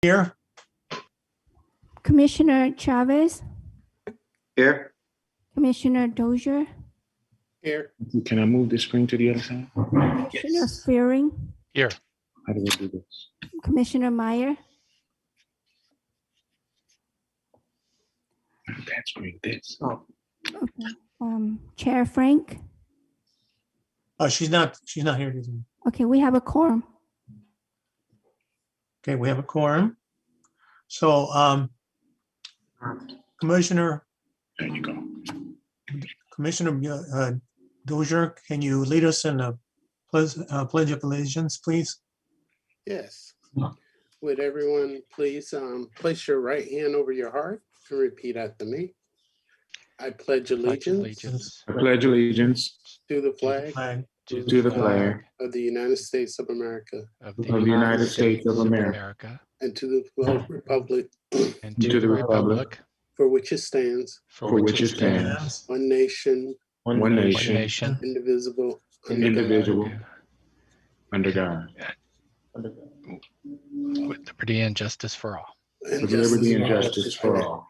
Here. Commissioner Chavez, Here. Commissioner Dozier, Here. Can I move the screen to the other side? Commissioner Fearing, Here. How do we do this? Commissioner Meyer, Not that screen, this. Oh, Chair Frank. she's not here. Okay, we have a quorum. Okay, we have a quorum. So, Commissioner There you go. Dozier, can you lead us in the Pledge of Allegiance, please? Yes. Would everyone please place your right hand over your heart and repeat after me? I pledge allegiance I pledge allegiance to the flag Flag. to the flag of the United States of America of of the United States of America and to the republic and to the republic for which it stands, for which it stands, one nation, one nation, indivisible, indivisible, under God. with liberty and justice for all. and With liberty and justice justice for all.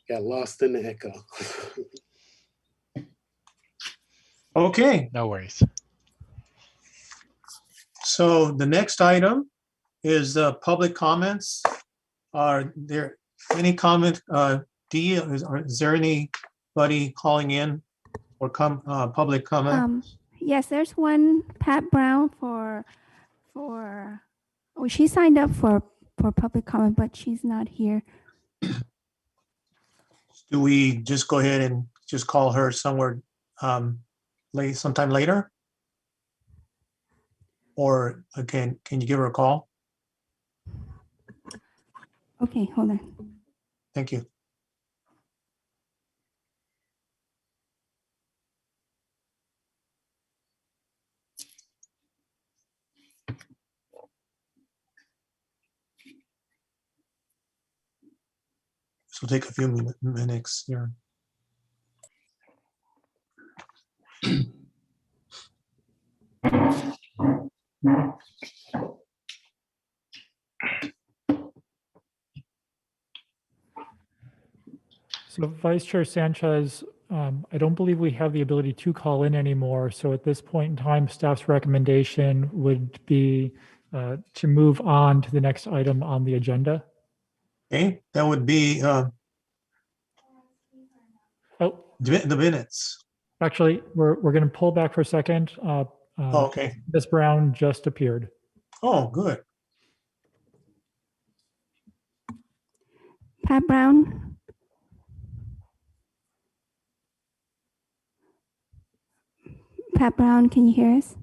Got lost in the echo. Okay, No worries. so the next item is public comments. Are there any comment, Dee, is there anybody calling in or public comment? Yes, there's one, Pat Brown she signed up for public comment, but she's not here. Do we just go ahead and just call her somewhere sometime later? Or again, can you give her a call? Okay, hold on. Thank you. This will take a few minutes here. So Vice Chair Sanchez, I don't believe we have the ability to call in anymore. So at this point in time, staff's recommendation would be to move on to the next item on the agenda. Okay, that would be Oh, the minutes. actually, we're going to pull back for a second. Oh, okay. Ms. Brown just appeared. Oh, good. Pat Brown. Pat Brown, can you hear us?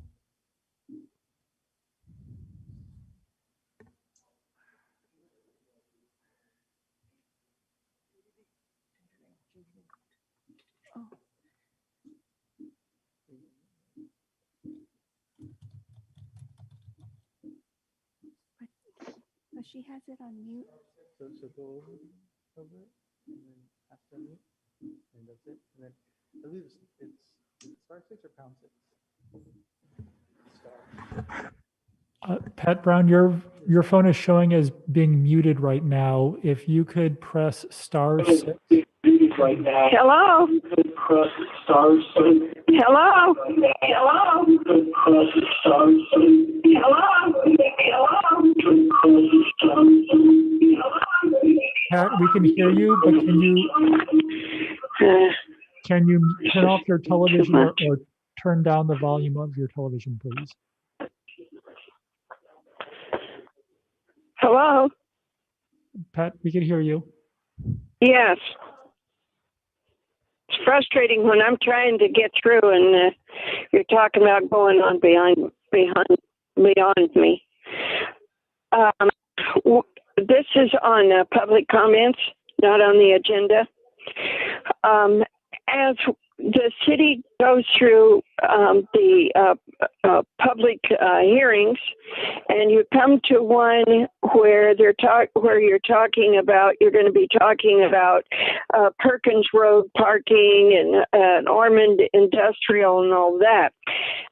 But she has it on mute. So go over it and then after me, and that's it. And then I believe it's star 6 or pound 6. Pat Brown, your phone is showing as being muted right now. If you could press star 6. Hello. Press star 6. Hello. Hello. Press star 6. Hello. Pat, we can hear you, but can you turn off your television or turn down the volume of your television, please? Hello. Pat, we can hear you. Yes. It's frustrating when I'm trying to get through and you're talking about going on beyond me. This is on public comments, not on the agenda. As the city goes through public hearings, and you come to one where you're going to be talking about Perkins Road parking and Ormond Industrial and all that,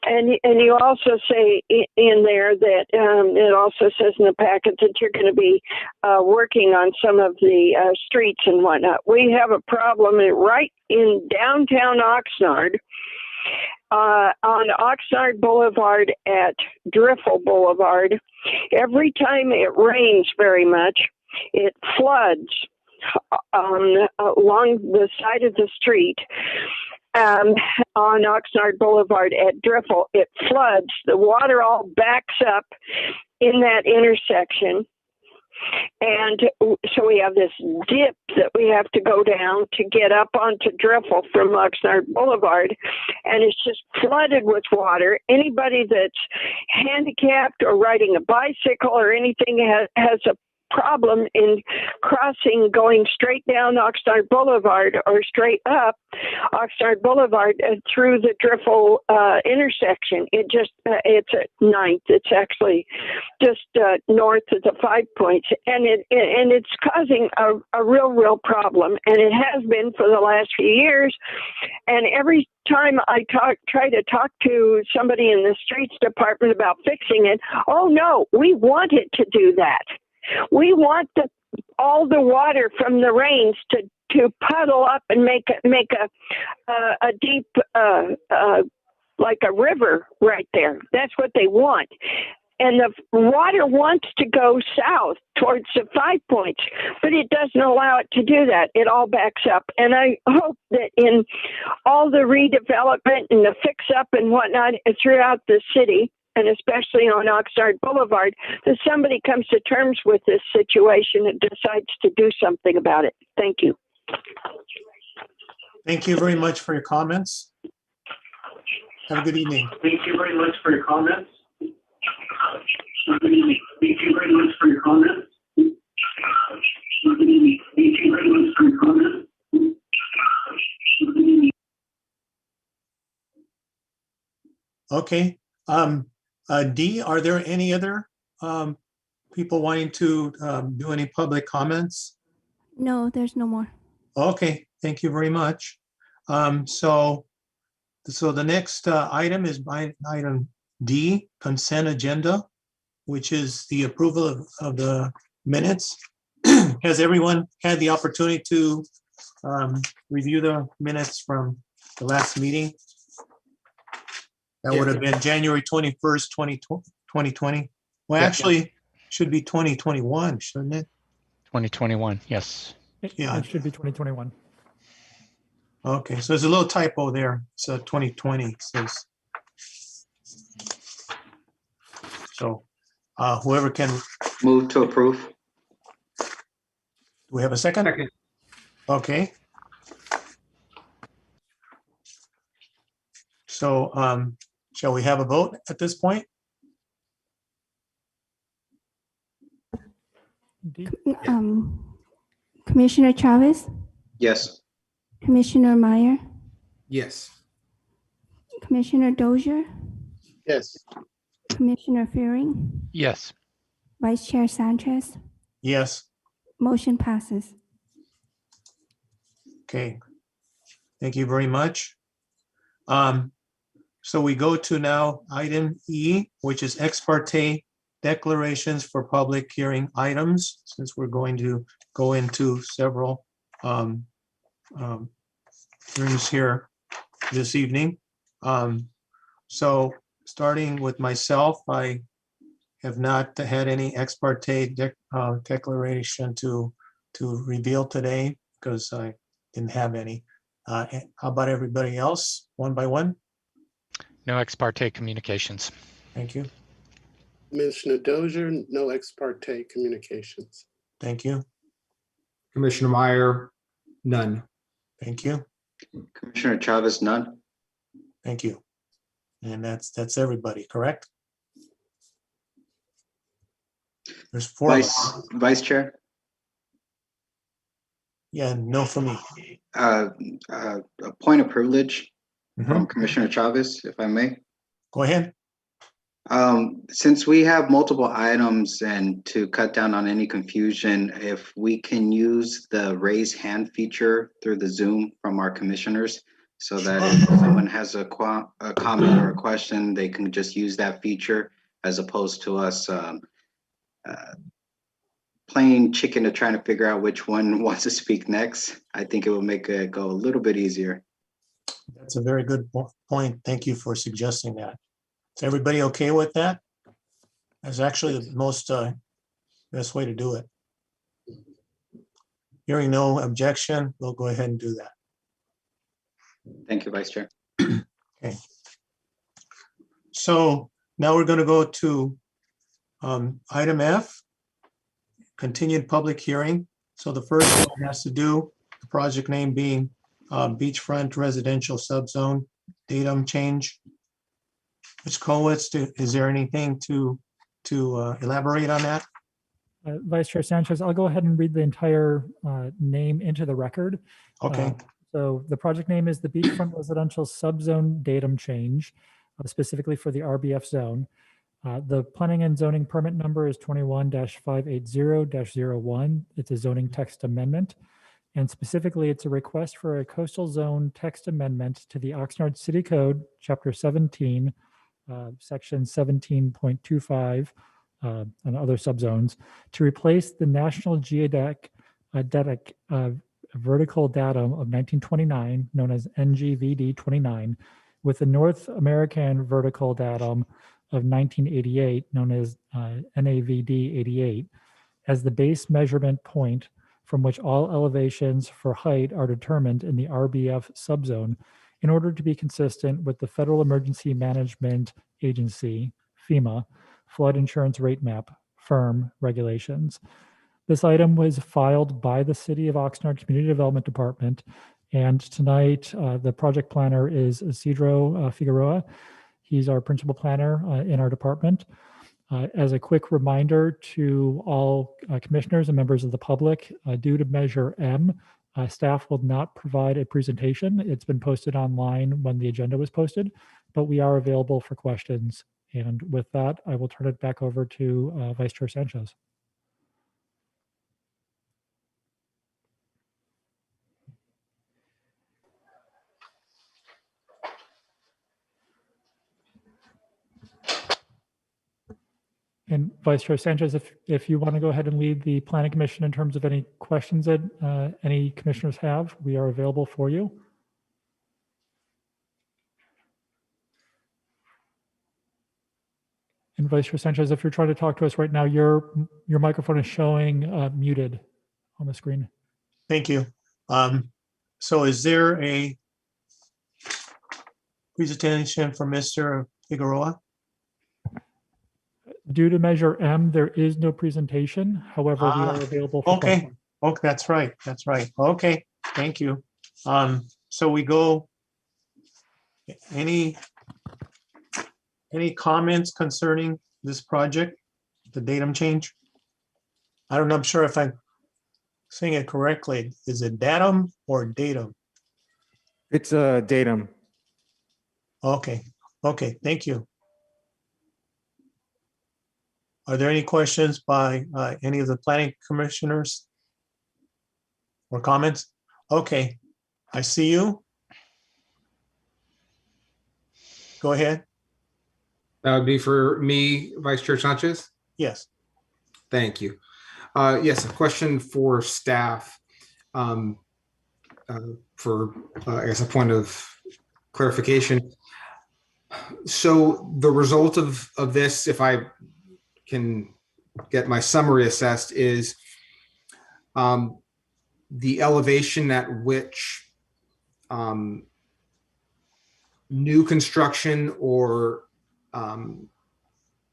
and you also say in there that it also says in the packet that you're going to be working on some of the streets and whatnot. We have a problem right in downtown Oxnard. On Oxnard Boulevard at Driffle Boulevard, every time it rains very much, it floods along the side of the street. On Oxnard Boulevard at Driffle, it floods. The water all backs up in that intersection. And so we have this dip that we have to go down to get up onto Driffle from Oxnard Boulevard, and it's just flooded with water. Anybody that's handicapped or riding a bicycle or anything has a problem in crossing, going straight down Oxnard Boulevard or straight up Oxnard Boulevard through the Driffle intersection. It's at 9th. It's actually just north of the 5 Points, and it's causing a real problem, and it has been for the last few years. And every time I try to talk to somebody in the streets department about fixing it, oh no, we want it to do that. We want all the water from the rains to puddle up and make a deep like a river right there. That's what they want. And the water wants to go south towards the 5 Points, but it doesn't allow it to do that. It all backs up. And I hope that in all the redevelopment and the fix-up and whatnot throughout the city, and especially on Oxnard Boulevard, that somebody comes to terms with this situation and decides to do something about it. Thank you. Thank you very much for your comments. Have a good evening. Thank you very much for your comments. Have a good evening. Thank you very much for your comments. Have a good evening. Thank you very much for your comments. Have a good evening. Okay. D, are there any other people wanting to do any public comments? No, there's no more. Okay, thank you very much. So the next item is item D, consent agenda, which is the approval of the minutes. Has everyone had the opportunity to review the minutes from the last meeting? That would have been January 21st, 2020. Well, actually, should be 2021, shouldn't it? 2021, yes. Yeah. It should be 2021. Okay, so there's a little typo there. So 2020 it says. So whoever can, Move to approve. do we have a second? Second. Okay. So shall we have a vote at this point? D, Commissioner Chavez, Yes. Commissioner Meyer, Yes. Commissioner Dozier, Yes. Commissioner Fearing, Yes. Vice Chair Sanchez. Yes. Motion passes. Okay. Thank you very much. So we go to now item E, which is ex parte declarations for public hearing items, since we're going to go into several hearings here this evening. So starting with myself, I have not had any ex parte declaration to reveal today because I didn't have any. How about everybody else, one by one? No ex parte communications. Thank you. Commissioner Dozier, no ex parte communications. Thank you. Commissioner Meyer, none. Thank you. Commissioner Chavez, none. Thank you. And that's everybody, correct? There's four. of us. Vice Chair. Yeah, no for me. A point of privilege. from Commissioner Chavez, if I may. Go ahead. Since we have multiple items and to cut down on any confusion, if we can use the raise hand feature through the Zoom from our commissioners, so that if someone has a comment or a question, they can just use that feature as opposed to us playing chicken to trying to figure out which one wants to speak next. I think it will make it go a little bit easier. That's a very good point. Thank you for suggesting that. Is everybody okay with that? That's actually the most best way to do it. Hearing no objection, we'll go ahead and do that. Thank you, Vice Chair. Okay. So now we're going to go to item F, continued public hearing. So the first one has to do, the project name being Beachfront Residential Subzone, datum change. Ms. Colwitz, is there anything to elaborate on that? Vice Chair Sanchez, I'll go ahead and read the entire name into the record. Okay. So the project name is the Beachfront Residential Subzone Datum Change, specifically for the RBF zone. The planning and zoning permit number is 21-580-01. It's a zoning text amendment. And specifically, it's a request for a coastal zone text amendment to the Oxnard City Code, Chapter 17, Section 17.25, and other subzones, to replace the National Geodetic vertical datum of 1929, known as NGVD 29, with the North American vertical datum of 1988, known as NAVD 88, as the base measurement point from which all elevations for height are determined in the RBF subzone in order to be consistent with the Federal Emergency Management Agency, FEMA, flood insurance rate map, FIRM regulations. This item was filed by the City of Oxnard Community Development Department, and tonight the project planner is Isidro Figueroa. He's our principal planner in our department. As a quick reminder to all commissioners and members of the public, due to Measure M, staff will not provide a presentation. It's been posted online when the agenda was posted, but we are available for questions. And with that, I will turn it back over to Vice Chair Sanchez. And Vice Chair Sanchez, if you want to go ahead and lead the Planning Commission in terms of any questions that any commissioners have, we are available for you. And Vice Chair Sanchez, if you're trying to talk to us right now, your microphone is showing muted on the screen. Thank you. So is there a presentation from Mr. Figueroa? Due to Measure M, there is no presentation. However, we are available for okay. questions. Okay, that's right. That's right. Okay, thank you. So we go, any comments concerning this project, the datum change? I don't know, I'm sure if I'm saying it correctly. Is it datum or datum? It's a datum. Okay, okay, thank you. Are there any questions by any of the planning commissioners or comments? Okay, I see you. Go ahead. That would be for me, Vice Chair Sanchez. Yes. Thank you. Yes, a question for staff for, I guess, a point of clarification. So the result of this, if I can get my summary assessed, is the elevation at which new construction or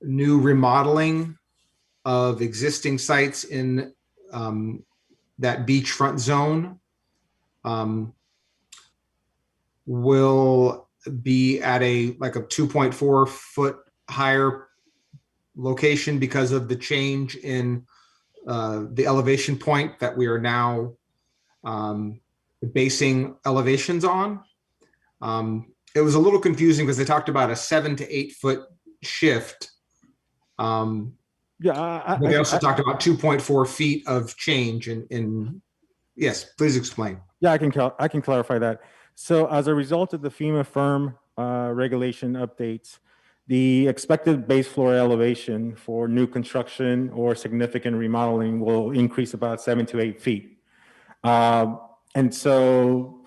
new remodeling of existing sites in that beachfront zone will be at a 2.4 foot higher location because of the change in the elevation point that we are now basing elevations on. it was a little confusing because they talked about a 7 to 8 foot shift. Yeah, But they also talked about 2.4 feet of change in, yes, please explain. yeah, I can clarify that. So as a result of the FEMA firm regulation updates, the expected base floor elevation for new construction or significant remodeling will increase about 7 to 8 feet. And so,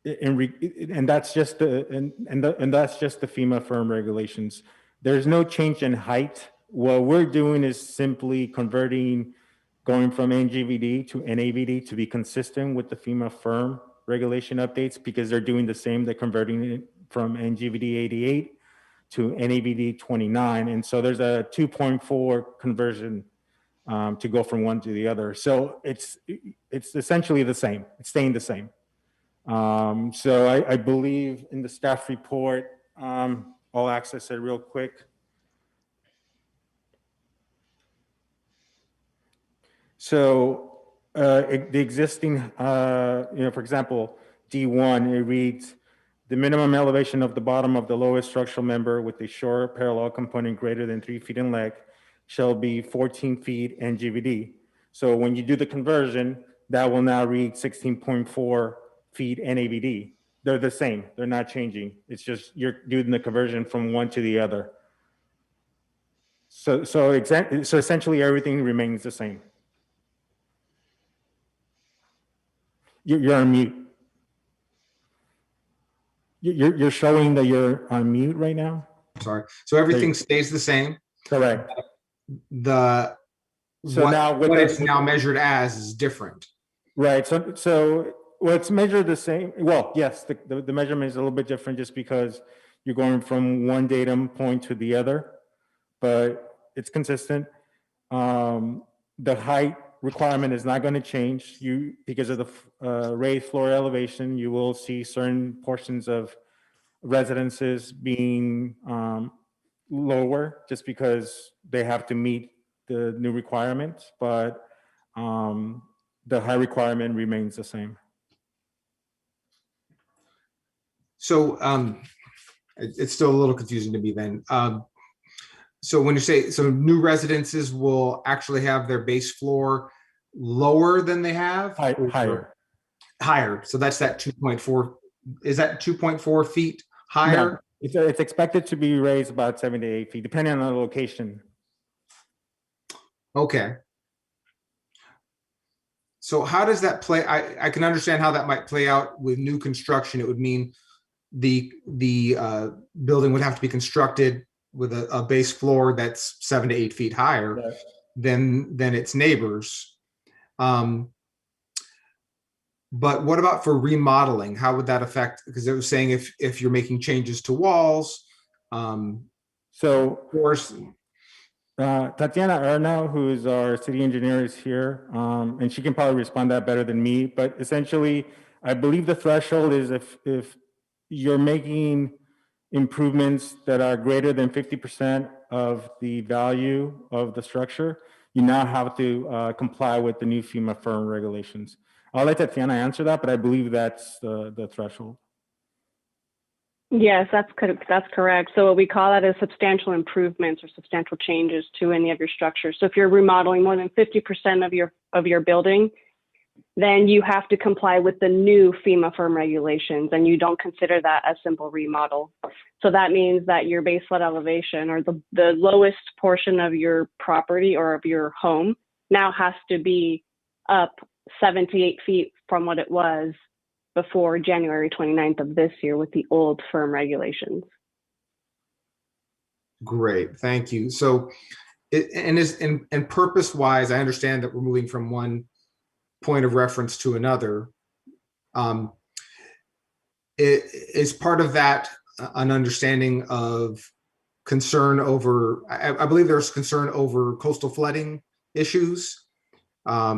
and that's just that's just the FEMA firm regulations. There's no change in height. What we're doing is simply going from NGVD to NAVD to be consistent with the FEMA firm regulation updates, because they're doing the same. They're converting it from NGVD 88 to NAVD 29. And so there's a 2.4 conversion to go from one to the other. So it's essentially the same. It's staying the same. So I believe in the staff report, I'll access it real quick. So the existing, for example, D1, it reads, the minimum elevation of the bottom of the lowest structural member with a shore parallel component greater than 3 feet in length shall be 14 feet NGVD. So when you do the conversion, that will now read 16.4 feet NAVD. They're the same. They're not changing. It's just you're doing the conversion from one to the other. So essentially everything remains the same. You're on mute. You're showing that you're on mute right now? Sorry. So everything stays the same. Correct. What it's now measured as is different. Right. So well, it's measured the same. Well, yes, the measurement is a little bit different just because you're going from one datum point to the other, but it's consistent. The height requirement is not going to change. Because of the raised floor elevation, you will see certain portions of residences being lower just because they have to meet the new requirements, but the height requirement remains the same. So it's still a little confusing to me then. So when you say, so new residences will actually have their base floor lower than they have? Higher. Higher. So that's that 2.4. Is that 2.4 feet higher? No, it's expected to be raised about 7 to 8 feet, depending on the location. Okay. So how does that play? I can understand how that might play out with new construction. It would mean the building would have to be constructed with a base floor that's 7 to 8 feet higher than its neighbors. But what about for remodeling? How would that affect? Because it was saying if you're making changes to walls. So of course, Tatiana Erna, who is our city engineer, is here, and she can probably respond that better than me. But essentially, I believe the threshold is if you're making improvements that are greater than 50% of the value of the structure, you now have to comply with the new FEMA firm regulations. I'll let Tatiana answer that, but I believe that's the threshold. Yes, that's correct. So what we call that is substantial improvements or substantial changes to any of your structures. So if you're remodeling more than 50% of your building, then you have to comply with the new FEMA firm regulations, and you don't consider that a simple remodel. So that means that your base flood elevation, or the lowest portion of your property or of your home, now has to be up 7 to 8 feet from what it was before January 29th of this year with the old firm regulations. Great, thank you. So, and purpose-wise, I understand that we're moving from one point of reference to another. Is part of that an understanding of concern over, I believe there's concern over coastal flooding issues. Are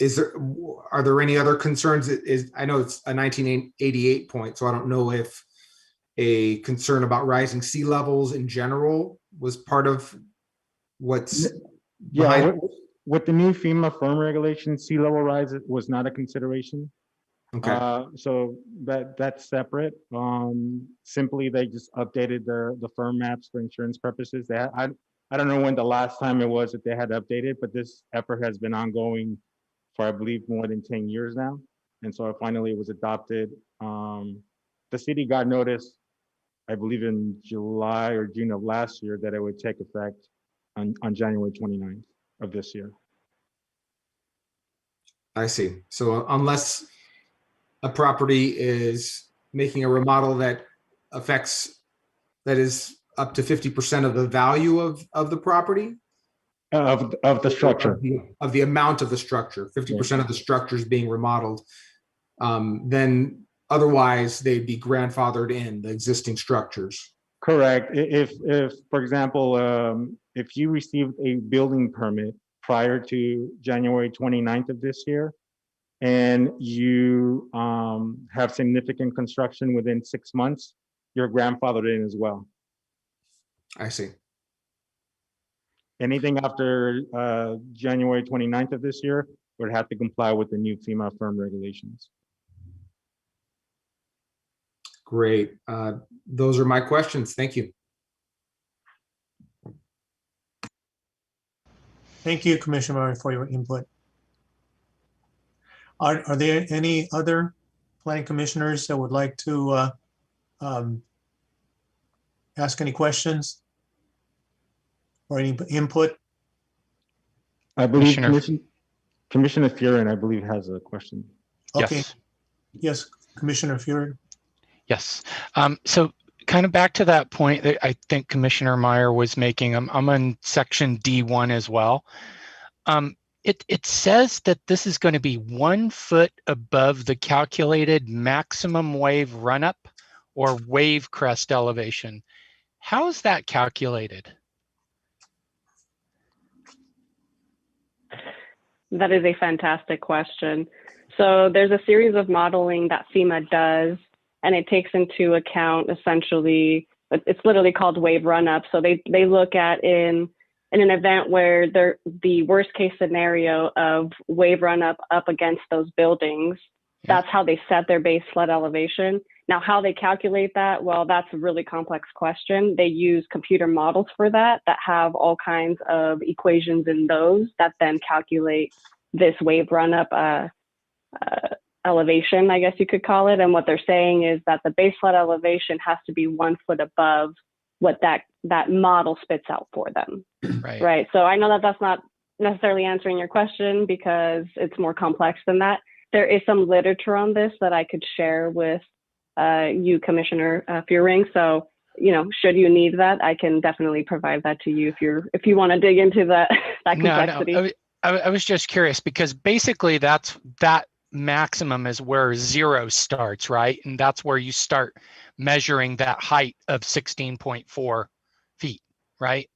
there any other concerns? I know it's a 1988 point, so I don't know if a concern about rising sea levels in general was part of what's behind. With the new FEMA firm regulation, sea level rise was not a consideration. Okay. So that's separate. Simply, they just updated the firm maps for insurance purposes. I don't know when the last time it was that they had updated, but this effort has been ongoing for, I believe, more than 10 years now. And so finally it was adopted. The city got notice, I believe in July or June of last year, that it would take effect on January 29th of this year. I see. So unless a property is making a remodel that is up to 50% of the value of the property, Of the structure. of the amount of the structure, 50% of the structure is being remodeled, then otherwise they'd be grandfathered in the existing structures. Correct. If for example, if you received a building permit prior to January 29th of this year, and you have significant construction within 6 months, you're grandfathered in as well. I see. Anything after January 29th of this year would have to comply with the new FEMA firm regulations. Great. Those are my questions. Thank you. Thank you, Commissioner Murray, for your input. Are there any other planning commissioners that would like to ask any questions or any input? I believe Commissioner- Commissioner Furin, I believe, has a question. Okay. Yes. Yes, Commissioner Fury. Yes. So kind of back to that point that I think Commissioner Meyer was making, I'm on section D1 as well. It says that this is going to be 1 foot above the calculated maximum wave run-up or wave crest elevation. How is that calculated? That is a fantastic question. So there's a series of modeling that FEMA does, and it takes into account essentially, it's literally called wave run-up. So they look at in an event where the worst case scenario of wave run-up up against those buildings, that's how they set their base flood elevation. Now, how they calculate that, well, that's a really complex question. They use computer models for that have all kinds of equations in those that then calculate this wave run-up elevation, I guess you could call it. And what they're saying is that the base flood elevation has to be 1 foot above what that model spits out for them. Right. So I know that that's not necessarily answering your question because it's more complex than that. There is some literature on this that I could share with you, Commissioner Fearing. So, should you need that, I can definitely provide that to you if you want to dig into that complexity. No. I was just curious because basically that maximum is where 0 starts, right? And that's where you start measuring that height of 16.4 feet, right?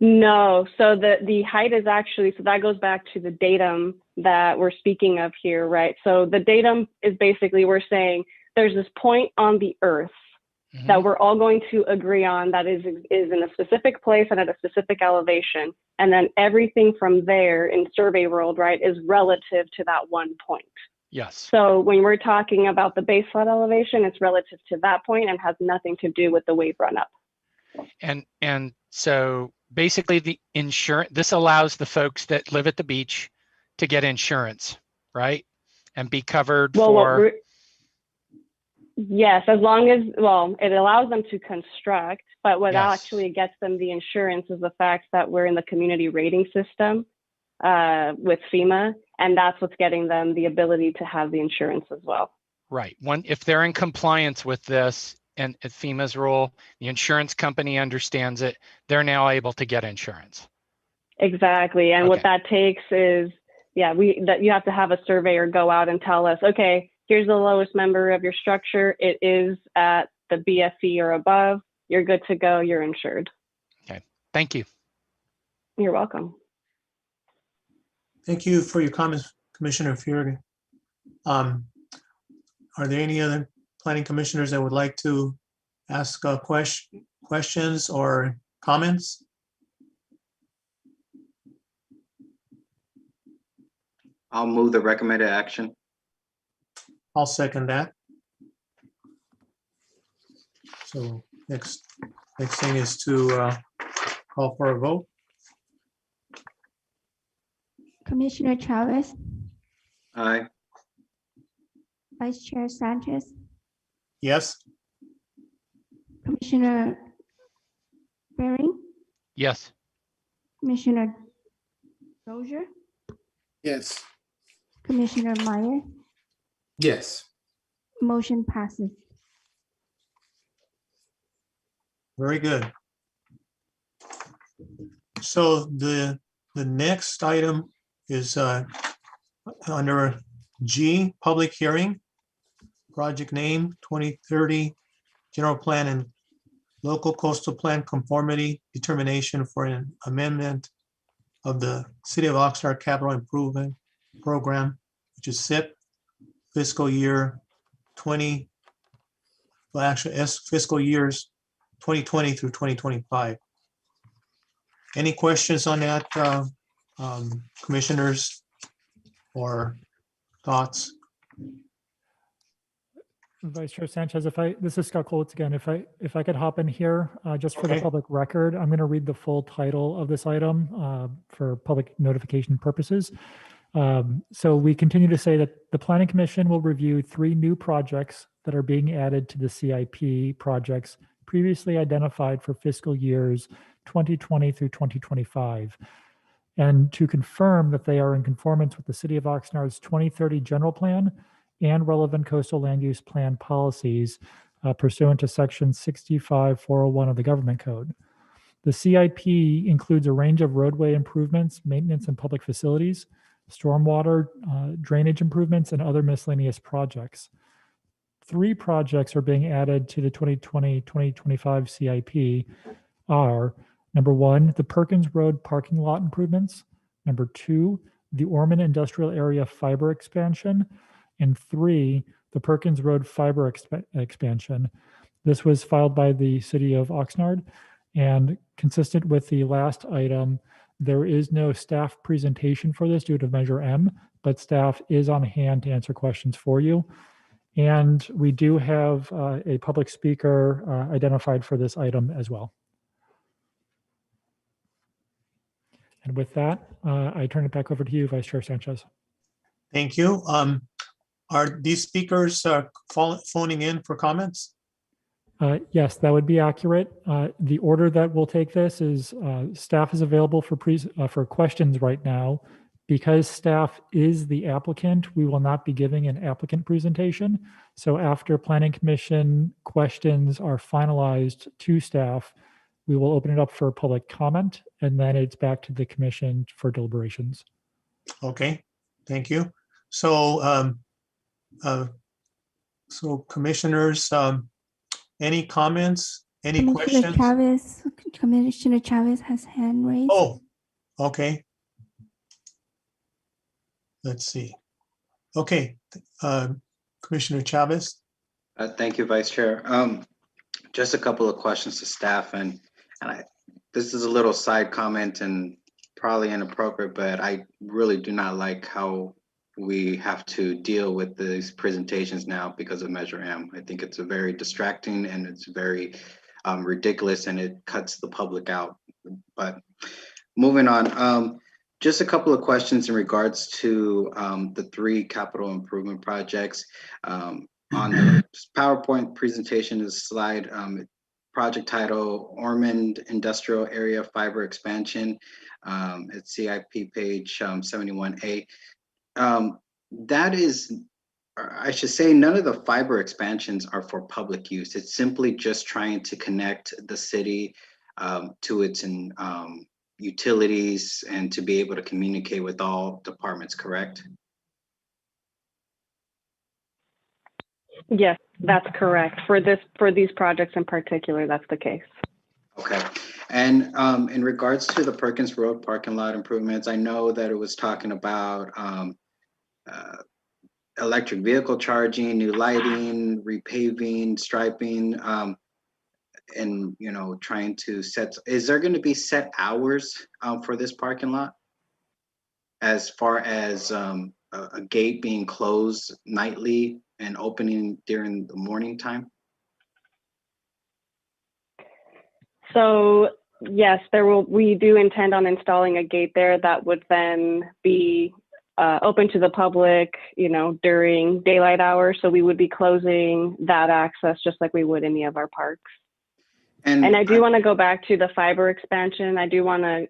No, so the height is actually, so that goes back to the datum that we're speaking of here, right? So the datum is basically, we're saying there's this point on the earth that we're all going to agree on that is in a specific place and at a specific elevation. And then everything from there in survey world, right, is relative to that one point. Yes. So when we're talking about the base flood elevation, it's relative to that point and has nothing to do with the wave run up. And so basically the insurance, this allows the folks that live at the beach to get insurance, right? And be covered for. Yes, as long as, it allows them to construct, but what Yes. actually gets them the insurance is the fact that we're in the community rating system with FEMA, and that's what's getting them the ability to have the insurance as well. Right. If they're in compliance with this and FEMA's rule, the insurance company understands it, they're now able to get insurance. Exactly. And what that takes is, you have to have a surveyor go out and tell us, okay, here's the lowest member of your structure. It is at the BFE or above. You're good to go. You're insured. Okay. Thank you. You're welcome. Thank you for your comments, Commissioner Fury. Are there any other planning commissioners that would like to ask questions or comments? I'll move the recommended action. I'll second that. So next thing is to call for a vote. Commissioner Chavez, Aye. Vice Chair Sanchez, Yes, Commissioner Bering, Yes. Commissioner Dozier, Yes. Commissioner Meyer, Yes. motion passes. very good. So the next item is under G, public hearing. Project name 2030 general plan and local coastal plan conformity determination for an amendment of the City of Oxnard Capital Improvement Program, which is SIP fiscal year 20, well, actually fiscal years 2020 through 2025. Any questions on that, commissioners, or thoughts? Vice Chair Sanchez, this is Scott Kolitz again. If I could hop in here, just for the Okay. public record, I'm going to read the full title of this item for public notification purposes. So we continue to say that the Planning Commission will review 3 new projects that are being added to the CIP projects previously identified for fiscal years 2020 through 2025, and to confirm that they are in conformance with the City of Oxnard's 2030 general plan and relevant coastal land use plan policies pursuant to section 65401 of the Government Code. The CIP includes a range of roadway improvements, maintenance and public facilities, stormwater, drainage improvements, and other miscellaneous projects. 3 projects are being added to the 2020-2025 CIP are, number 1, the Perkins Road parking lot improvements, number 2, the Ormond Industrial Area fiber expansion, and 3, the Perkins Road fiber expansion. This was filed by the City of Oxnard, and consistent with the last item, there is no staff presentation for this due to Measure M, but staff is on hand to answer questions for you. And we do have a public speaker identified for this item as well. And with that, I turn it back over to you, Vice Chair Sanchez. Thank you. Are these speakers phoning in for comments? Yes, that would be accurate. The order that we'll take this is staff is available for questions right now. Because staff is the applicant, we will not be giving an applicant presentation. So after Planning Commission questions are finalized to staff, we will open it up for public comment, and then it's back to the commission for deliberations. Okay, thank you. So, so commissioners, any comments, any questions? Commissioner Chavez has hand raised. Oh, okay. Let's see. Okay, Commissioner Chavez. Thank you, Vice Chair. Just a couple of questions to staff, and this is a little side comment and probably inappropriate, but I really do not like how we have to deal with these presentations now because of Measure M. I think it's a very distracting and it's very ridiculous, and it cuts the public out. But moving on. Just a couple of questions in regards to the 3 capital improvement projects. On the PowerPoint presentation is slide project title Ormond Industrial Area Fiber Expansion at CIP page 71A. That is, I should say, none of the fiber expansions are for public use. It's simply just trying to connect the city to its utilities and to be able to communicate with all departments, correct? Yes, that's correct. For these projects in particular, that's the case. Okay. And in regards to the Perkins Road parking lot improvements, I know that it was talking about electric vehicle charging, new lighting, repaving, striping, and trying to set. Is there going to be set hours for this parking lot, as far as a gate being closed nightly and opening during the morning time? So yes, we do intend on installing a gate there that would then be open to the public, during daylight hours. So we would be closing that access just like we would any of our parks. And I do want to go back to the fiber expansion. I do want to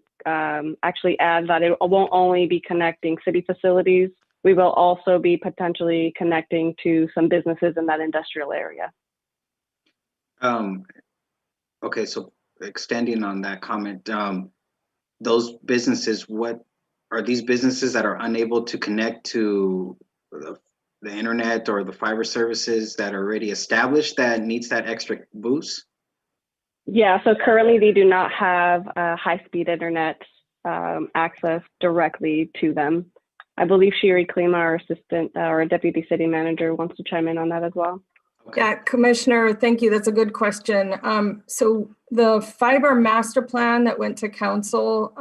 actually add that it won't only be connecting city facilities. We will also be potentially connecting to some businesses in that industrial area. Okay, so extending on that comment, those businesses, what are these businesses that are unable to connect to the internet or the fiber services that are already established that needs that extra boost? Yeah, so currently they do not have high-speed internet access directly to them. I believe Shiri Klima, our assistant or deputy city manager, wants to chime in on that as well. Okay. Yeah, Commissioner, thank you. That's a good question. So the fiber master plan that went to council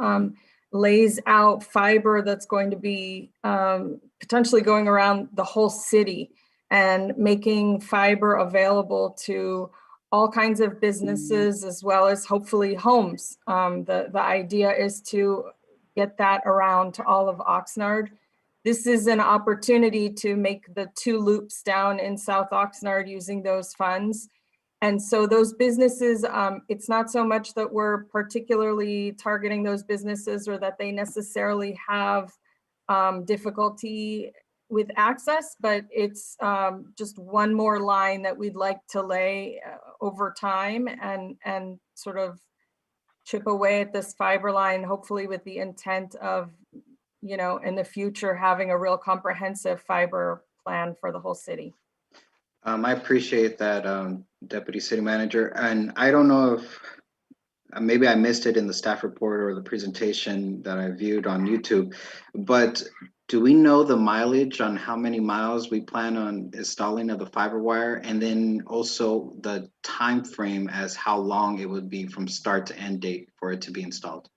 lays out fiber that's going to be potentially going around the whole city and making fiber available to all kinds of businesses as well as hopefully homes. The idea is to get that around to all of Oxnard. This is an opportunity to make the 2 loops down in South Oxnard using those funds. And so those businesses, it's not so much that we're particularly targeting those businesses or that they necessarily have difficulty with access, but it's just one more line that we'd like to lay over time and sort of chip away at this fiber line, hopefully with the intent of, in the future, having a real comprehensive fiber plan for the whole city. I appreciate that, Deputy City Manager. And I don't know if maybe I missed it in the staff report or the presentation that I viewed on YouTube, but do we know the mileage on how many miles we plan on installing of the fiber wire, and then also the time frame as how long it would be from start to end date for it to be installed?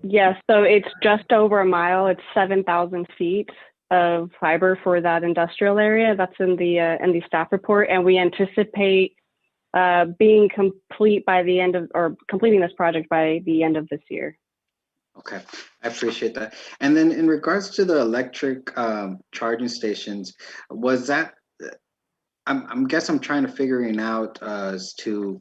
Yes, so it's just over a mile. It's 7,000 feet of fiber for that industrial area. That's in the staff report, and we anticipate being complete by the end of, or completing this project by the end of this year. Okay, I appreciate that. And then in regards to the electric charging stations, was that, I'm trying to figuring out as to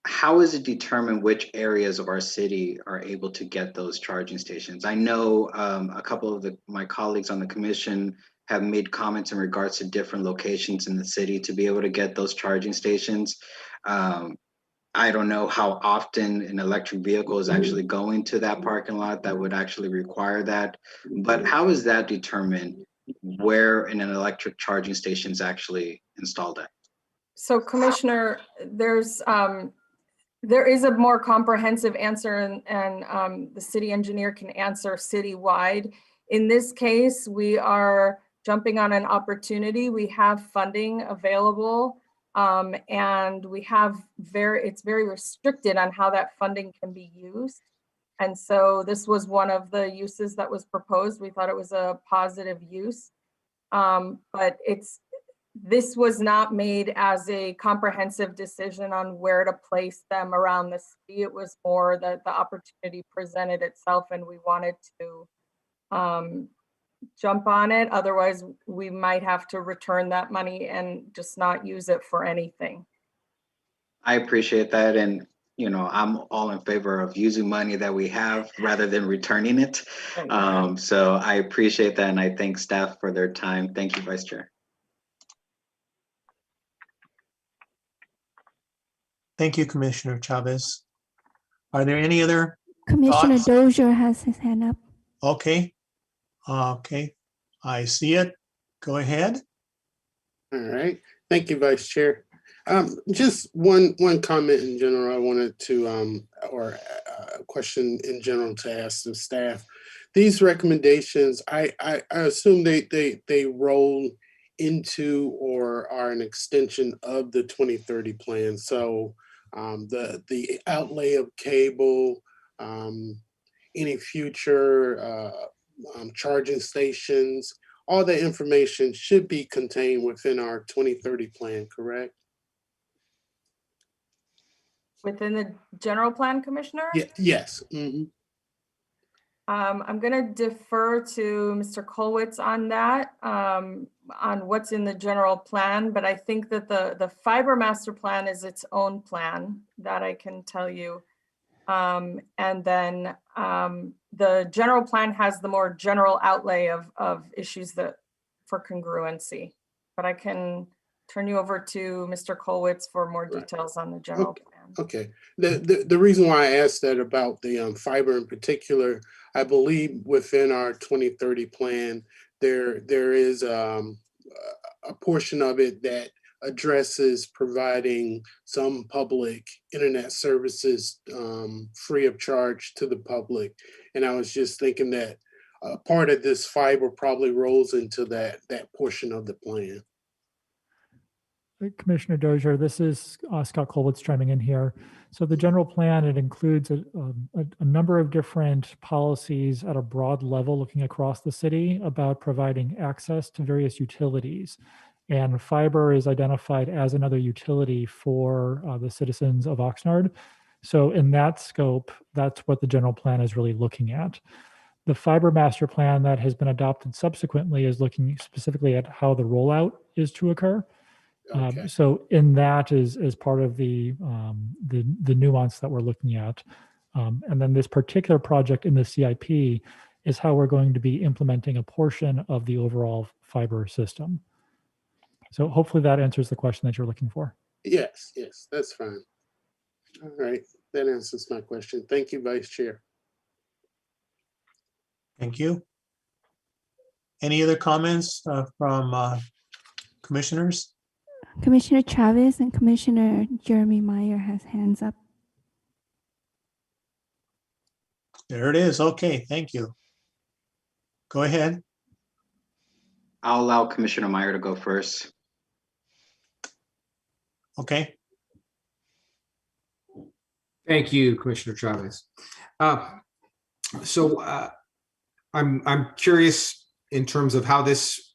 how is it determined which areas of our city are able to get those charging stations? I know a couple of my colleagues on the commission have made comments in regards to different locations in the city to be able to get those charging stations. I don't know how often an electric vehicle is actually going to that parking lot that would actually require that, but how is that determined where an electric charging station is actually installed at? So Commissioner, there is a more comprehensive answer, and the city engineer can answer citywide. In this case, we are jumping on an opportunity. We have funding available, and we have it's very restricted on how that funding can be used. And so this was one of the uses that was proposed. We thought it was a positive use, but this was not made as a comprehensive decision on where to place them around the city. It was more that the opportunity presented itself and we wanted to jump on it. Otherwise, we might have to return that money and just not use it for anything. I appreciate that. And, I'm all in favor of using money that we have rather than returning it. So I appreciate that. And I thank staff for their time. Thank you, Vice Chair. Thank you, Commissioner Chavez. Are there any other Commissioner thoughts? Dozier has his hand up. Okay. Okay. I see it. Go ahead. All right. Thank you, Vice Chair. Just one comment in general I wanted to, or a question in general to ask the staff. These recommendations, I assume they roll into or are an extension of the 2030 plan. So the outlay of cable, any future charging stations, all that information should be contained within our 2030 plan, correct? Within the general plan, Commissioner? Yeah, yes. Mhm. I'm going to defer to Mr. Kolwitz on that, on what's in the general plan, but I think that the fiber master plan is its own plan, that I can tell you. And then the general plan has the more general outlay of issues that for congruency. But I can turn you over to Mr. Kolwitz for more details on the general plan. Okay. The reason why I asked that about the fiber in particular, I believe within our 2030 plan, there is a portion of it that addresses providing some public internet services free of charge to the public. And I was just thinking that part of this fiber probably rolls into that portion of the plan. Commissioner Dozier, this is Scott Kolwitz chiming in here. So the general plan, it includes a number of different policies at a broad level looking across the city about providing access to various utilities. And fiber is identified as another utility for the citizens of Oxnard. So in that scope, that's what the general plan is really looking at. The fiber master plan that has been adopted subsequently is looking specifically at how the rollout is to occur. Okay. So in that is part of the nuance that we're looking at. And then this particular project in the CIP is how we're going to be implementing a portion of the overall fiber system. So hopefully that answers the question that you're looking for. Yes, that's fine. All right, that answers my question. Thank you, Vice Chair. Thank you. Any other comments from commissioners? Commissioner Chavez and Commissioner Jeremy Meyer has hands up. There it is. Okay, thank you. Go ahead. I'll allow Commissioner Meyer to go first. Okay. Thank you, Commissioner Chavez. So I'm curious in terms of how this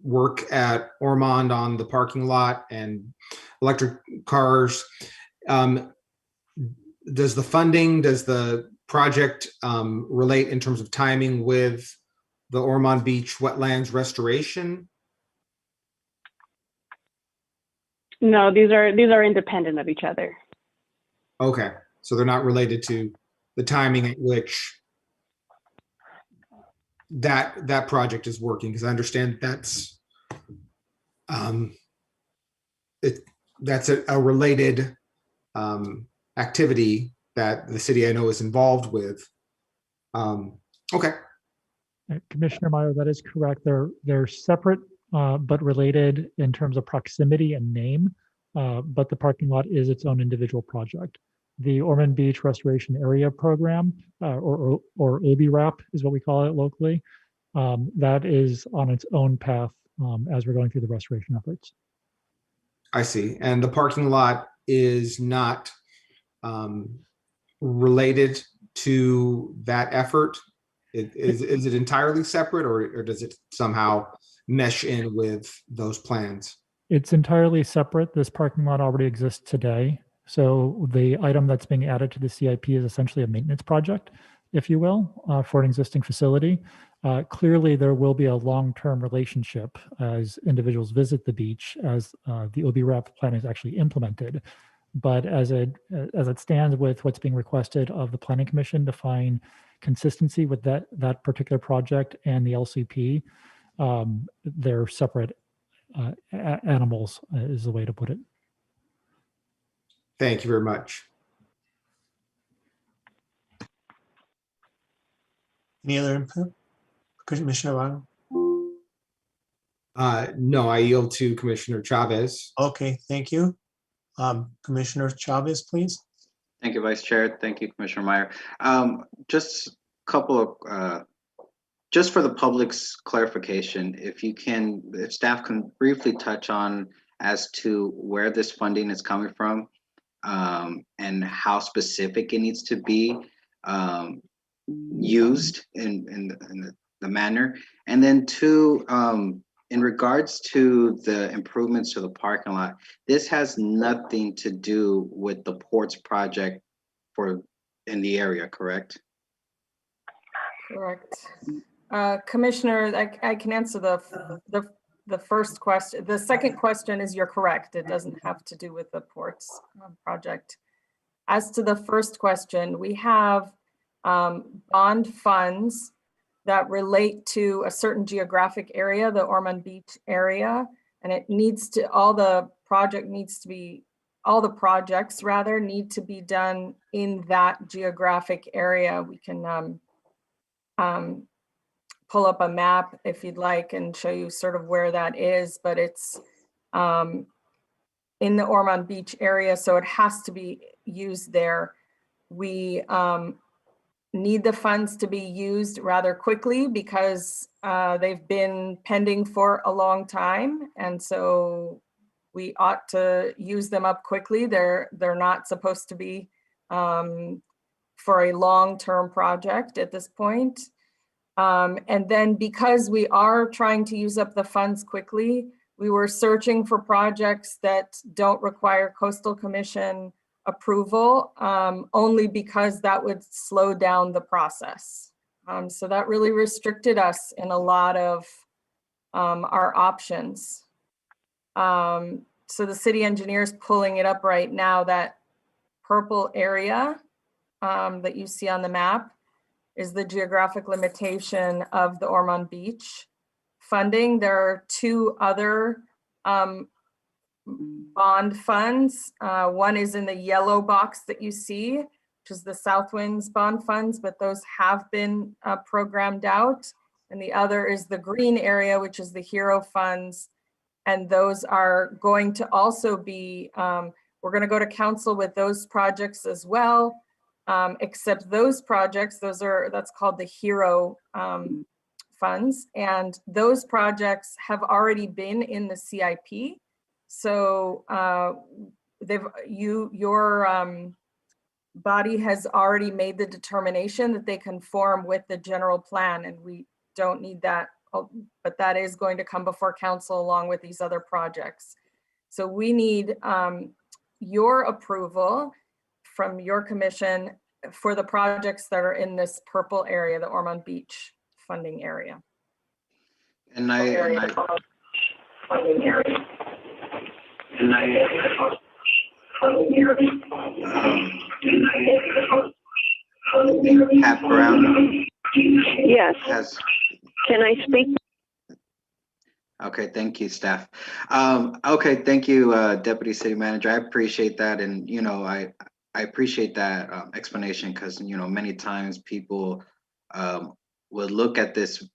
work at Ormond on the parking lot and electric cars. Does the funding, does the project relate in terms of timing with the Ormond Beach wetlands restoration? No, these are independent of each other. Okay, so they're not related to the timing at which that project is working, because I understand that's that's a related activity that the city I know is involved with. Okay. Commissioner Meyer, that is correct. They're separate but related in terms of proximity and name, but the parking lot is its own individual project. The Ormond Beach Restoration Area Program, or OBRAP is what we call it locally, that is on its own path as we're going through the restoration efforts. I see. And the parking lot is not related to that effort? Is it entirely separate, or does it somehow mesh in with those plans? It's entirely separate. This parking lot already exists today. So the item that's being added to the CIP is essentially a maintenance project, if you will, for an existing facility. Clearly, there will be a long-term relationship as individuals visit the beach as the OBRAP plan is actually implemented. But as it stands with what's being requested of the Planning Commission to find consistency with that particular project and the LCP, they're separate animals, is the way to put it. Thank you very much. Any other input? Commissioner Ryan? No, I yield to Commissioner Chavez. Okay, thank you. Commissioner Chavez, please. Thank you, Vice Chair. Thank you, Commissioner Meyer. Just a couple of, just for the public's clarification, if staff can briefly touch on as to where this funding is coming from and how specific it needs to be used in the manner. And then two, in regards to the improvements to the parking lot, this has nothing to do with the ports project in the area, correct? Correct. Commissioner, I can answer the first question. The second question is you're correct. It doesn't have to do with the ports project. As to the first question, we have bond funds that relate to a certain geographic area, the Ormond Beach area, and it needs to, all the projects rather need to be done in that geographic area. We can pull up a map if you'd like and show you sort of where that is, but it's in the Ormond Beach area, so it has to be used there. We need the funds to be used rather quickly because they've been pending for a long time, and so we ought to use them up quickly. They're not supposed to be for a long-term project at this point. And then because we are trying to use up the funds quickly, we were searching for projects that don't require Coastal Commission approval, only because that would slow down the process. So that really restricted us in a lot of our options. So the city engineer is pulling it up right now. That purple area that you see on the map is the geographic limitation of the Ormond Beach funding. There are two other bond funds. One is in the yellow box that you see, which is the Southwinds bond funds, but those have been programmed out. And the other is the green area, which is the HERO funds. And those are going to also be, we're going to go to council with those projects as well. Except those projects, that's called the HERO funds, and those projects have already been in the CIP. So your body has already made the determination that they conform with the general plan, and we don't need that, but that is going to come before council along with these other projects. So we need your approval from your commission for the projects that are in this purple area, the Ormond Beach funding area. And Pat Brown. Yes. Can I speak? Okay, thank you, staff. Okay, thank you, Deputy City Manager. I appreciate that, and I appreciate that explanation because many times people would look at this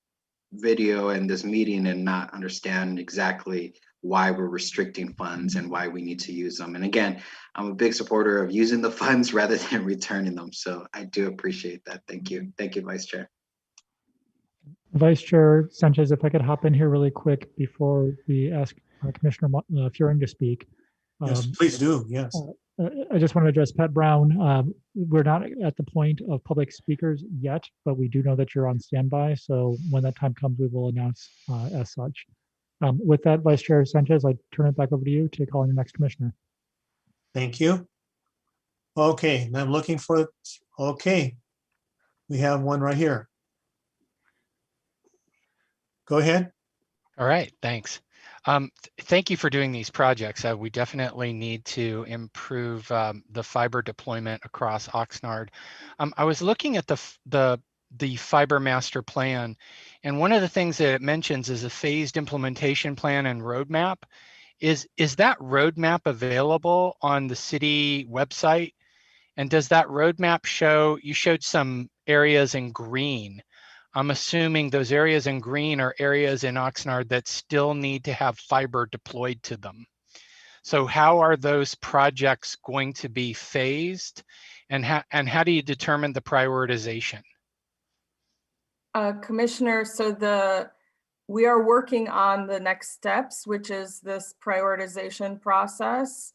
video and this meeting and not understand exactly why we're restricting funds and why we need to use them. And again, I'm a big supporter of using the funds rather than returning them. So I do appreciate that. Thank you. Thank you, Vice Chair. Vice Chair Sanchez, if I could hop in here really quick before we ask Commissioner Furing to speak. Yes, please do. Yes. I just want to address Pat Brown. We're not at the point of public speakers yet, but we do know that you're on standby. So when that time comes, we will announce as such. With that, Vice Chair Sanchez, I turn it back over to you to call on your next commissioner. Thank you. Okay, and I'm looking for, okay. We have one right here. Go ahead. All right, thanks. Thank you for doing these projects. We definitely need to improve the fiber deployment across Oxnard. I was looking at the fiber master plan, and one of the things that it mentions is a phased implementation plan and roadmap. Is that roadmap available on the city website? And does that roadmap show, you showed some areas in green. I'm assuming those areas in green are areas in Oxnard that still need to have fiber deployed to them. So how are those projects going to be phased, and how do you determine the prioritization? Commissioner, so we are working on the next steps, which is this prioritization process.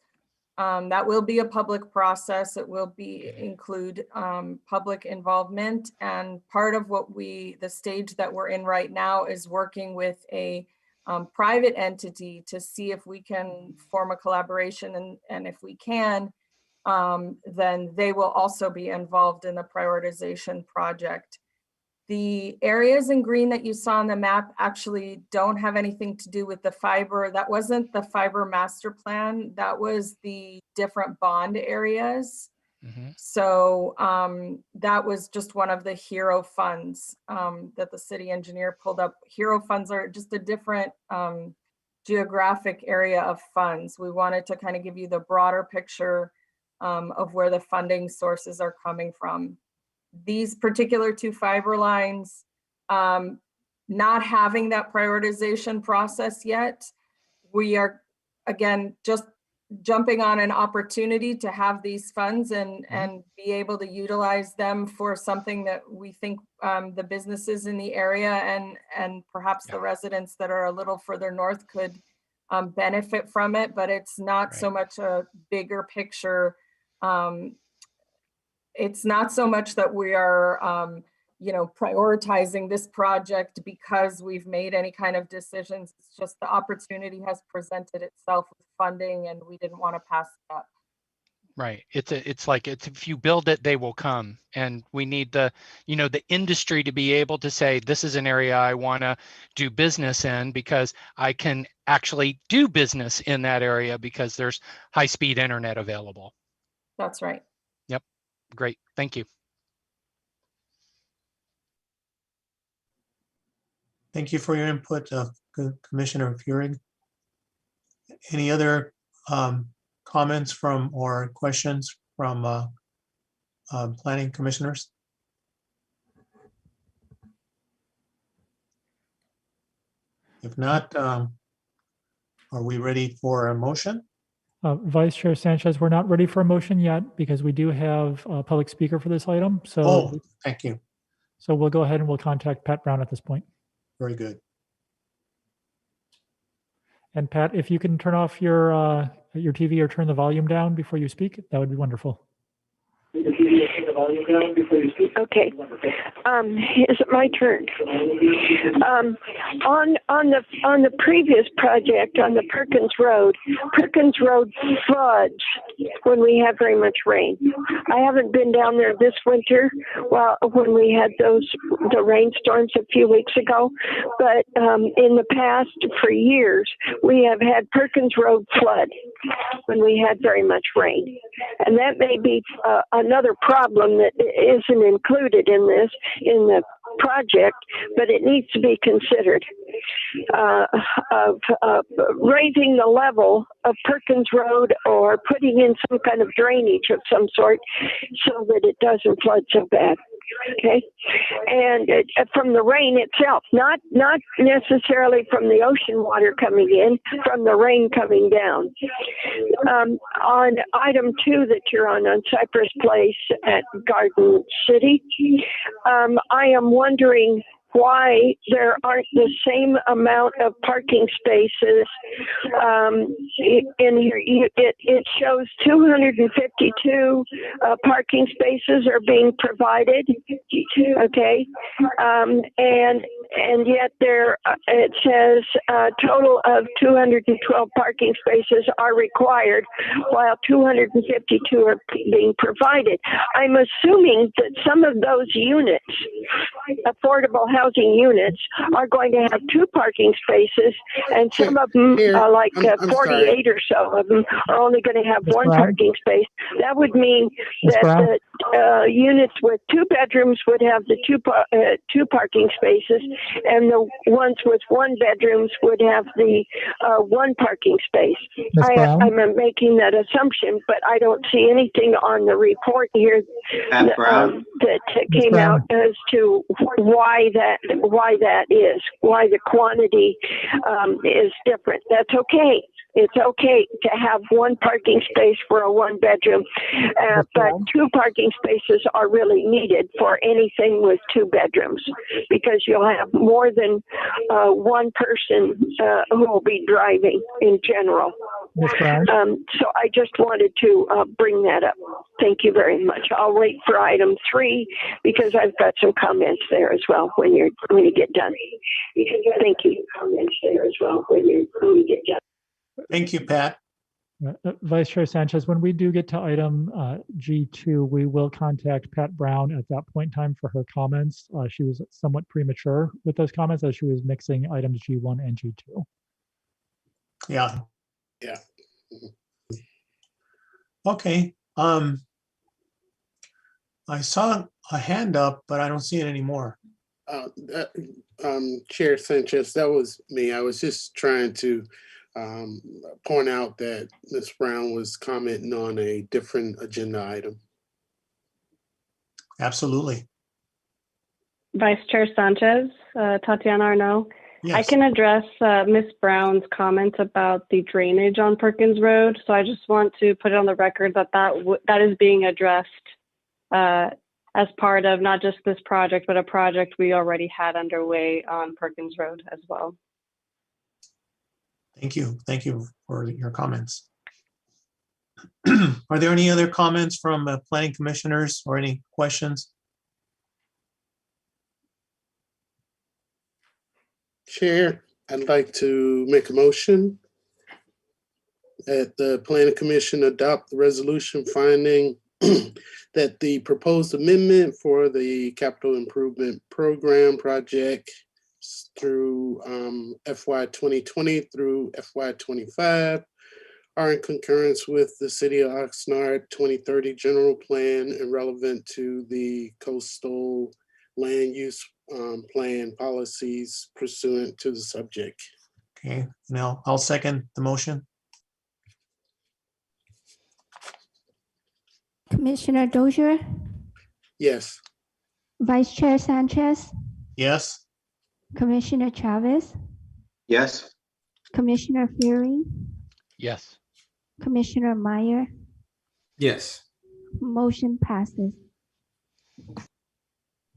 That will be a public process. It will include public involvement. And part of the stage that we're in right now is working with a private entity to see if we can form a collaboration. And if we can, then they will also be involved in the prioritization project. The areas in green that you saw on the map actually don't have anything to do with the fiber. That wasn't the fiber master plan. That was the different bond areas. So that was just one of the HERO funds that the city engineer pulled up. HERO funds are just a different geographic area of funds. We wanted to kind of give you the broader picture of where the funding sources are coming from. These particular two fiber lines, not having that prioritization process yet, we are, again, just jumping on an opportunity to have these funds and be able to utilize them for something that we think the businesses in the area and perhaps the residents that are a little further north could benefit from it, but it's not so much a bigger picture. It's not so much that we are, prioritizing this project because we've made any kind of decisions. It's just the opportunity has presented itself with funding and we didn't want to pass it up. Right. It's like if you build it, they will come. And we need the industry to be able to say, this is an area I want to do business in because I can actually do business in that area because there's high-speed internet available. That's right. Yep. Great. Thank you. Thank you for your input, Commissioner Fuhring. Any other comments from or questions from planning commissioners? If not, are we ready for a motion? Vice Chair Sanchez, we're not ready for a motion yet because we do have a public speaker for this item. So, thank you. So we'll go ahead and we'll contact Pat Brown at this point. Very good. And Pat, if you can turn off your TV or turn the volume down before you speak, that would be wonderful. Okay. Is it my turn? On the previous project on the Perkins Road floods when we have very much rain. I haven't been down there this winter when we had the rainstorms a few weeks ago, but in the past for years we have had Perkins Road flood when we had very much rain, and that may be another problem that isn't included in the project, but it needs to be considered of raising the level of Perkins Road or putting in some kind of drainage of some sort so that it doesn't flood so bad. Okay, and from the rain itself, not necessarily from the ocean water coming in, from the rain coming down. On item 2 that you're on Cypress Place at Garden City, I am wondering why there aren't the same amount of parking spaces in here. It shows 252 parking spaces are being provided. Okay, and yet there it says a total of 212 parking spaces are required, while 252 are being provided. I'm assuming that some of those units, affordable housing units, are going to have 2 parking spaces, and some of them, like 48 or so of them, are only going to have 1 parking space. That would mean that the units with 2 bedrooms would have the 2 parking spaces, and the ones with 1 bedrooms would have the 1 parking space. I'm making that assumption, but I don't see anything on the report here that came out as to why that is, why the quantity is different. That's okay. It's okay to have 1 parking space for a 1 bedroom, but 2 parking spaces are really needed for anything with 2 bedrooms, because you'll have more than 1 person who will be driving in general. Ms. Brown? So I just wanted to bring that up. Thank you very much. I'll wait for item 3 because I've got some comments there as well when you get done. Thank you. Comments there as well when you get done. Thank you, Pat. Vice Chair Sanchez, when we do get to item G2, we will contact Pat Brown at that point in time for her comments. She was somewhat premature with those comments as she was mixing items G1 and G2. Yeah. Yeah. Okay. I saw a hand up, but I don't see it anymore. Chair Sanchez, that was me. I was just trying to point out that Ms. Brown was commenting on a different agenda item. Absolutely. Vice Chair Sanchez, Tatiana Arnaud. Yes. I can address Ms. Brown's comment about the drainage on Perkins Road. So I just want to put it on the record that that is being addressed as part of not just this project, but a project we already had underway on Perkins Road as well. Thank you. Thank you for your comments. Are there any other comments from planning commissioners or any questions? Chair, I'd like to make a motion that the Planning Commission adopt the resolution finding that the proposed amendment for the capital improvement program project through FY 2020 through FY 25 are in concurrence with the City of Oxnard 2030 general plan and relevant to the coastal land use plan policies pursuant to the subject. Okay, now I'll second the motion. Commissioner Dozier, Yes. Vice Chair Sanchez, Yes. Commissioner Chavez, Yes. Commissioner Fury, Yes. Commissioner Meyer, Yes. motion passes.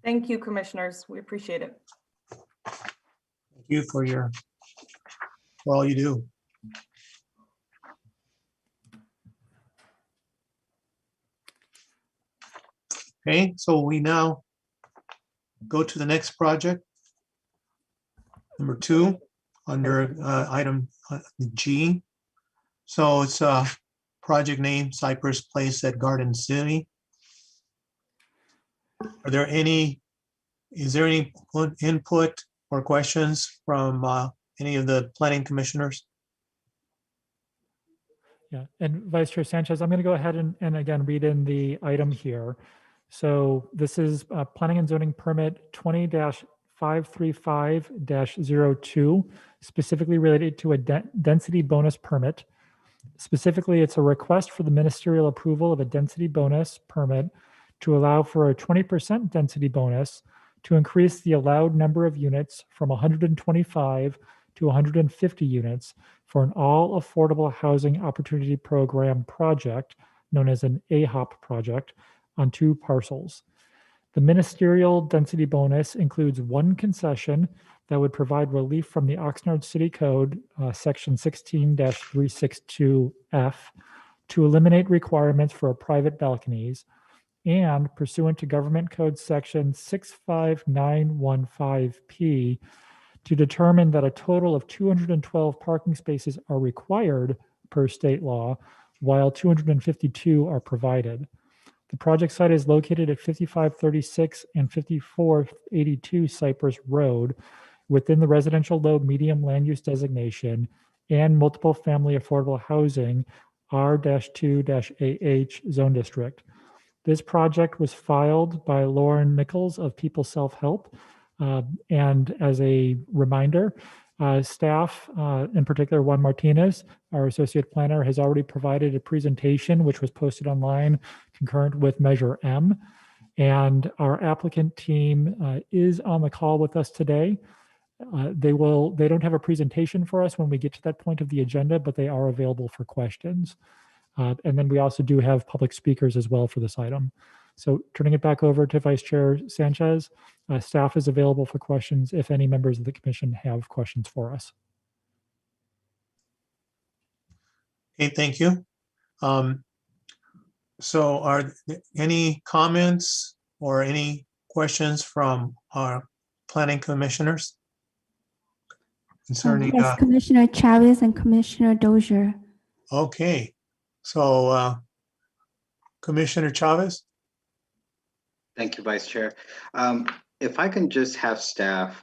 Thank you, commissioners. We appreciate it. Thank you for all you do. Okay, so we now go to the next project. Number 2, under item G. So it's a project name Cypress Place at Garden City. Is there any input or questions from any of the planning commissioners? Yeah, and Vice Chair Sanchez, I'm going to go ahead and again read in the item here. So this is Planning and Zoning Permit 20-535-02, specifically related to a density bonus permit. Specifically, it's a request for the ministerial approval of a density bonus permit to allow for a 20% density bonus to increase the allowed number of units from 125 to 150 units for an all affordable housing opportunity program project known as an AHOP project on 2 parcels. The ministerial density bonus includes 1 concession that would provide relief from the Oxnard City Code, section 16-362F, to eliminate requirements for private balconies, and pursuant to Government Code section 65915P, to determine that a total of 212 parking spaces are required per state law, while 252 are provided. The project site is located at 5536 and 5482 Cypress Road within the residential low medium land use designation and multiple family affordable housing R-2-AH zone district. This project was filed by Lauren Nichols of People Self-Help. And as a reminder, staff, in particular Juan Martinez, our associate planner, has already provided a presentation which was posted online concurrent with Measure M. And our applicant team is on the call with us today. They don't have a presentation for us when we get to that point of the agenda, but they are available for questions. And then we also do have public speakers as well for this item. So turning it back over to Vice Chair Sanchez, staff is available for questions if any members of the commission have questions for us. Okay, thank you. So are there any comments or any questions from our planning commissioners concerning, Yes, Commissioner Chavez and Commissioner Dozier. okay. So Commissioner Chavez? Thank you, Vice Chair. If I can just have staff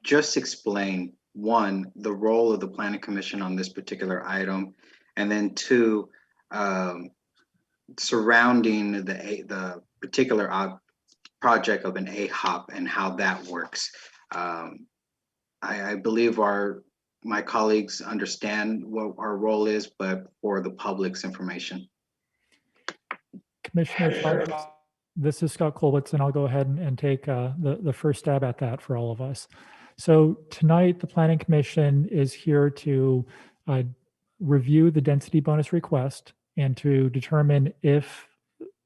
just explain, one, the role of the Planning Commission on this particular item, and then two, surrounding the particular project of an AHOP and how that works. I believe my colleagues understand what our role is, but for the public's information. Commissioner Chavez, this is Scott Kolwitz, and I'll go ahead and take the first stab at that for all of us. So tonight, the Planning Commission is here to review the density bonus request and to determine if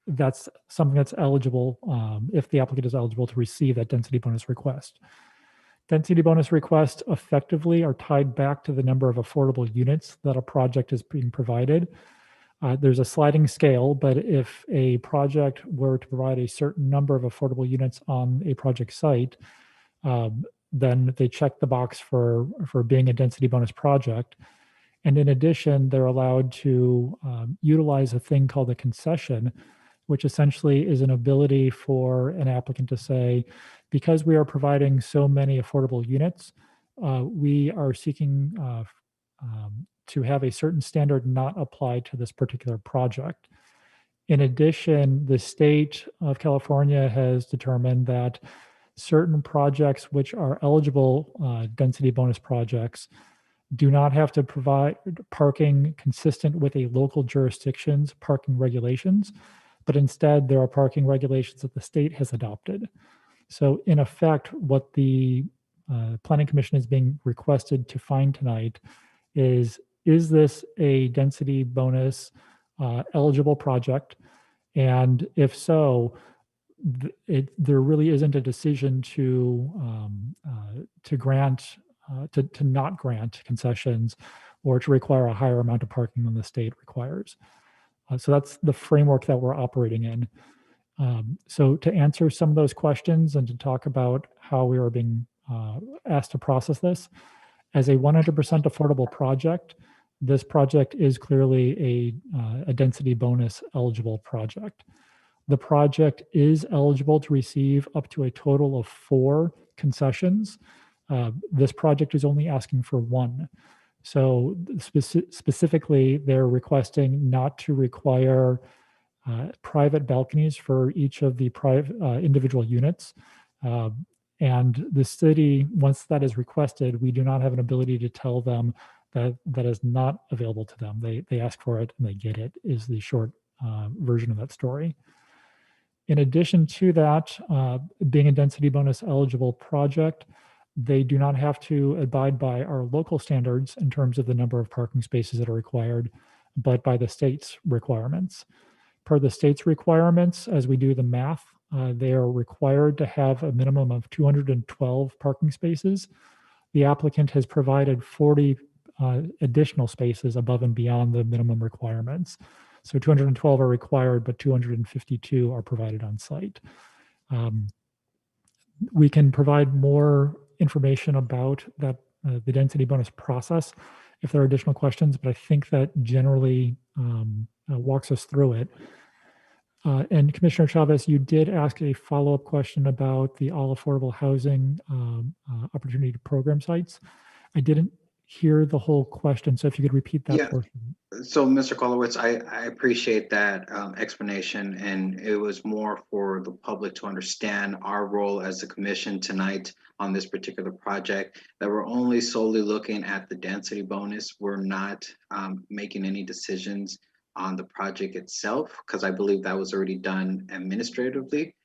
that's something that's eligible, if the applicant is eligible to receive that density bonus request. Density bonus requests effectively are tied back to the number of affordable units that a project is being provided. There's a sliding scale, but if a project were to provide a certain number of affordable units on a project site, then they check the box for being a density bonus project. And in addition, they're allowed to utilize a thing called a concession, which essentially is an ability for an applicant to say, because we are providing so many affordable units, we are seeking to have a certain standard not applied to this particular project. In addition, the state of California has determined that certain projects which are eligible density bonus projects do not have to provide parking consistent with a local jurisdiction's parking regulations, but instead there are parking regulations that the state has adopted. So in effect, what the Planning Commission is being requested to find tonight is this a density bonus eligible project? And if so, there really isn't a decision to not grant concessions or to require a higher amount of parking than the state requires. So that's the framework that we're operating in. So to answer some of those questions and to talk about how we are being asked to process this, as a 100% affordable project, this project is clearly a density bonus eligible project. The project is eligible to receive up to a total of 4 concessions. This project is only asking for 1. So specifically, they're requesting not to require private balconies for each of the individual units. And the city, once that is requested, we do not have an ability to tell them that is not available to them. They ask for it and they get it, is the short version of that story. In addition to that, being a density bonus eligible project, they do not have to abide by our local standards in terms of the number of parking spaces that are required, but by the state's requirements. Per the state's requirements, as we do the math, they are required to have a minimum of 212 parking spaces. The applicant has provided 40 additional spaces above and beyond the minimum requirements. So 212 are required, but 252 are provided on site. We can provide more information about that, the density bonus process if there are additional questions, but I think that generally walks us through it. And Commissioner Chavez, you did ask a follow-up question about the all affordable housing opportunity program sites. I didn't hear the whole question, so if you could repeat that portion. So, Mr. Kolowitz, I appreciate that explanation, and it was more for the public to understand our role as the commission tonight on this particular project, that we're only solely looking at the density bonus. We're not making any decisions on the project itself, because I believe that was already done administratively.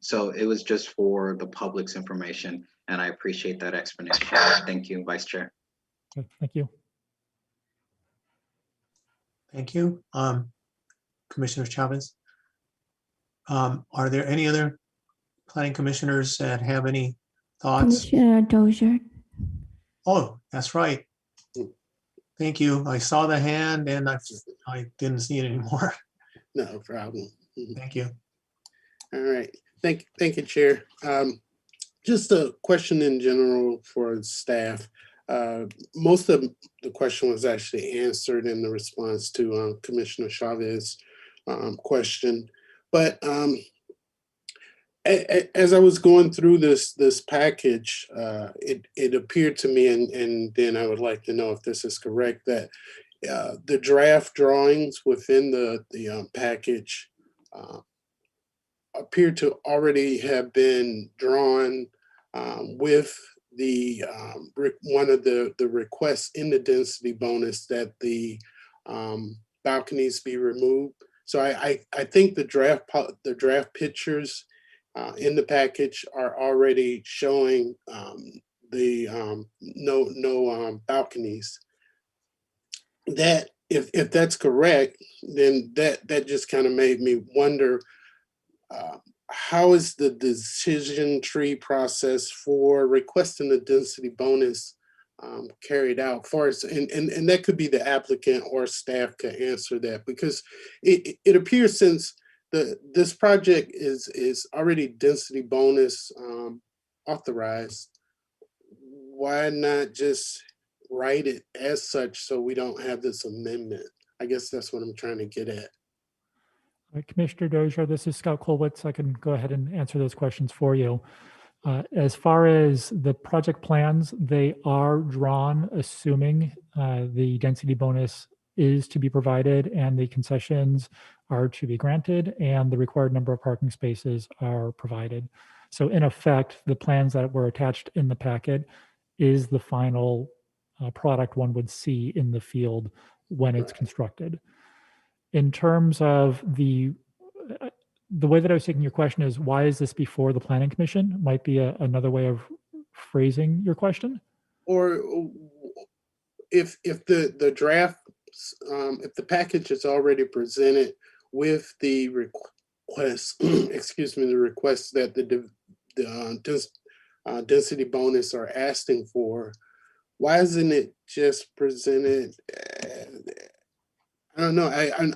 So it was just for the public's information, and I appreciate that explanation. Thank you, Vice Chair. Okay, thank you. Thank you. Commissioner Chavez. Are there any other planning commissioners that have any thoughts? Commissioner Dozier. Oh, that's right. thank you. I saw the hand and I didn't see it anymore. No problem. Thank you. All right. Thank you, Chair. Just a question in general for staff. Most of the question was actually answered in the response to Commissioner Chavez' question. But as I was going through this package, it appeared to me, and then I would like to know if this is correct, that the draft drawings within the package appear to already have been drawn with the one of the requests in the density bonus that the balconies be removed. So I think the draft pictures in the package are already showing the no balconies. That if that's correct, then that just kind of made me wonder, how is the decision tree process for requesting the density bonus carried out? And that could be the applicant or staff could answer that, because it appears since this project is already density bonus authorized, why not just write it as such so we don't have this amendment? I guess that's what I'm trying to get at. Commissioner Dozier, this is Scott Kolwitz. I can go ahead and answer those questions for you. As far as the project plans, they are drawn assuming the density bonus is to be provided and the concessions are to be granted and the required number of parking spaces are provided. So in effect, the plans that were attached in the packet is the final product one would see in the field when it's constructed. In terms of the way that I was taking your question is, why is this before the Planning Commission? Might be another way of phrasing your question. Or if the draft, if the package is already presented with the request, excuse me, the request that the density bonus are asking for, why isn't it just presented? I don't know.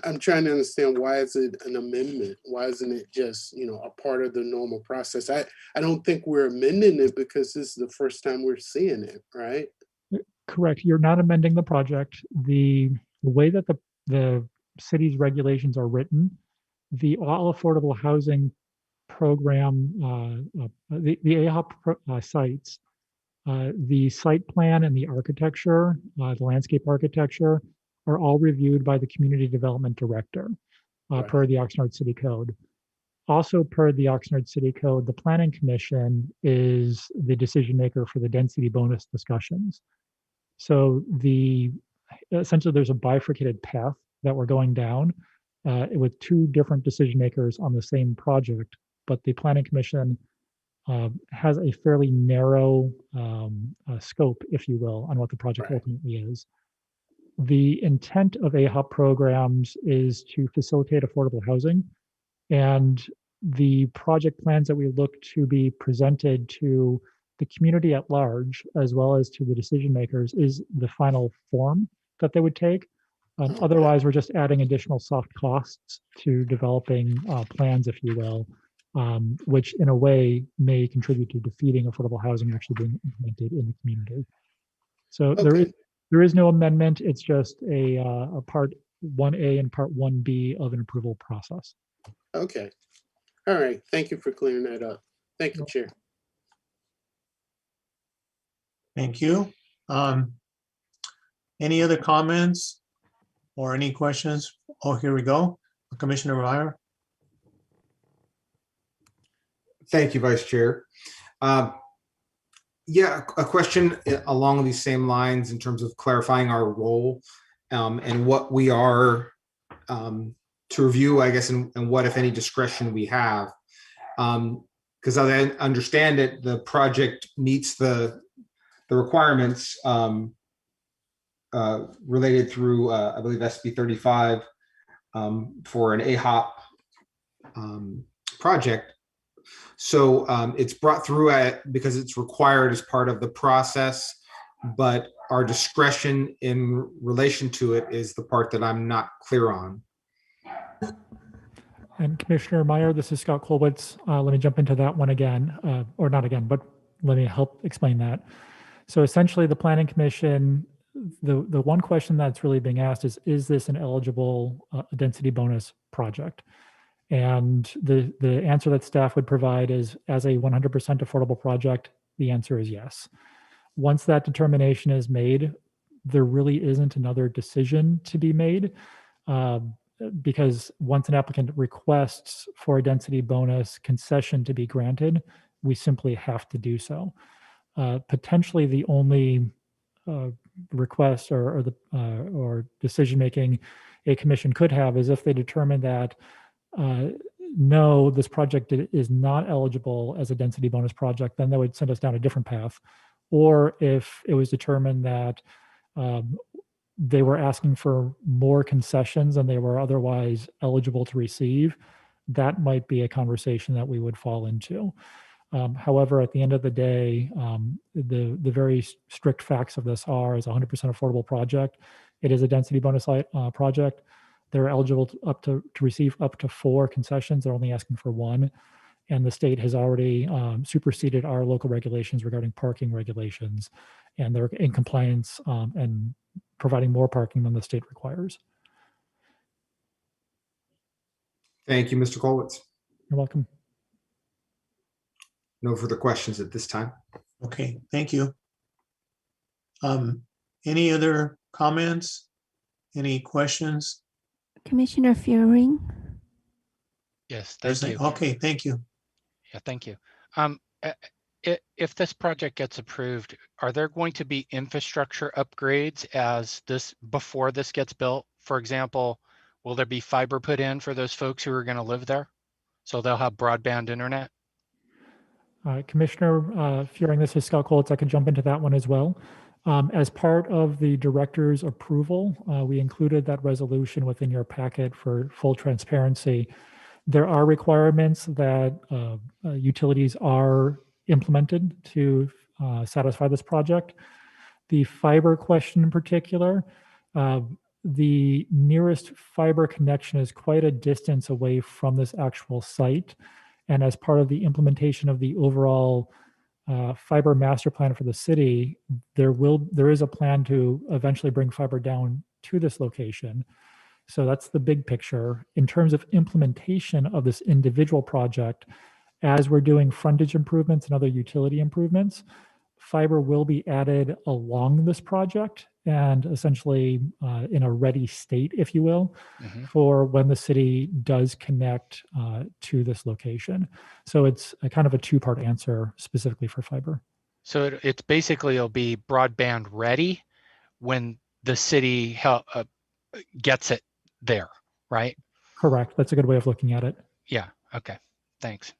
I'm trying to understand, why is it an amendment? Why isn't it just, a part of the normal process? I don't think we're amending it because this is the first time we're seeing it, right? Correct. You're not amending the project. The way that the city's regulations are written, the all affordable housing program, the AHOP sites, the site plan and the architecture, the landscape architecture, are all reviewed by the community development director per the Oxnard City Code. Also per the Oxnard City Code, the Planning Commission is the decision maker for the density bonus discussions. So essentially there's a bifurcated path that we're going down with two different decision makers on the same project, but the Planning Commission has a fairly narrow scope, if you will, on what the project ultimately is. The intent of AHOP programs is to facilitate affordable housing, and the project plans that we look to be presented to the community at large, as well as to the decision makers, is the final form that they would take. Otherwise, we're just adding additional soft costs to developing plans, if you will, which in a way may contribute to defeating affordable housing actually being implemented in the community. So there is no amendment. It's just a part 1A and part 1B of an approval process. Okay. All right. Thank you for clearing that up. Thank you, Chair. Thank you. Any other comments or any questions? Oh, here we go. Commissioner Meyer. Thank you, Vice Chair. Yeah, a question along these same lines in terms of clarifying our role and what we are to review, I guess, and what, if any, discretion we have. Because as I understand it, the project meets the requirements related through, I believe, SB 35 for an AHOP project. So it's brought through because it's required as part of the process, but our discretion in relation to it is the part that I'm not clear on. And Commissioner Meyer, this is Scott Kolwitz. Let me jump into that one again, or not again, but let me help explain that. So essentially the Planning Commission, the one question that's really being asked is this an eligible density bonus project? And the answer that staff would provide is, as a 100% affordable project, the answer is yes. Once that determination is made, there really isn't another decision to be made, because once an applicant requests for a density bonus concession to be granted, we simply have to do so. Potentially the only request or decision making a commission could have is if they determine that no, this project is not eligible as a density bonus project, then they would send us down a different path. Or if it was determined that they were asking for more concessions than they were otherwise eligible to receive, that might be a conversation that we would fall into. However, at the end of the day, the very strict facts of this are, as a 100% affordable project, it is a density bonus project. They're eligible to receive up to 4 concessions. They're only asking for 1. And the state has already superseded our local regulations regarding parking regulations. And they're in compliance and providing more parking than the state requires. Thank you, Mr. Kolwitz. You're welcome. No further questions at this time. Okay, thank you. Any other comments? Any questions? Commissioner Fearing. Yes, thank you. Okay, thank you. Yeah, thank you. If this project gets approved, are there going to be infrastructure upgrades before this gets built? For example, will there be fiber put in for those folks who are going to live there, so they'll have broadband internet? Commissioner Fearing, this is Scott Kolwitz. I can jump into that one as well. As part of the director's approval, we included that resolution within your packet for full transparency. There are requirements that utilities are implemented to satisfy this project. The fiber question in particular, the nearest fiber connection is quite a distance away from this actual site. And as part of the implementation of the overall fiber master plan for the city, there is a plan to eventually bring fiber down to this location. So that's the big picture. In terms of implementation of this individual project, as we're doing frontage improvements and other utility improvements, fiber will be added along this project and essentially in a ready state, if you will, for when the city does connect to this location. So it's a kind of a 2-part answer specifically for fiber. So it's basically, it'll be broadband ready when the city gets it there, right? Correct. That's a good way of looking at it. Yeah. Okay. Thanks.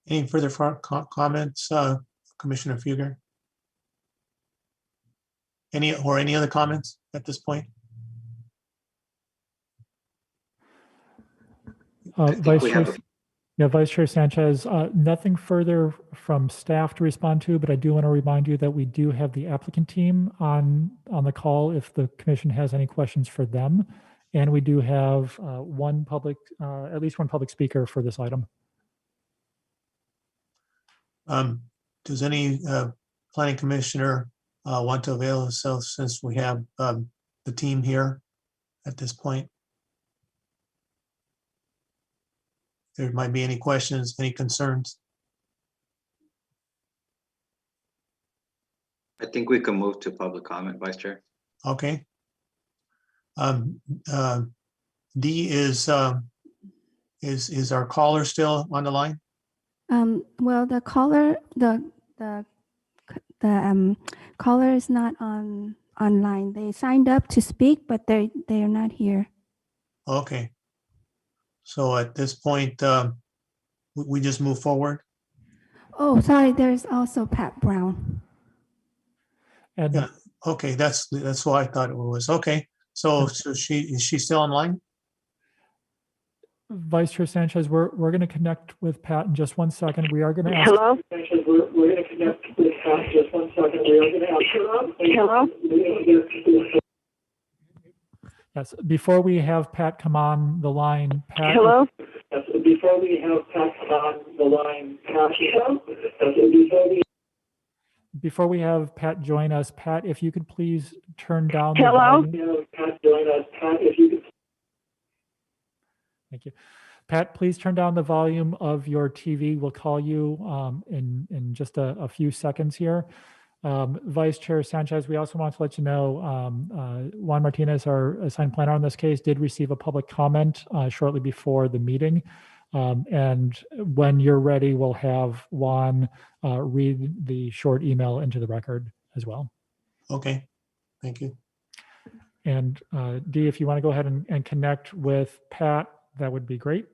Any further comments, Commissioner Fugger? Any other comments at this point? Vice Chair Sanchez, nothing further from staff to respond to, but I do want to remind you that we do have the applicant team on the call if the commission has any questions for them. And we do have at least one public speaker for this item. Does any planning commissioner want to avail themselves since we have the team here at this point? There might be any questions, any concerns? I think we can move to public comment, Vice Chair. Okay. D, is our caller still on the line? Well, the caller caller is not online. They signed up to speak, but they are not here. Okay. So at this point, we just move forward. Oh, sorry. There's also Pat Brown. And yeah. Okay. That's why I thought it was. Okay. So is she still online? Vice Chair Sanchez, we're going to connect with Pat in just 1 second. We are going to ask. Hello? We're going to connect with Pat just 1 second. We are going to ask. Hello? Yes, before we have Pat come on the line, Pat. Hello? Yes, before we have Pat come on the line, Pat, Before we have Pat join us, Pat, if you could please turn down the Hello? volume. Pat, join us. Pat, if you could. Thank you. Pat, please turn down the volume of your TV. We'll call you in just a few seconds here. Vice Chair Sanchez, we also want to let you know Juan Martinez, our assigned planner on this case, did receive a public comment shortly before the meeting. And when you're ready, we'll have Juan read the short email into the record as well. Okay, thank you. And Dee, if you want to go ahead and connect with Pat, that would be great.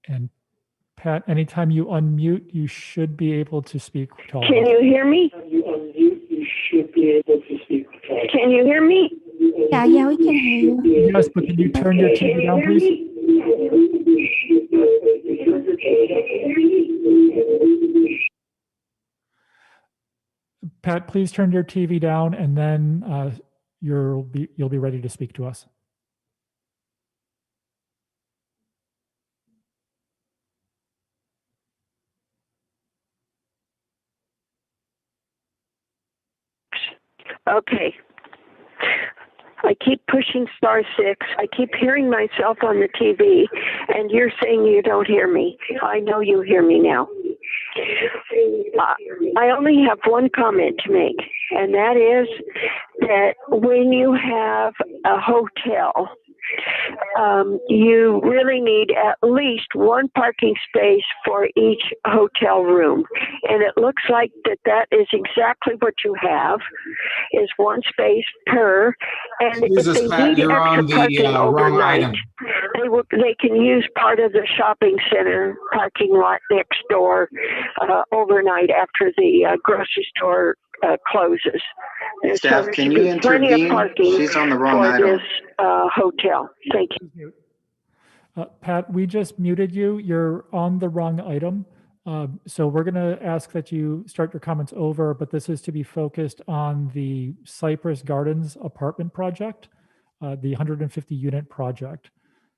And Pat, anytime you unmute, you should be able to speak to all of us. Can you hear me? You unmute, you should be able to speak. Can you hear me? Yeah, we can hear you. Yes, but can you turn your TV down, please? Pat, please turn your TV down, and then you'll be ready to speak to us. Okay. I keep pushing *6. I keep hearing myself on the TV, and you're saying you don't hear me. I know you hear me now. I only have one comment to make, and that is that when you have a hotel, you really need at least one parking space for each hotel room. And it looks like that is exactly what you have, is one space per. And Excuse if us, they Pat, need you're on extra the parking wrong overnight, item. they can use part of the shopping center parking lot next door overnight after the grocery store closes. There's Staff, can you plenty of intervene? parking She's on the wrong for item. this hotel. Thank you. Pat, we just muted you. You're on the wrong item. So we're going to ask that you start your comments over, but this is to be focused on the Cypress Gardens apartment project, the 150 unit project.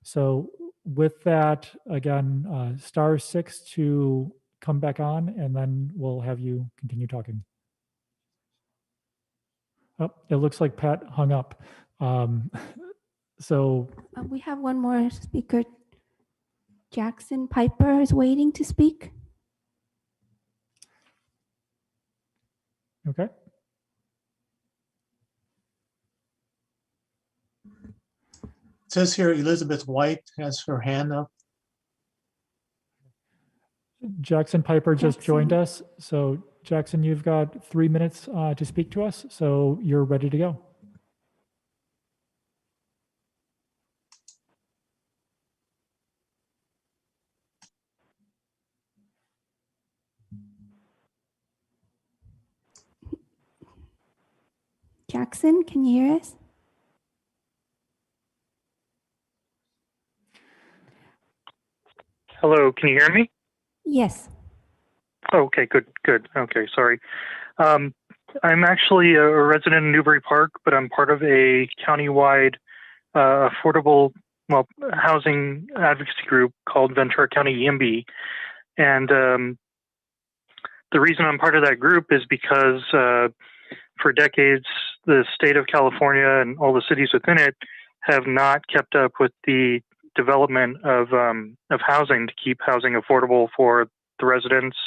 So with that, again, *6 to come back on, and then we'll have you continue talking. Oh, it looks like Pat hung up. So We have one more speaker. Jackson Piper is waiting to speak. okay. It says here Elizabeth White has her hand up. Jackson Piper just Jackson. joined us. So Jackson, you've got 3 minutes to speak to us. So you're ready to go. Jackson, can you hear us? Hello, can you hear me? Yes. Okay, good. Okay, sorry. I'm actually a resident in Newbury Park, but I'm part of a countywide affordable housing advocacy group called Ventura County YIMBY. And the reason I'm part of that group is because for decades, the state of California and all the cities within it have not kept up with the development of housing to keep housing affordable for the residents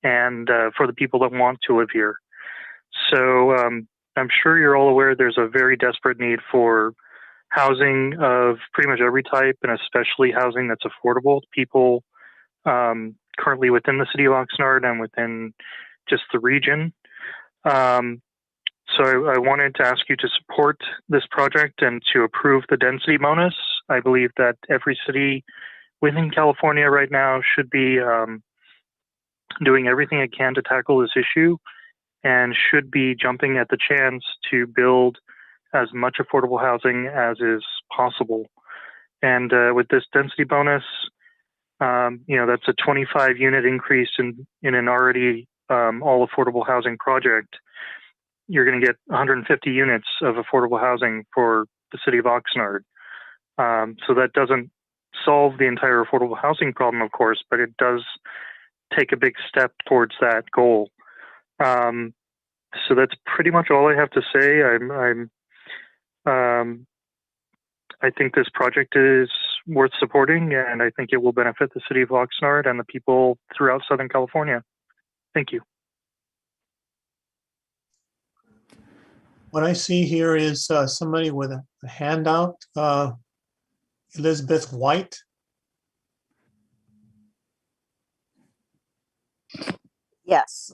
and for the people that want to live here. So I'm sure you're all aware there's a very desperate need for housing of pretty much every type, and especially housing that's affordable to people currently within the city of Oxnard and within just the region. So I wanted to ask you to support this project and to approve the density bonus. I believe that every city within California right now should be doing everything it can to tackle this issue. and should be jumping at the chance to build as much affordable housing as is possible. And with this density bonus, that's a 25 unit increase in an already all affordable housing project. You're going to get 150 units of affordable housing for the city of Oxnard. So that doesn't solve the entire affordable housing problem, of course, but it does take a big step towards that goal. So that's pretty much all I have to say. I think this project is worth supporting, and I think it will benefit the city of Oxnard and the people throughout Southern California. Thank you. What I see here is somebody with a handout. Elizabeth White. Yes.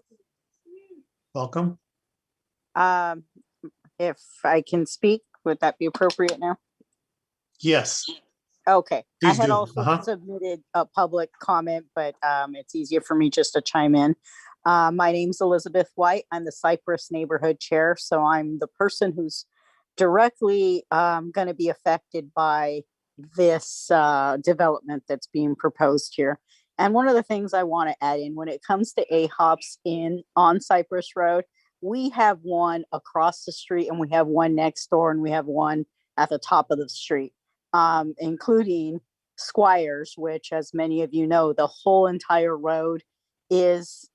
Welcome. If I can speak, would that be appropriate now? Yes. Okay. Please I had do. also submitted a public comment, but it's easier for me just to chime in. My name's Elizabeth White. I'm the Cypress Neighborhood Chair, so I'm the person who's directly going to be affected by this development that's being proposed here. And one of the things I want to add in, when it comes to AHOPs on Cypress Road, we have one across the street, and we have one next door, and we have one at the top of the street, including Squires, which, as many of you know, the whole entire road is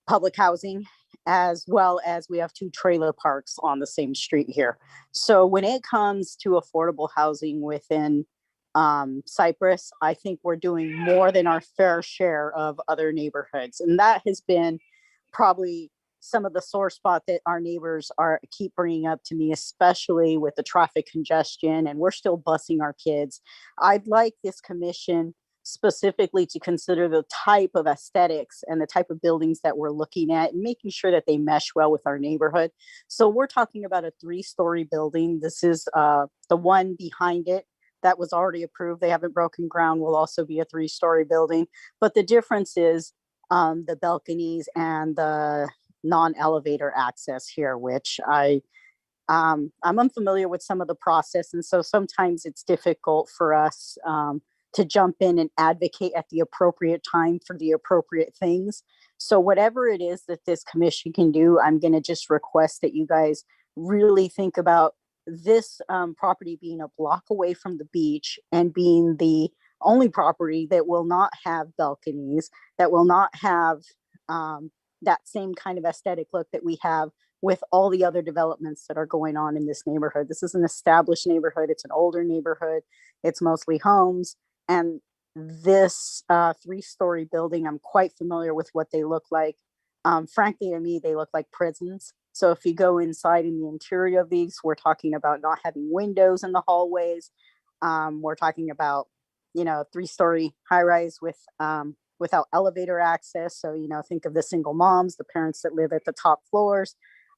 public housing, as well as we have 2 trailer parks on the same street here. So when it comes to affordable housing within Cypress, I think we're doing more than our fair share of other neighborhoods. And that has been probably some of the sore spot that our neighbors keep bringing up to me, especially with the traffic congestion, and we're still busing our kids. I'd like this commission specifically to consider the type of aesthetics and the type of buildings that we're looking at and making sure that they mesh well with our neighborhood. So we're talking about a 3-story building. This is the one behind it that was already approved. They haven't broken ground, will also be a 3-story building. But the difference is the balconies and the non-elevator access here, which I'm unfamiliar with some of the process. And so sometimes it's difficult for us to jump in and advocate at the appropriate time for the appropriate things. So whatever it is that this commission can do, I'm going to just request that you guys really think about this property being a block away from the beach and being the only property that will not have balconies, that will not have that same kind of aesthetic look that we have with all the other developments that are going on in this neighborhood. This is an established neighborhood. It's an older neighborhood. It's mostly homes. And this 3-story building, I'm quite familiar with what they look like. Frankly, to me, they look like prisons. So if you go inside in the interior of these, we're talking about not having windows in the hallways. We're talking about, 3-story high-rise without elevator access. So, think of the single moms, the parents that live at the top floors,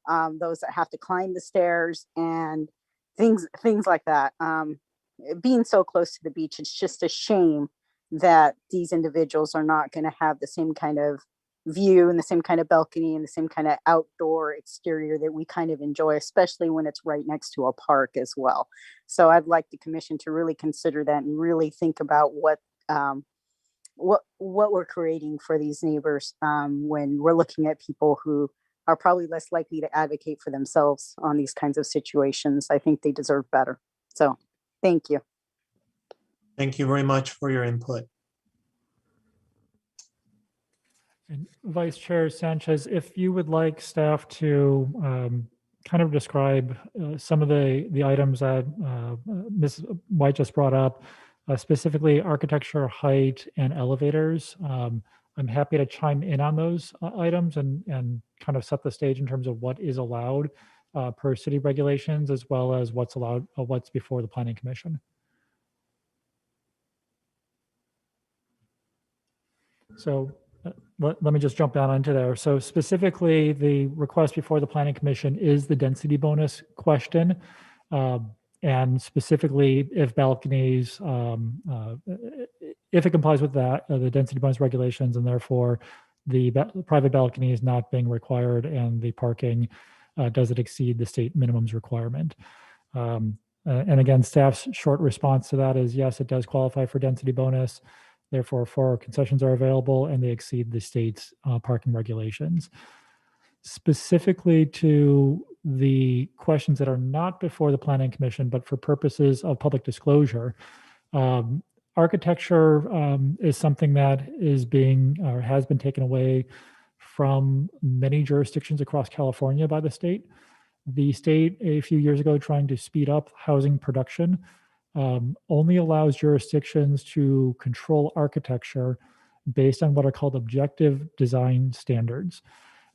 those that have to climb the stairs and things like that. Being so close to the beach, it's just a shame that these individuals are not going to have the same kind of view and the same kind of balcony and the same kind of outdoor exterior that we kind of enjoy, especially when it's right next to a park as well. So I'd like the commission to really consider that and really think about what we're creating for these neighbors when we're looking at people who are probably less likely to advocate for themselves on these kinds of situations. I think they deserve better. So thank you. Thank you very much for your input. And Vice Chair Sanchez, if you would like staff to kind of describe some of the items that Ms. White just brought up, specifically architecture, height, and elevators, I'm happy to chime in on those items and kind of set the stage in terms of what is allowed per city regulations, as well as what's allowed, what's before the Planning Commission. So let me just jump down into there. So specifically, the request before the Planning Commission is the density bonus question. And specifically, if balconies, if it complies with that, the density bonus regulations, and therefore the private balcony is not being required, and the parking doesn't exceed the state minimums requirement. And again, staff's short response to that is yes, it does qualify for density bonus. Therefore, 4 concessions are available and they exceed the state's parking regulations. Specifically to the questions that are not before the Planning Commission, but for purposes of public disclosure, architecture is something that is being or has been taken away from many jurisdictions across California by the state. The state, a few years ago, trying to speed up housing production, only allows jurisdictions to control architecture based on what are called objective design standards.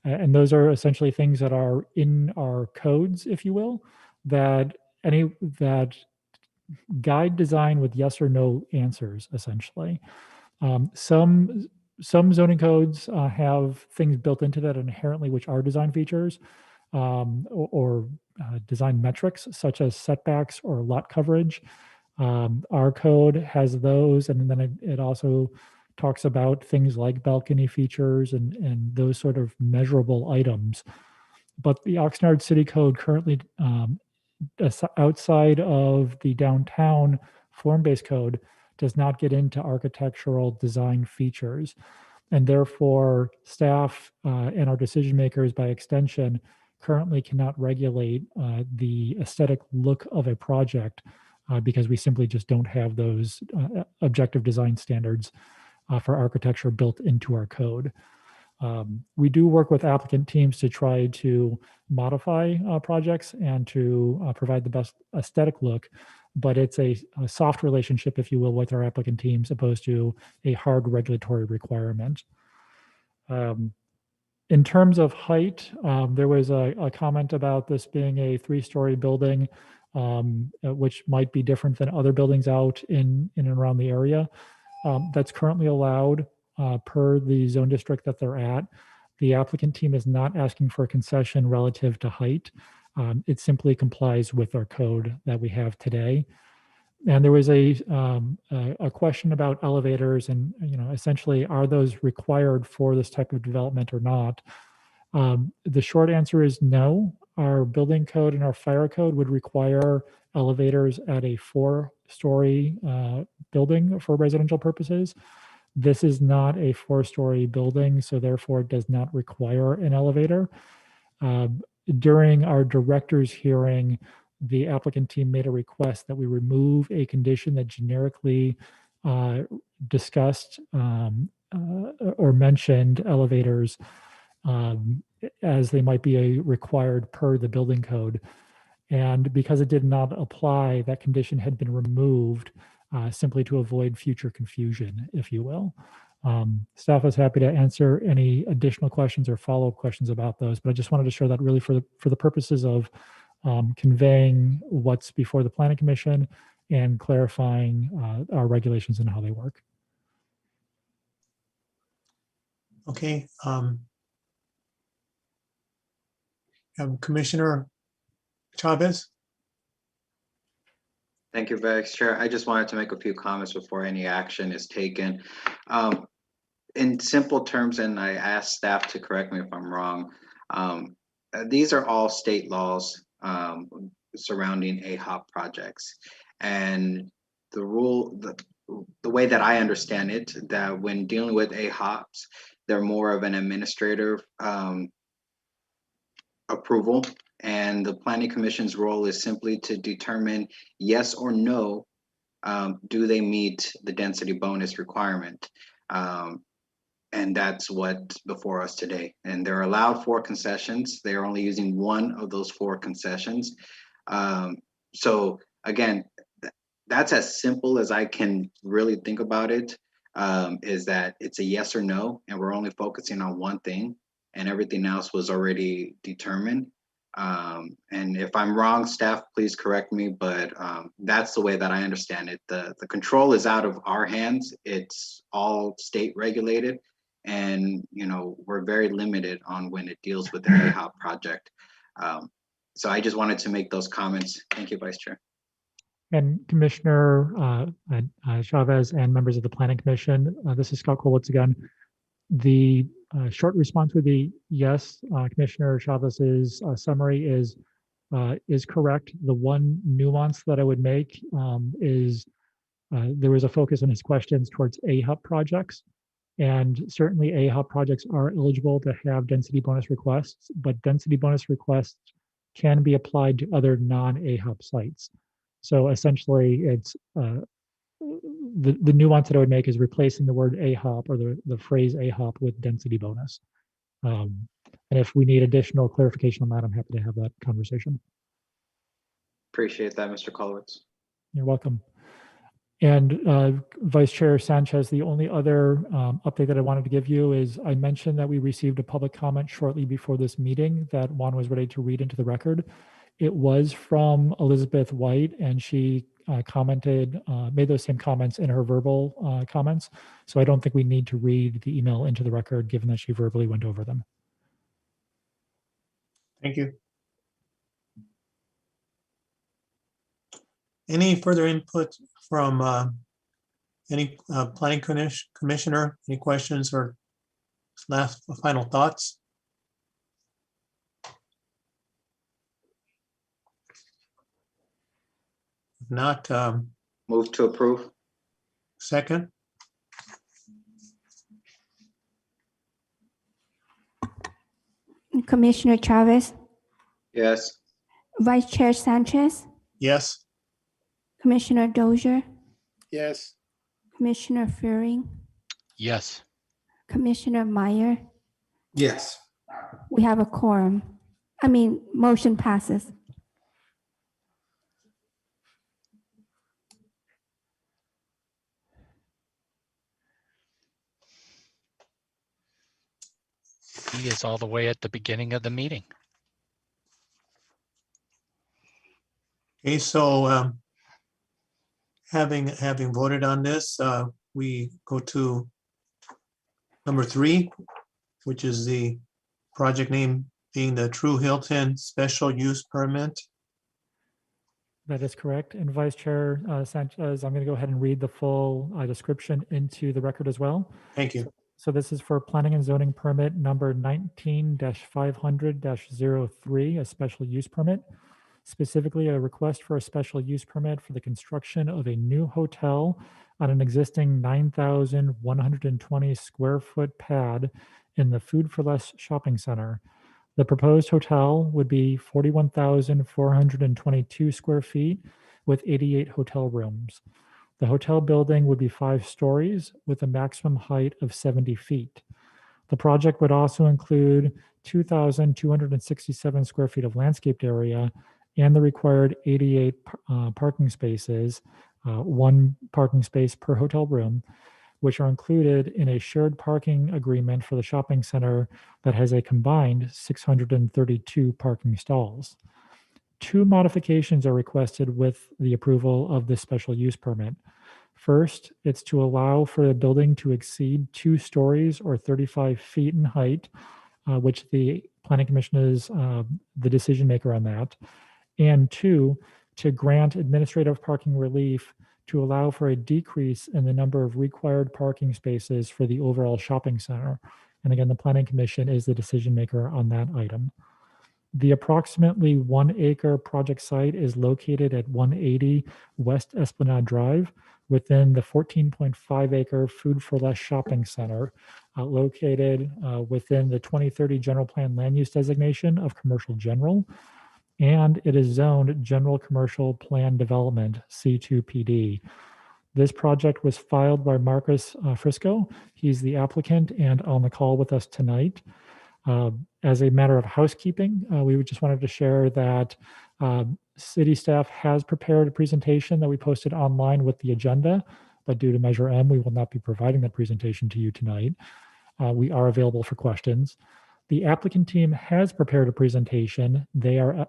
And those are essentially things that are in our codes, if you will, that guide design with yes or no answers, essentially. Some zoning codes have things built into that inherently, which are design features or design metrics, such as setbacks or lot coverage. Our code has those, and then it also talks about things like balcony features and those sort of measurable items. But the Oxnard City Code currently, outside of the downtown form-based code, does not get into architectural design features. And therefore, staff and our decision makers, by extension, currently cannot regulate the aesthetic look of a project because we simply just don't have those objective design standards for architecture built into our code. We do work with applicant teams to try to modify projects and to provide the best aesthetic look, but it's a soft relationship, if you will, with our applicant teams opposed to a hard regulatory requirement. In terms of height, there was a comment about this being a 3-story building, which might be different than other buildings out in and around the area. That's currently allowed per the zone district that they're at. The applicant team is not asking for a concession relative to height. It simply complies with our code that we have today. And there was a question about elevators and, essentially, are those required for this type of development or not? The short answer is no. Our building code and our fire code would require elevators at a 4-story building for residential purposes. This is not a 4-story building, so therefore it does not require an elevator. During our director's hearing, the applicant team made a request that we remove a condition that generically discussed or mentioned elevators as they might be required per the building code. And because it did not apply, that condition had been removed simply to avoid future confusion, if you will. Staff is happy to answer any additional questions or follow-up questions about those, but I just wanted to share that really for the purposes of conveying what's before the Planning Commission and clarifying our regulations and how they work. Okay. Commissioner Chavez? Thank you, Vice Chair. I just wanted to make a few comments before any action is taken. In simple terms, and I asked staff to correct me if I'm wrong, these are all state laws surrounding AHOP projects. And the way that I understand it, that when dealing with AHOPs, they're more of an administrative approval. And the Planning Commission's role is simply to determine yes or no, do they meet the density bonus requirement? And that's what's before us today. And they're allowed 4 concessions. They're only using 1 of those 4 concessions. So again, that's as simple as I can really think about it, is that it's a yes or no, and we're only focusing on one thing, and everything else was already determined. And if I'm wrong, staff, please correct me, but that's the way that I understand it. The control is out of our hands. It's all state regulated, and we're very limited on when it deals with the AHOP project. So I just wanted to make those comments. Thank you, Vice Chair. And Commissioner Chavez and members of the Planning Commission, this is Scott Kolwitz again. The short response would be yes. Commissioner Chavez's summary is correct. The one nuance that I would make is there was a focus in his questions towards AHUP projects. And certainly AHUP projects are eligible to have density bonus requests, but density bonus requests can be applied to other non-AHUP sites. So essentially it's the nuance that I would make is replacing the word AHUP or the phrase AHUP with density bonus. And if we need additional clarification on that, I'm happy to have that conversation. Appreciate that, Mr. Kolowitz. You're welcome. And Vice Chair Sanchez, the only other update that I wanted to give you is I mentioned that we received a public comment shortly before this meeting that Juan was ready to read into the record. It was from Elizabeth White, and she commented, made those same comments in her verbal comments. So I don't think we need to read the email into the record, given that she verbally went over them. Thank you. Any further input from any planning commissioner? Any questions or last final thoughts? If not, move to approve. Second. Commissioner Chavez, Yes. Vice Chair Sanchez, Yes. Commissioner Dozier, Yes. Commissioner Fearing, Yes. Commissioner Meyer. Yes. We have a quorum. Motion passes. He is all the way at the beginning of the meeting. Okay, so having voted on this, we go to number 3, which is the project name being the True Hilton Special Use Permit. That is correct. And Vice Chair Sanchez, I'm going to go ahead and read the full description into the record as well. Thank you. So this is for planning and zoning permit number 19-500-03, a special use permit. Specifically, a request for a special use permit for the construction of a new hotel on an existing 9,120 square foot pad in the Food for Less shopping center. The proposed hotel would be 41,422 square feet with 88 hotel rooms. The hotel building would be 5 stories with a maximum height of 70 feet. The project would also include 2,267 square feet of landscaped area and the required 88 parking spaces, 1 parking space per hotel room, which are included in a shared parking agreement for the shopping center that has a combined 632 parking stalls. 2 modifications are requested with the approval of this special use permit. First, it's to allow for the building to exceed 2 stories or 35 feet in height, which the Planning Commission is the decision maker on that. And 2, to grant administrative parking relief to allow for a decrease in the number of required parking spaces for the overall shopping center. And again, the Planning Commission is the decision maker on that item. The approximately 1 acre project site is located at 180 West Esplanade Drive within the 14.5 acre Food for Less shopping center located within the 2030 general plan land use designation of commercial general. And it is zoned General Commercial Plan Development, C2PD. This project was filed by Marcus Frisco. He's the applicant and on the call with us tonight. As a matter of housekeeping, we just wanted to share that city staff has prepared a presentation that we posted online with the agenda, but due to Measure M, we will not be providing that presentation to you tonight. We are available for questions. The applicant team has prepared a presentation. They are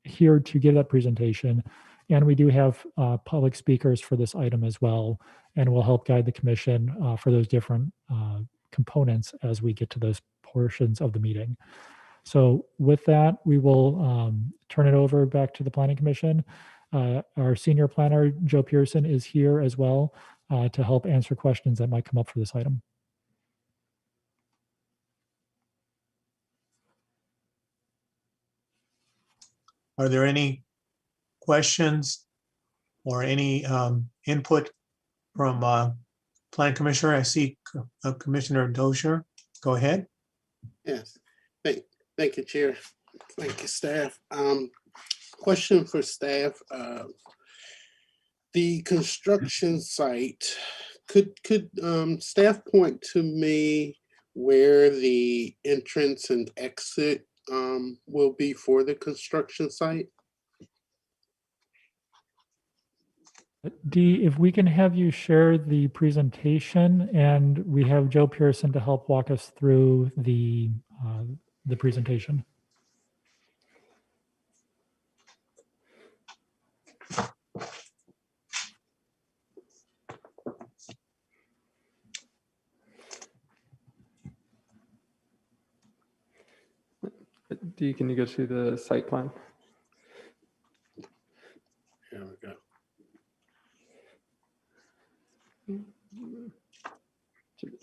here to give that presentation. And we do have public speakers for this item as well, and will help guide the commission for those different components as we get to those portions of the meeting. So with that, we will turn it over back to the Planning Commission. Our senior planner, Joe Pearson, is here as well to help answer questions that might come up for this item. Are there any questions or any input from Plan Commissioner? I see Commissioner Dozier. Go ahead. Yes, thank you, Chair. Thank you, staff. Question for staff. The construction site, could staff point to me where the entrance and exit will be for the construction site? Dee, if we can have you share the presentation, and we have Joe Pearson to help walk us through the presentation. Dee, can you go to the site plan? Here we go.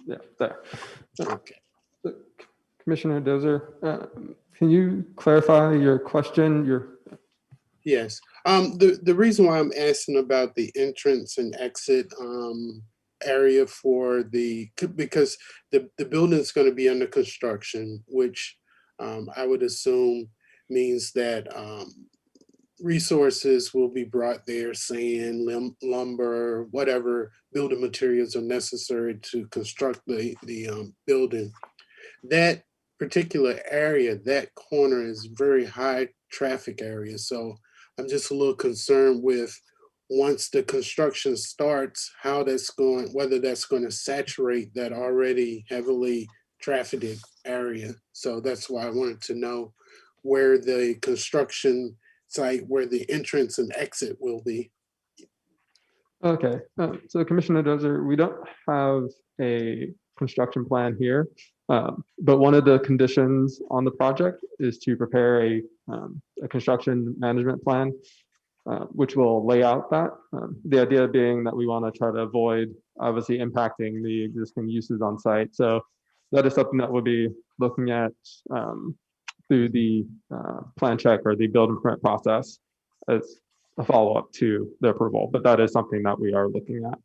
Yeah, there. Okay. Commissioner Dozier, can you clarify your question? Yes. The reason why I'm asking about the entrance and exit area for because the building is going to be under construction, which I would assume means that resources will be brought there, sand, lumber, whatever building materials are necessary to construct the building. That particular area, that corner is very high traffic area. So I'm just a little concerned with once the construction starts, how that's going, whether that's going to saturate that already heavily trafficked area. So that's why I wanted to know where the construction site, where the entrance and exit will be. Okay, so Commissioner Dozier, we don't have a construction plan here, but one of the conditions on the project is to prepare a construction management plan, which will lay out that. The idea being that we want to try to avoid obviously impacting the existing uses on site. So that is something that we'll be looking at through the plan check or the building permit process as a follow-up to the approval, but that is something that we are looking at.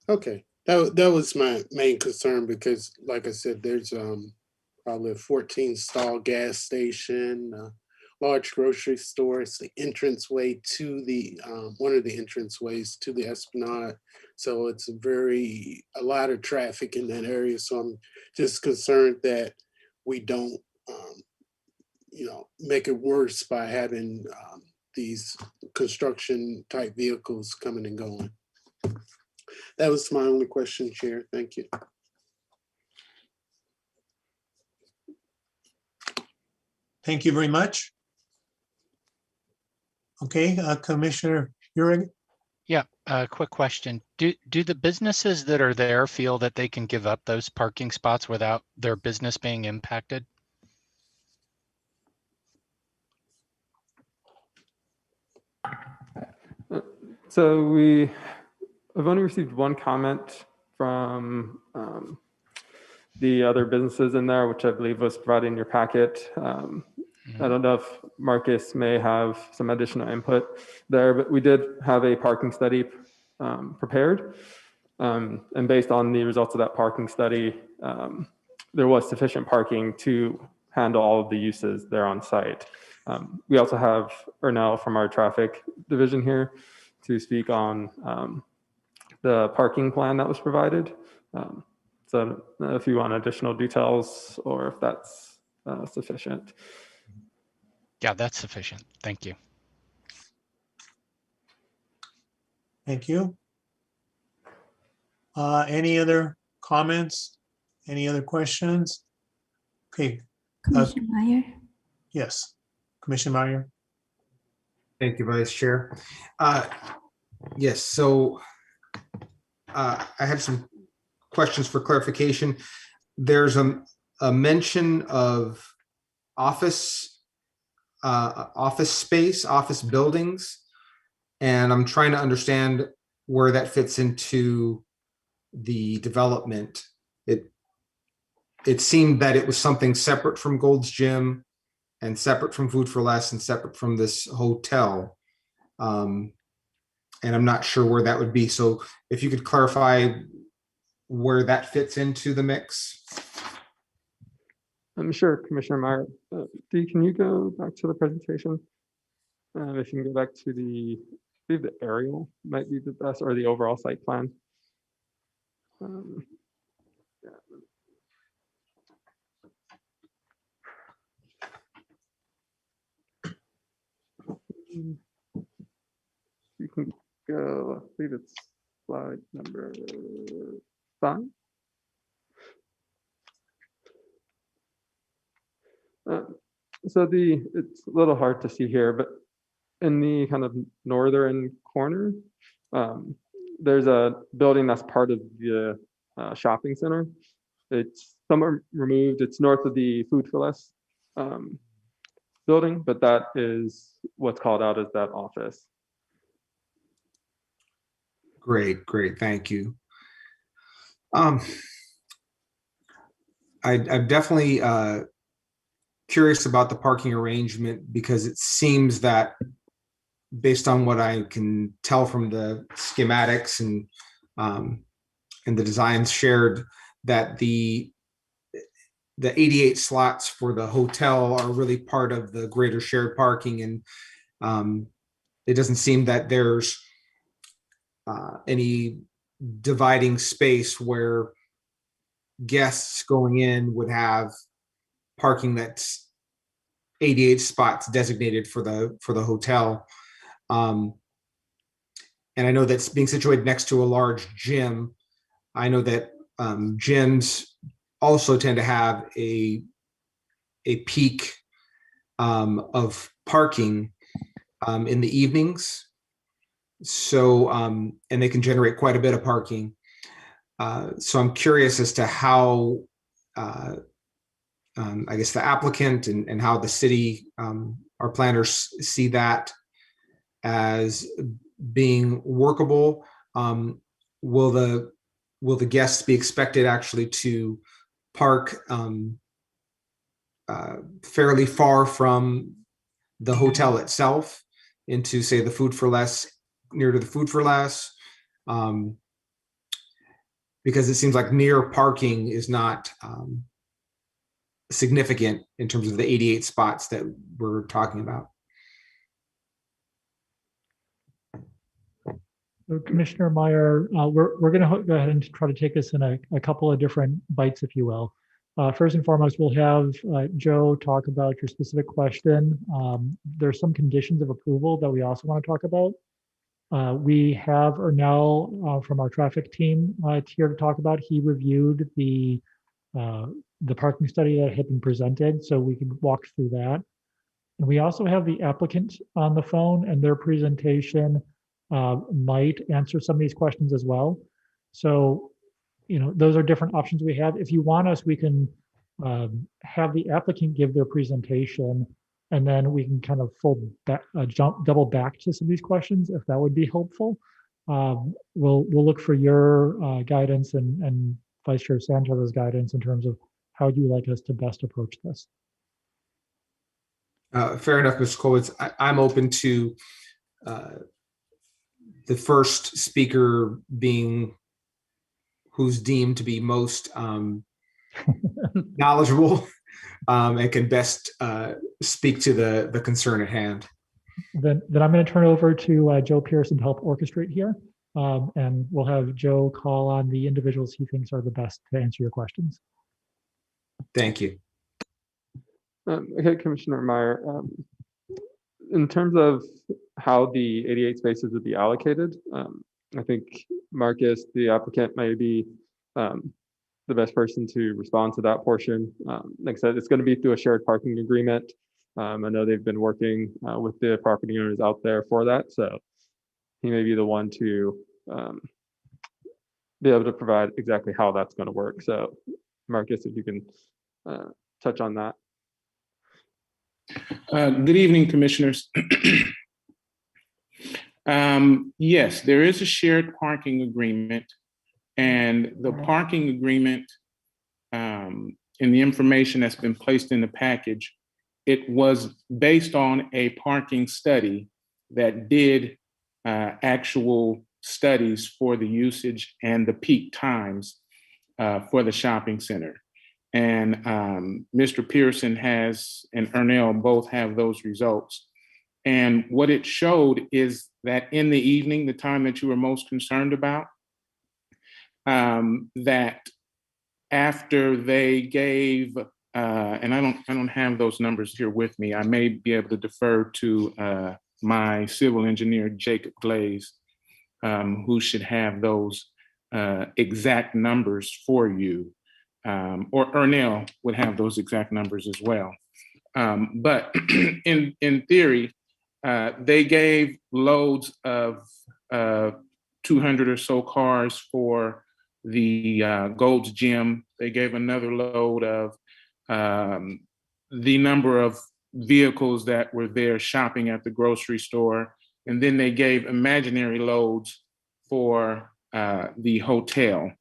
Okay, that was my main concern because, like I said, there's probably a 14-stall gas station, large grocery store. It's the entranceway to the one of the entranceways to the Esplanade. So it's a lot of traffic in that area. So I'm just concerned that we don't, make it worse by having these construction type vehicles coming and going. That was my only question, Chair. Thank you. Thank you very much. Okay, Commissioner Euring. Yeah, quick question. Do the businesses that are there feel that they can give up those parking spots without their business being impacted? So we have only received one comment from the other businesses in there, which I believe was provided in your packet. I don't know if Marcus may have some additional input there, but we did have a parking study prepared. And based on the results of that parking study, there was sufficient parking to handle all of the uses there on site. We also have Ernell from our traffic division here to speak on the parking plan that was provided. So if you want additional details or if that's sufficient. Yeah, that's sufficient. Thank you. Thank you. Any other comments? Any other questions? Okay. Commissioner Meyer. Yes, Commissioner Meyer. Thank you, Vice Chair. Yes, so I had some questions for clarification. There's a mention of office space, office buildings, and I'm trying to understand where that fits into the development. It seemed that it was something separate from Gold's Gym, and separate from Food for Less and separate from this hotel. And I'm not sure where that would be. So if you could clarify where that fits into the mix. I'm sure, Commissioner Meyer. Dee, can you go back to the presentation? If you can go back to I believe the aerial might be the best, or the overall site plan. Yeah. You can go, I believe it's slide number 5. So it's a little hard to see here, but in the kind of northern corner, there's a building that's part of the shopping center. It's somewhat removed. It's north of the Food for Less building, but that is what's called out as that office. Great, thank you. I'm definitely curious about the parking arrangement, because it seems that, based on what I can tell from the schematics and the designs shared, that the 88 slots for the hotel are really part of the greater shared parking, and it doesn't seem that there's any dividing space where guests going in would have parking that's 88 spots designated for the hotel. And I know that's being situated next to a large gym. I know that gyms also tend to have a peak of parking in the evenings. So, and they can generate quite a bit of parking. So I'm curious as to how, I guess, the applicant and how the city, our planners, see that as being workable. Will the guests be expected actually to park fairly far from the hotel itself into, say, the Food for Less, near to the Food for Less? Because it seems like near parking is not significant in terms of the 88 spots that we're talking about. So Commissioner Meyer, we're going to go ahead and try to take this in a couple of different bites, if you will. First and foremost, we'll have Joe talk about your specific question. There's some conditions of approval that we also want to talk about. We have Ernell from our traffic team here to talk about. He reviewed the parking study that had been presented, so we can walk through that. And we also have the applicant on the phone, and their presentation might answer some of these questions as well. So, those are different options we have. If you want us, we can have the applicant give their presentation, and then we can kind of double back to some of these questions, if that would be helpful. We'll look for your guidance and Vice Chair Sanchez's guidance in terms of how you like us to best approach this. Fair enough, Mr. Kolowitz. I'm open to the first speaker being who's deemed to be most knowledgeable and can best speak to the concern at hand. Then I'm going to turn it over to Joe Pearson to help orchestrate here. And we'll have Joe call on the individuals he thinks are the best to answer your questions. Thank you. Okay, Commissioner Meyer, in terms of how the 88 spaces would be allocated, I think Marcus, the applicant, may be the best person to respond to that portion. Like I said, it's going to be through a shared parking agreement. I know they've been working with the property owners out there for that, so he may be the one to be able to provide exactly how that's going to work. So, Marcus, if you can touch on that. Good evening, commissioners. Yes, there is a shared parking agreement, and the parking agreement and the information that's been placed in the package it was based on a parking study that did actual studies for the usage and the peak times for the shopping center. And Mr. Pearson has, and Ernell both have those results. And what it showed is that in the evening, the time that you were most concerned about, that after they gave, and I don't have those numbers here with me. I may be able to defer to my civil engineer, Jacob Glaze, who should have those exact numbers for you. Or Ernell would have those exact numbers as well. But in theory, they gave loads of 200 or so cars for the Gold's Gym. They gave another load of the number of vehicles that were there shopping at the grocery store. And then they gave imaginary loads for the hotel.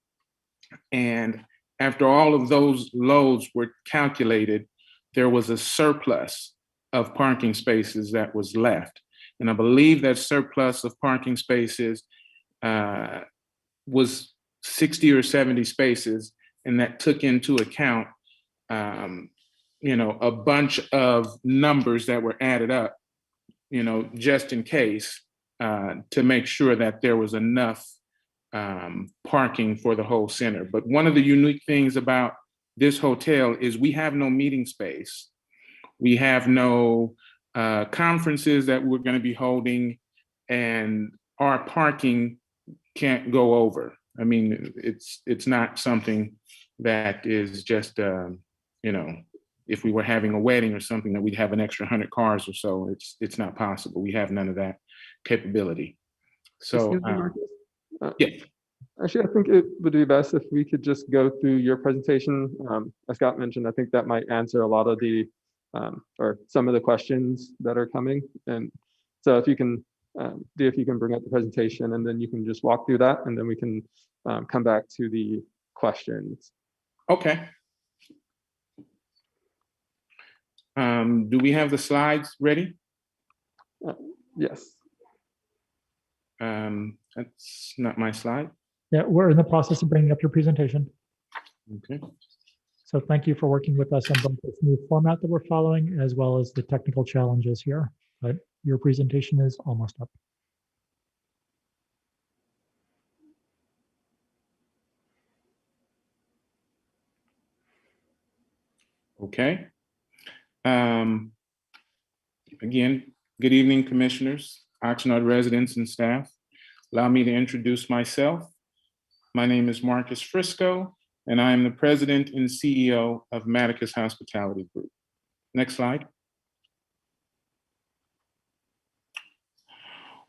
And after all of those loads were calculated, there was a surplus of parking spaces that was left. And I believe that surplus of parking spaces was 60 or 70 spaces. And that took into account, a bunch of numbers that were added up, just in case, to make sure that there was enough parking for the whole center. But one of the unique things about this hotel is we have no meeting space. We have no conferences that we're going to be holding, and our parking can't go over. I mean, it's not something that is just, if we were having a wedding or something that we'd have an extra 100 cars or so. It's not possible. We have none of that capability. So, Excuse me, Marcus? Yeah. Actually, I think it would be best if we could just go through your presentation. As Scott mentioned, I think that might answer a lot of the, or some of the questions that are coming. And so if you can bring up the presentation, and then you can just walk through that, and then we can come back to the questions. Okay. Do we have the slides ready? Yes. That's not my slide. Yeah, we're in the process of bringing up your presentation. Okay. So thank you for working with us on both this new format that we're following, as well as the technical challenges here. But your presentation is almost up. Okay. Again, good evening, commissioners, Oxnard residents and staff. Allow me to introduce myself. My name is Marcus Frisco, and I am the president and CEO of Maticus Hospitality Group. Next slide.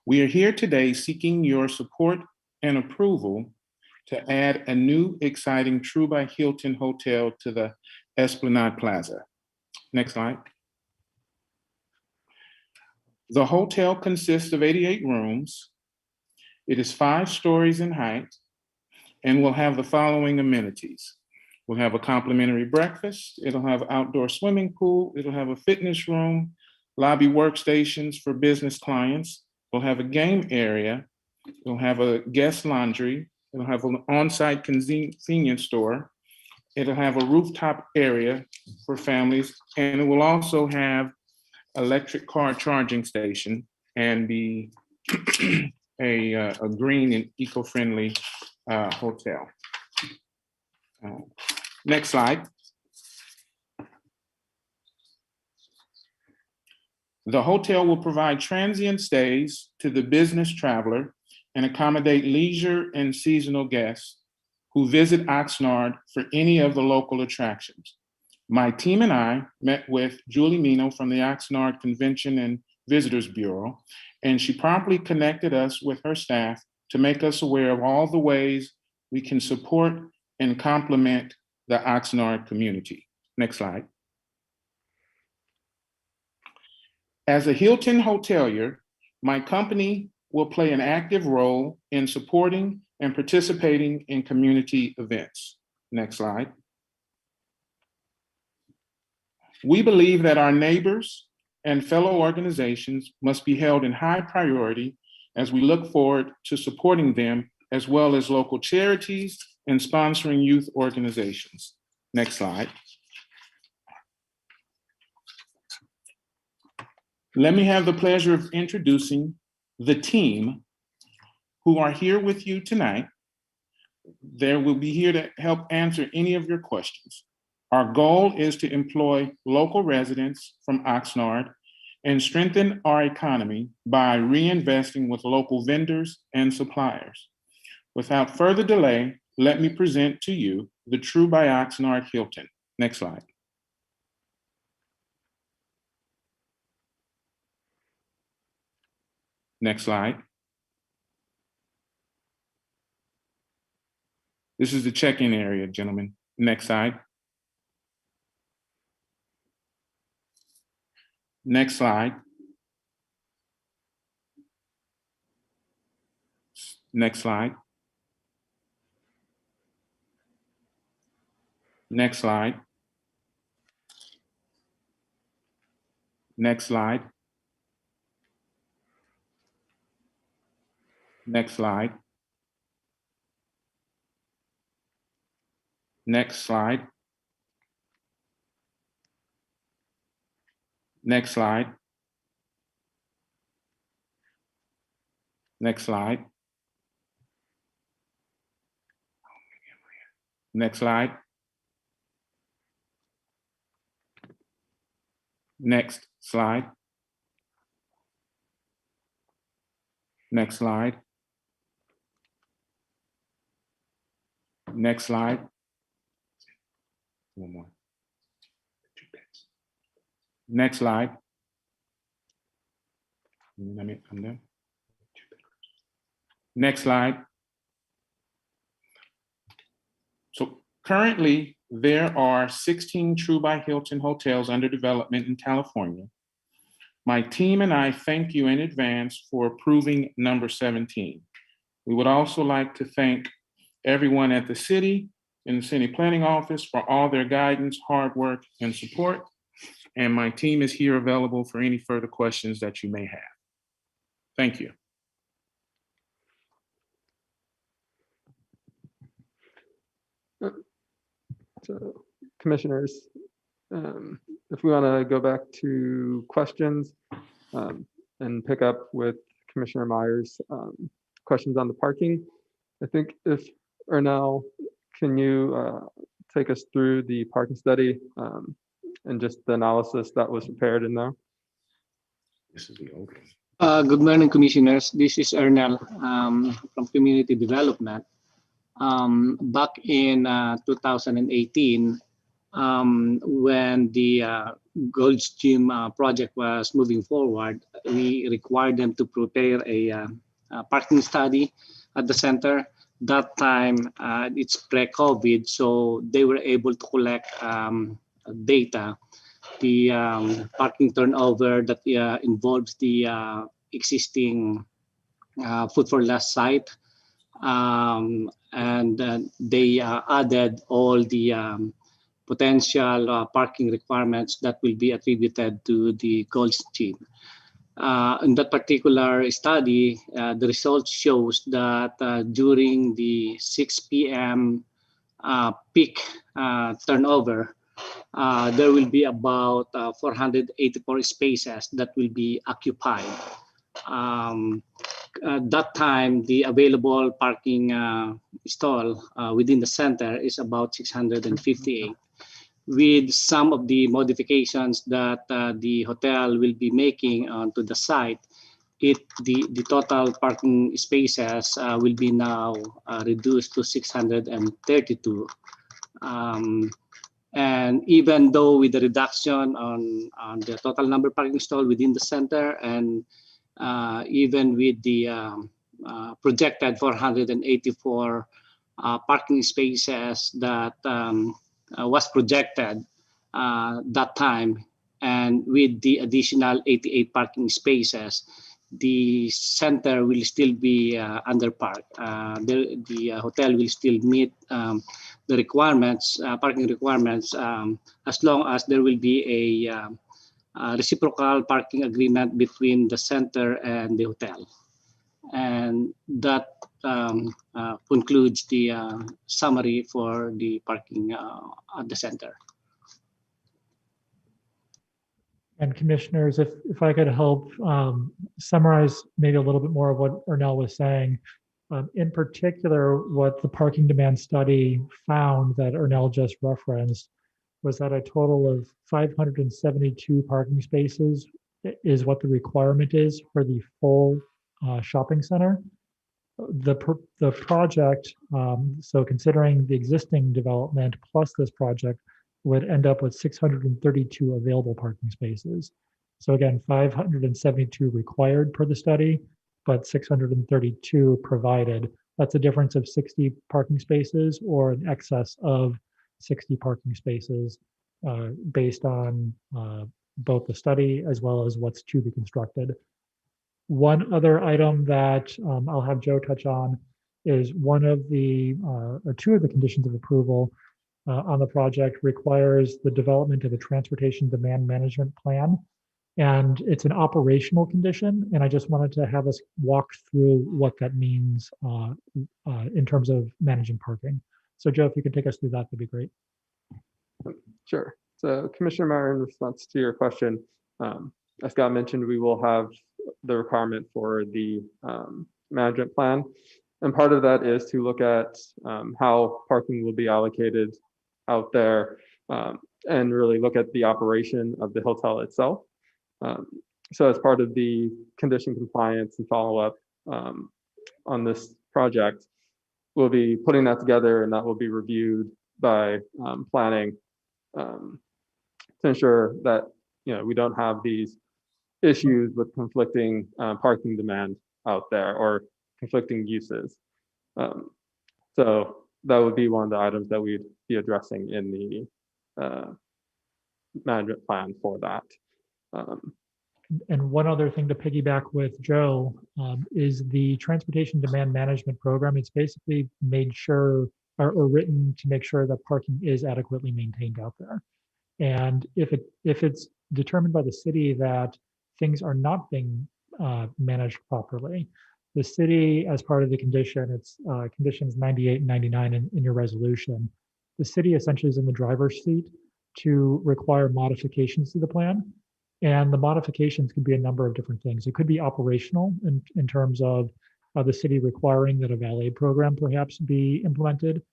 We are here today seeking your support and approval to add a new exciting True by Hilton hotel to the Esplanade Plaza. Next slide. The hotel consists of 88 rooms. It is 5 stories in height and will have the following amenities. We'll have a complimentary breakfast. It'll have outdoor swimming pool. It'll have a fitness room, lobby workstations for business clients. We'll have a game area. It'll have a guest laundry. It'll have an on-site convenience store. It'll have a rooftop area for families, and it will also have electric car charging station and be a green and eco-friendly hotel. Next slide. The hotel will provide transient stays to the business traveler and accommodate leisure and seasonal guests who visit Oxnard for any of the local attractions. My team and I met with Julie Mino from the Oxnard Convention and Visitors Bureau, and she promptly connected us with her staff to make us aware of all the ways we can support and complement the Oxnard community. Next slide. As a Hilton hotelier, my company will play an active role in supporting and participating in community events. Next slide. We believe that our neighbors and fellow organizations must be held in high priority as we look forward to supporting them, as well as local charities and sponsoring youth organizations. Next slide. Let me have the pleasure of introducing the team who are here with you tonight. They will be here to help answer any of your questions. Our goal is to employ local residents from Oxnard and strengthen our economy by reinvesting with local vendors and suppliers. Without further delay, let me present to you the True by Oxnard Hilton. Next slide. Next slide. This is the check-in area, gentlemen. Next slide. Next slide. Next slide. Next slide. Next slide. Next slide. Next slide. Next slide. Next slide. Next slide. Next slide. Next slide. Next slide. One more. Next slide. I'm done. Next slide. So currently, there are 16 True by Hilton hotels under development in California. My team and I thank you in advance for approving number 17. We would also like to thank everyone at the city and the city planning office for all their guidance, hard work, and support. And my team is here available for any further questions that you may have. Thank you. So, commissioners, if we want to go back to questions and pick up with Commissioner Myers' questions on the parking, I think if Ernell, can you take us through the parking study and just the analysis that was prepared in there? This is the open. Good morning, commissioners. This is Ernell from Community Development. Back in 2018, when the Gold's Gym project was moving forward, we required them to prepare a parking study at the center. That time, it's pre-COVID, so they were able to collect data, the parking turnover that involves the existing Food for Less site. And they added all the potential parking requirements that will be attributed to the Gold's Gym. In that particular study, the results shows that during the 6 p.m. Peak turnover, there will be about 484 spaces that will be occupied. At that time, the available parking stall within the center is about 658. With some of the modifications that the hotel will be making onto the site, the total parking spaces will be now reduced to 632. And even though with the reduction on the total number of parking stalls within the center, and even with the projected 484 parking spaces that was projected that time, and with the additional 88 parking spaces, the center will still be underparked. The hotel will still meet the requirements, parking requirements, as long as there will be a reciprocal parking agreement between the center and the hotel. And that concludes the summary for the parking at the center. And commissioners, if I could help summarize maybe a little bit more of what Ernell was saying. In particular, what the parking demand study found that Ernell just referenced was that a total of 572 parking spaces is what the requirement is for the full shopping center. The project, so considering the existing development plus this project, would end up with 632 available parking spaces. So again, 572 required per the study, but 632 provided. That's a difference of 60 parking spaces or an excess of 60 parking spaces based on both the study as well as what's to be constructed. One other item that I'll have Joe touch on is one of the, or two of the conditions of approval on the project requires the development of a transportation demand management plan. And it's an operational condition. And I just wanted to have us walk through what that means in terms of managing parking. So Joe, if you could take us through that, that'd be great. Sure. So Commissioner Meyer, in response to your question, as Scott mentioned, we will have the requirement for the management plan. And part of that is to look at how parking will be allocated out there and really look at the operation of the hotel itself. So as part of the condition compliance and follow-up on this project, we'll be putting that together, and that will be reviewed by planning to ensure that we don't have these issues with conflicting parking demand out there or conflicting uses. So that would be one of the items that we'd be addressing in the management plan for that. And one other thing to piggyback with Joe is the transportation demand management program. It's basically made sure or written to make sure that parking is adequately maintained out there. And if it's determined by the city that things are not being managed properly, the city, as part of the condition, it's conditions 98 and 99 in your resolution, the city essentially is in the driver's seat to require modifications to the plan. And the modifications could be a number of different things. It could be operational in terms of the city requiring that a valet program perhaps be implemented.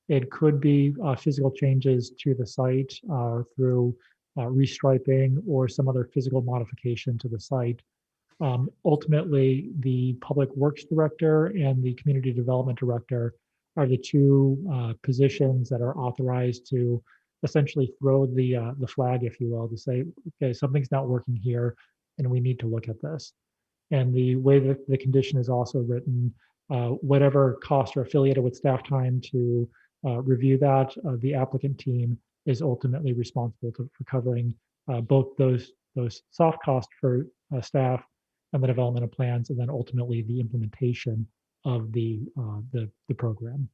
It could be physical changes to the site through restriping or some other physical modification to the site. Ultimately, the Public Works Director and the Community Development Director are the two positions that are authorized to essentially throw the flag, if you will, to say, okay, something's not working here and we need to look at this. And the way that the condition is also written, whatever costs are affiliated with staff time to review that, the applicant team is ultimately responsible for covering both those soft costs for staff and the development of plans, and then ultimately the implementation of the program.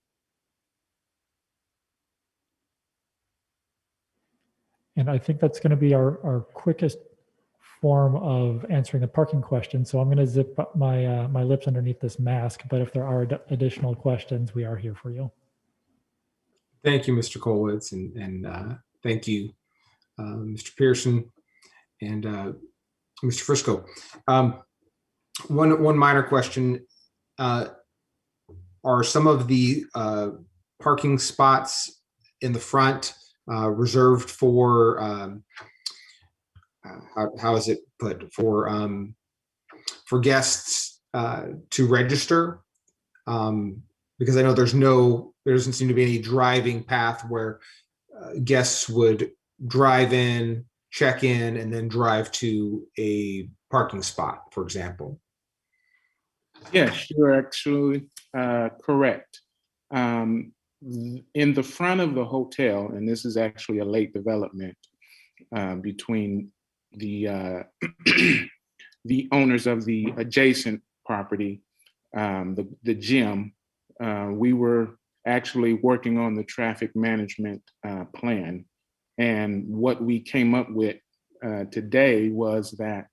And I think that's going to be our quickest form of answering the parking question. So I'm going to zip up my lips underneath this mask, but if there are additional questions, we are here for you. Thank you, Mr. Kolwitz, and thank you, Mr. Pearson and Mr. Frisco. One minor question. Are some of the parking spots in the front reserved for, how is it put, for guests to register? Because I know there doesn't seem to be any driving path where guests would drive in, check in, and then drive to a parking spot, for example. Yes, you're actually correct. In the front of the hotel, and this is actually a late development between the the owners of the adjacent property, the gym, we were actually working on the traffic management plan. And what we came up with today was that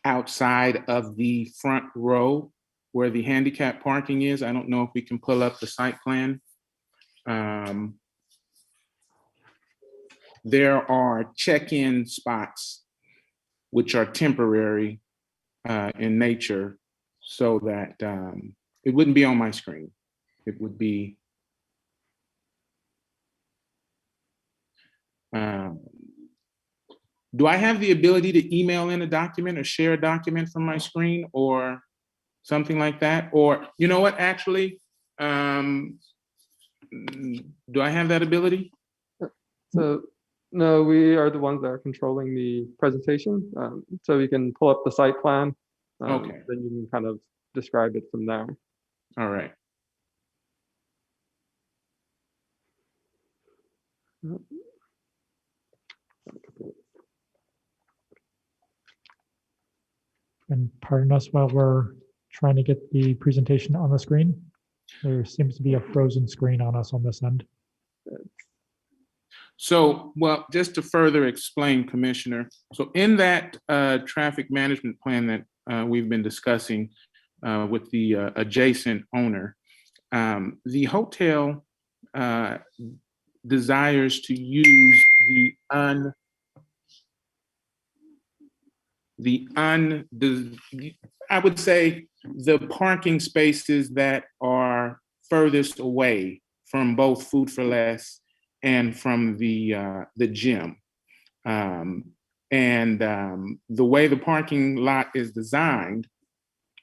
outside of the front row where the handicap parking is, I don't know if we can pull up the site plan. There are check-in spots which are temporary in nature, so that it wouldn't be on my screen. It would be do I have the ability to email in a document or share a document from my screen or something like that? Or, you know what, actually, do I have that ability? So, no, we are the ones that are controlling the presentation. So we can pull up the site plan. Okay. Then you can kind of describe it from there. All right. And pardon us while we're trying to get the presentation on the screen. There seems to be a frozen screen on us on this end. So, well, just to further explain, Commissioner, so in that traffic management plan that we've been discussing with the adjacent owner, the hotel desires to use I would say the parking spaces that are furthest away from both Food for Less and from the gym. The way the parking lot is designed,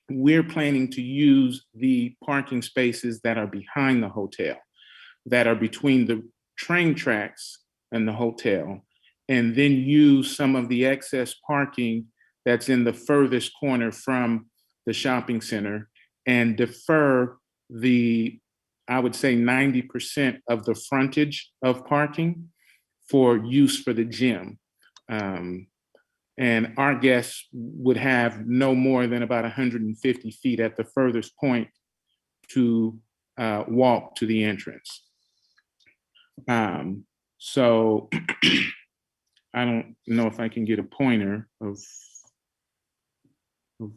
we're planning to use the parking spaces that are behind the hotel, that are between the train tracks and the hotel, and then use some of the excess parking that's in the furthest corner from the shopping center and defer the, I would say 90% of the frontage of parking for use for the gym. And our guests would have no more than about 150 feet at the furthest point to walk to the entrance. So I don't know if I can get a pointer of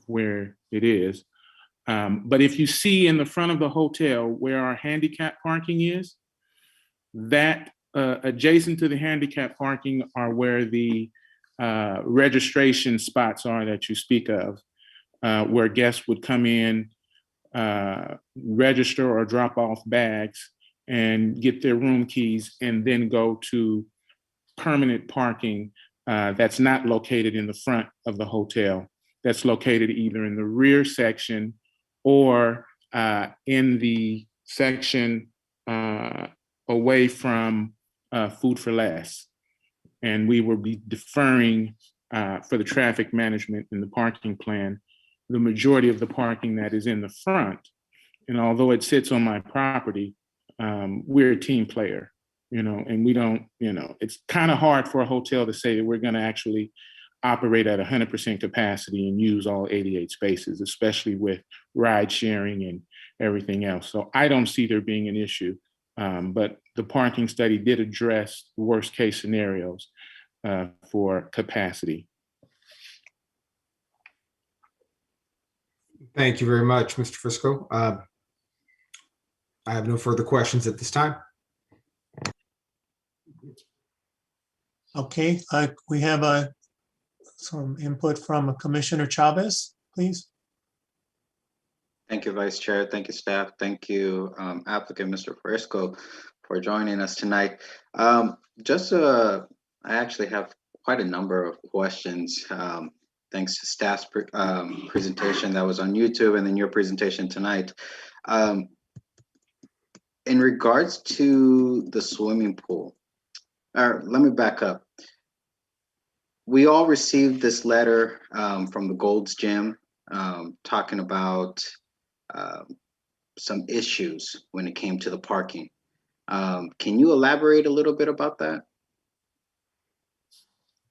where it is. But if you see in the front of the hotel where our handicap parking is, that adjacent to the handicap parking are where the registration spots are that you speak of, where guests would come in, register or drop off bags and get their room keys and then go to permanent parking that's not located in the front of the hotel. That's located either in the rear section or in the section away from Food for Less. And we will be deferring for the traffic management in the parking plan, the majority of the parking that is in the front. And although it sits on my property, we're a team player, and we don't, it's kind of hard for a hotel to say that we're going to actually operate at 100% capacity and use all 88 spaces, especially with ride sharing and everything else. So I don't see there being an issue, but the parking study did address worst case scenarios for capacity. Thank you very much, Mr. Frisco. I have no further questions at this time. Okay, we have some input from Commissioner Chavez, please. Thank you, Vice Chair. Thank you, staff. Thank you, applicant, Mr. Frisco, for joining us tonight. I actually have quite a number of questions, thanks to staff's presentation that was on YouTube and then your presentation tonight. In regards to the swimming pool, let me back up. We all received this letter from the Gold's Gym talking about some issues when it came to the parking. Can you elaborate a little bit about that?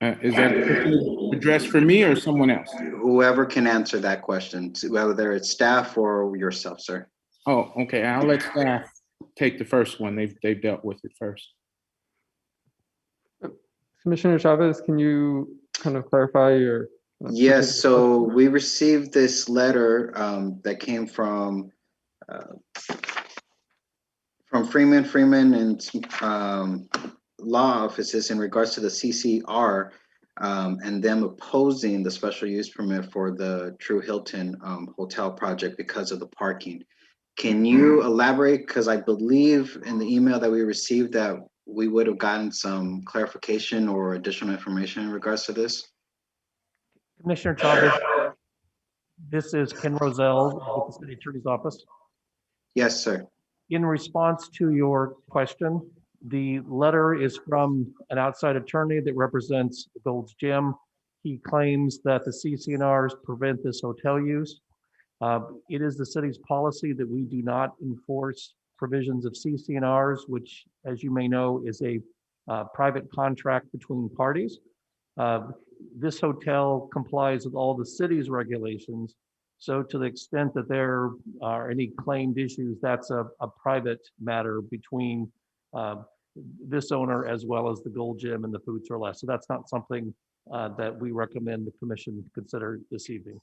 Is that addressed for me or someone else? Whoever can answer that question, whether it's staff or yourself, sir. Oh, okay. I'll let staff take the first one. They've dealt with it first. Commissioner Chavez, can you kind of clarify your? Yes, so we received this letter that came from Freeman and law offices in regards to the CCR and them opposing the special use permit for the True Hilton hotel project because of the parking. Can you elaborate? Because I believe in the email that we received that we would have gotten some clarification or additional information in regards to this. Commissioner Chavez, this is Ken Roselle with the City Attorney's Office. Yes, sir. In response to your question, the letter is from an outside attorney that represents the Gold's Gym. He claims that the CCNRs prevent this hotel use. It is the city's policy that we do not enforce provisions of CCNRs, which, as you may know, is a private contract between parties. This hotel complies with all the city's regulations. So to the extent that there are any claimed issues, that's a private matter between this owner as well as the Gold Gym and the Food Store Less. So that's not something that we recommend the commission consider this evening.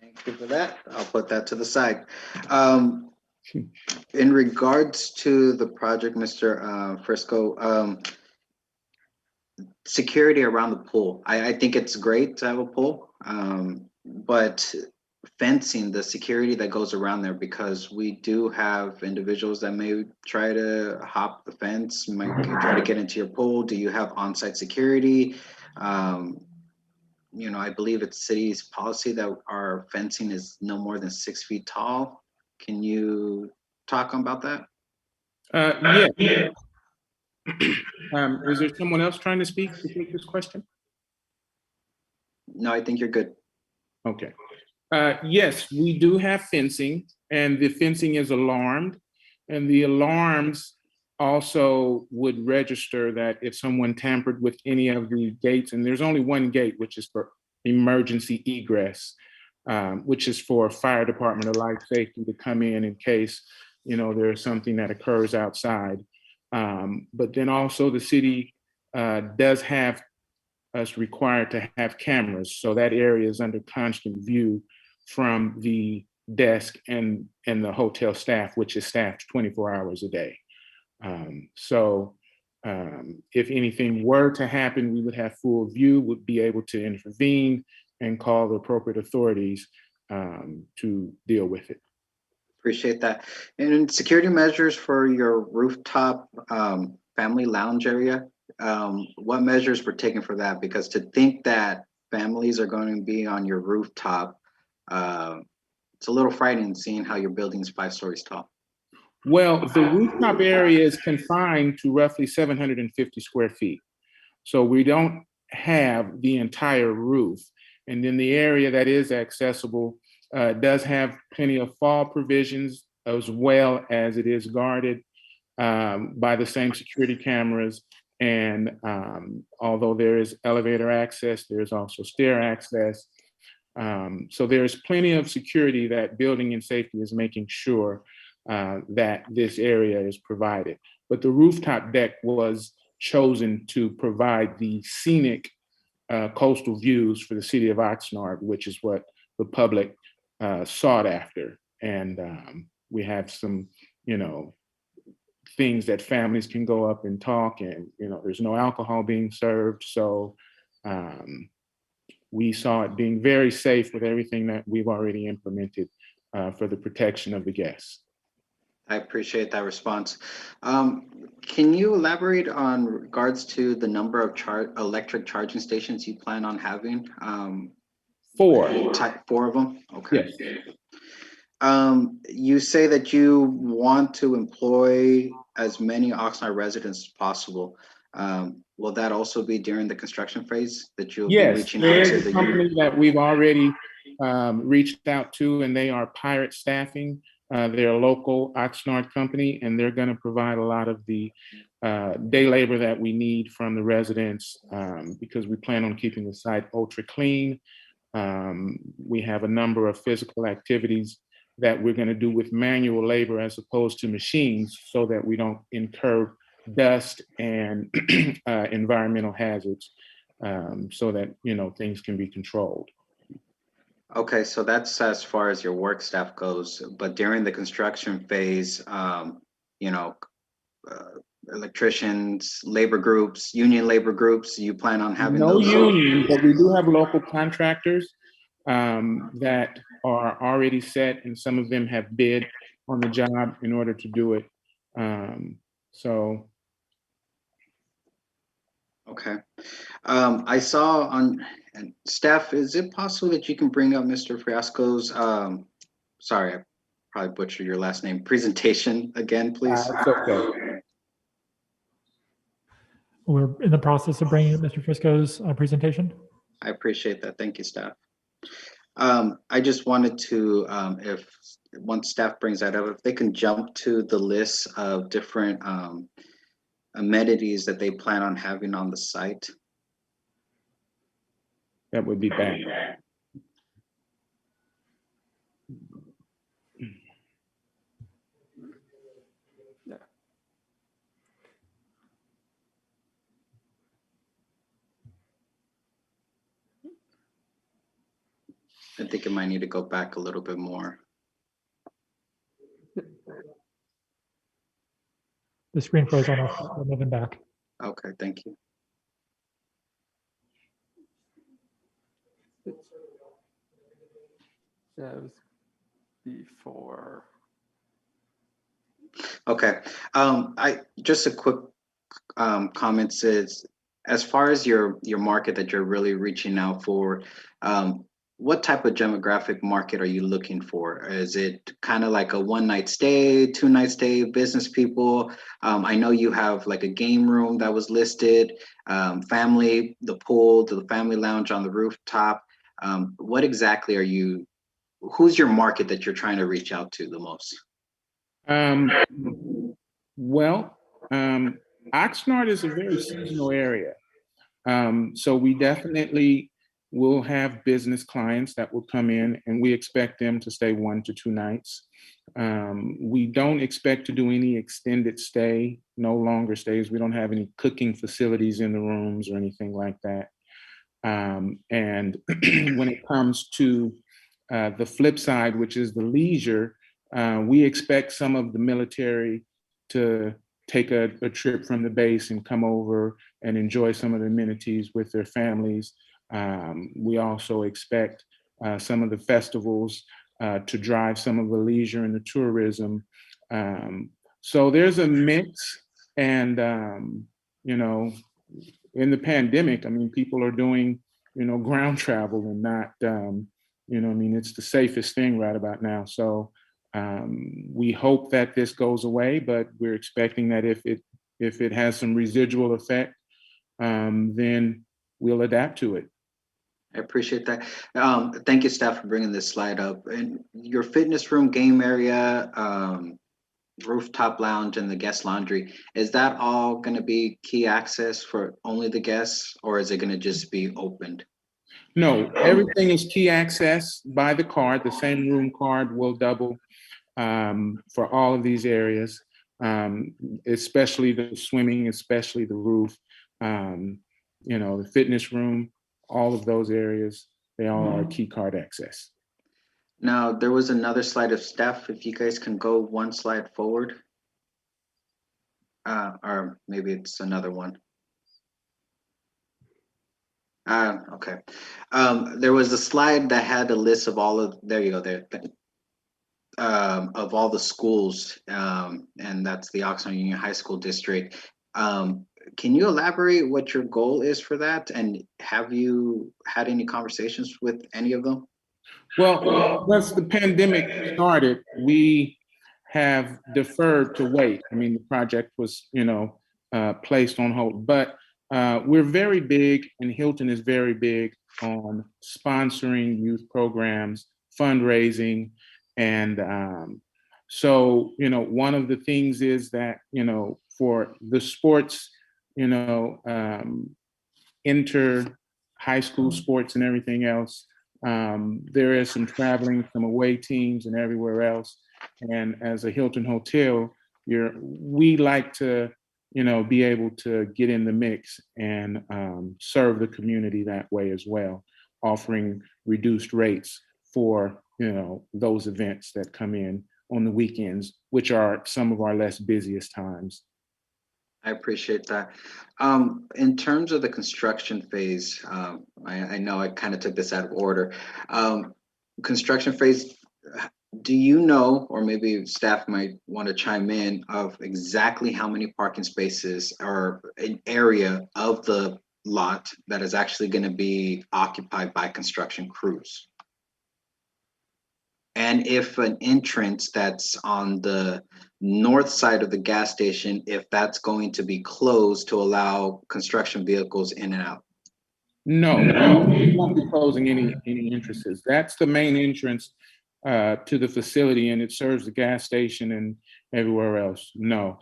Thank you for that. I'll put that to the side. In regards to the project, Mr. Frisco, security around the pool. I think it's great to have a pool, but fencing, the security that goes around there, because we do have individuals that may try to hop the fence, might try to get into your pool. Do you have on-site security? You know, I believe it's city's policy that our fencing is no more than 6 feet tall. Can you talk about that? Yeah. Is there someone else trying to speak to take this question? No, I think you're good. Okay. Yes, we do have fencing, and the fencing is alarmed, and the alarms also would register that if someone tampered with any of the gates, and there's only one gate, which is for emergency egress, which is for fire department or life safety to come in case, you know, there's something that occurs outside. But then also the city does have us required to have cameras. So that area is under constant view from the desk and the hotel staff, which is staffed 24 hours a day. If anything were to happen, we would have full view, would be able to intervene and call the appropriate authorities to deal with it. Appreciate that. And security measures for your rooftop family lounge area, what measures were taken for that? Because to think that families are going to be on your rooftop, it's a little frightening seeing how your building is 5 stories tall. Well, the rooftop area is confined to roughly 750 square feet. So we don't have the entire roof. And then the area that is accessible does have plenty of fall provisions, as well as it is guarded by the same security cameras. And although there is elevator access, there's also stair access. So there's plenty of security that building and safety is making sure that this area is provided. But the rooftop deck was chosen to provide the scenic coastal views for the city of Oxnard, which is what the public sought after. And we have some, you know, things that families can go up and talk, and, you know, there's no alcohol being served. So we saw it being very safe with everything that we've already implemented for the protection of the guests. I appreciate that response. Can you elaborate on regards to the number of electric charging stations you plan on having? 4. 4 of them? Okay. Yes. You say that you want to employ as many Oxnard residents as possible. Will that also be during the construction phase that you'll be reaching out to? There's a company that we've already reached out to, and they are Pirate Staffing. They're a local Oxnard company, and they're going to provide a lot of the day labor that we need from the residents because we plan on keeping the site ultra clean. We have a number of physical activities that we're going to do with manual labor as opposed to machines, so that we don't incur dust and environmental hazards, so that, you know, things can be controlled. Okay, so that's as far as your work staff goes, but during the construction phase, you know, electricians, labor groups, union labor groups, you plan on having No those? union, but we do have local contractors that are already set, and some of them have bid on the job in order to do it. So. Okay. I saw on, and staff, is it possible that you can bring up Mr. Fiasco's, sorry, I probably butchered your last name, presentation again, please? It's okay. We're in the process of bringing up Mr. Frisco's presentation. I appreciate that. Thank you, staff. I just wanted to, if once staff brings that up, if they can jump to the list of different amenities that they plan on having on the site. That would be bad. I think it might need to go back a little bit more. The screen froze on us. We're moving back. Okay, thank you. Yeah, it was before. Okay, I just a quick comment says, as far as your market that you're really reaching out for, what type of demographic market are you looking for? Is it kind of like a 1-night stay, 2-night stay, business people? I know you have like a game room that was listed, family, the pool, the family lounge on the rooftop. What exactly are you, who's your market that you're trying to reach out to the most? Oxnard is a very seasonal area. So we definitely will have business clients that will come in, and we expect them to stay 1 to 2 nights. We don't expect to do any extended stay, no longer stays. We don't have any cooking facilities in the rooms or anything like that. And when it comes to the flip side, which is the leisure, we expect some of the military to take a trip from the base and come over and enjoy some of the amenities with their families. We also expect some of the festivals to drive some of the leisure and the tourism. So there's a mix, and you know, in the pandemic, I mean, people are doing, you know, ground travel and not, you know, I mean, it's the safest thing right about now. So we hope that this goes away, but we're expecting that if it has some residual effect, then we'll adapt to it. I appreciate that. Thank you, staff, for bringing this slide up. And your fitness room, game area, rooftop lounge, and the guest laundry, is that all going to be key access for only the guests, or is it going to just be opened? No, everything is key access by the card. The same room card will double for all of these areas, especially the swimming, especially the roof, you know, the fitness room, all of those areas, they all are key card access. Now, there was another slide of staff. If you guys can go 1 slide forward, or maybe it's another one. Okay. There was a slide that had a list of all of, there you go, there, of all the schools, and that's the Oxnard Union High School District. Can you elaborate what your goal is for that? And have you had any conversations with any of them? Well, once the pandemic started, we have deferred to wait. I mean, the project was, you know, placed on hold, but we're very big, and Hilton is very big on sponsoring youth programs, fundraising. And so, you know, one of the things is that, you know, for the sports, you know, inter high school sports and everything else, There is some traveling, some away teams and everywhere else. And as a Hilton hotel, we like to, be able to get in the mix and serve the community that way as well, offering reduced rates for, those events that come in on the weekends, which are some of our less busiest times. I appreciate that. In terms of the construction phase, I know I kind of took this out of order. Construction phase, do you know, or maybe staff might want to chime in, of exactly how many parking spaces or an area of the lot that is actually going to be occupied by construction crews? And if an entrance that's on the north side of the gas station, if that's going to be closed to allow construction vehicles in and out? No, we won't be closing any entrances. That's the main entrance to the facility, and it serves the gas station and everywhere else. No.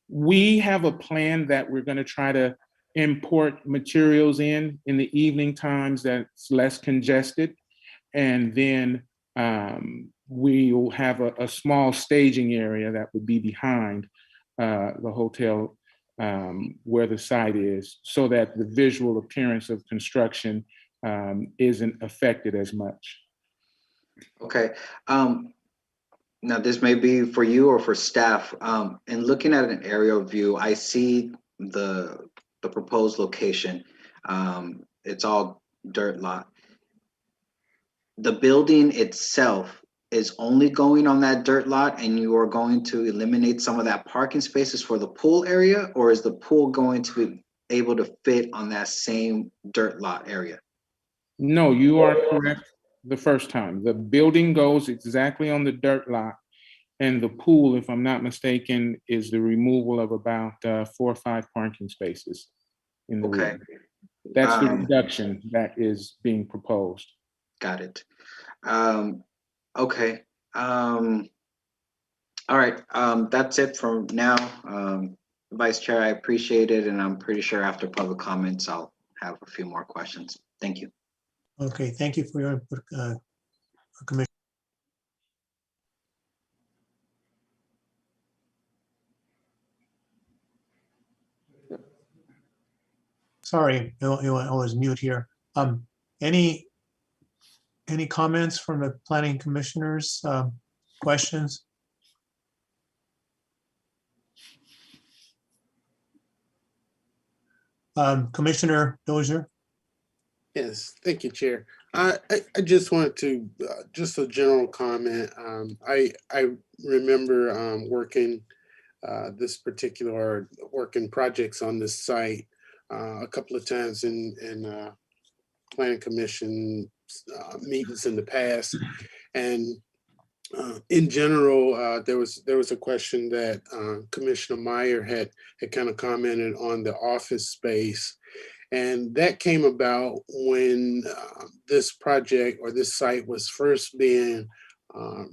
We have a plan that we're going to try to import materials in the evening times that's less congested. And then we will have a small staging area that would be behind the hotel where the site is, so that the visual appearance of construction isn't affected as much. Okay. Now this may be for you or for staff. In looking at an aerial view, I see the proposed location. It's all dirt lot. The building itself is only going on that dirt lot, and you are going to eliminate some of that parking spaces for the pool area, or is the pool going to be able to fit on that same dirt lot area? No, you are correct the first time. The building goes exactly on the dirt lot, and the pool, if I'm not mistaken, is the removal of about 4 or 5 parking spaces in the room. That's the reduction that is being proposed. Got it. Okay. All right. That's it for now. Vice Chair, I appreciate it, and I'm pretty sure after public comments, I'll have a few more questions. Thank you. Okay, thank you for your input, Commissioner. Sorry, I was mute here. Any comments from the planning commissioners? Questions? Commissioner Dozier? Yes, thank you, Chair. I just wanted to, just a general comment. I remember working working projects on this site a couple of times in planning commission meetings in the past. And in general, there was a question that Commissioner Meyer had kind of commented on the office space. And that came about when this project or this site was first being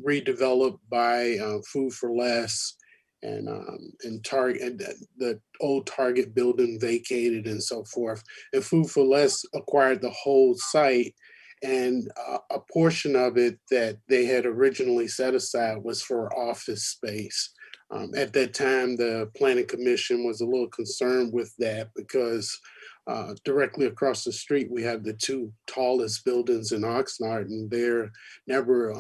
redeveloped by Food for Less, and Target, the old Target building vacated and so forth. And Food for Less acquired the whole site, and a portion of it that they had originally set aside was for office space. At that time, the Planning Commission was a little concerned with that because directly across the street, we have the 2 tallest buildings in Oxnard, and they're never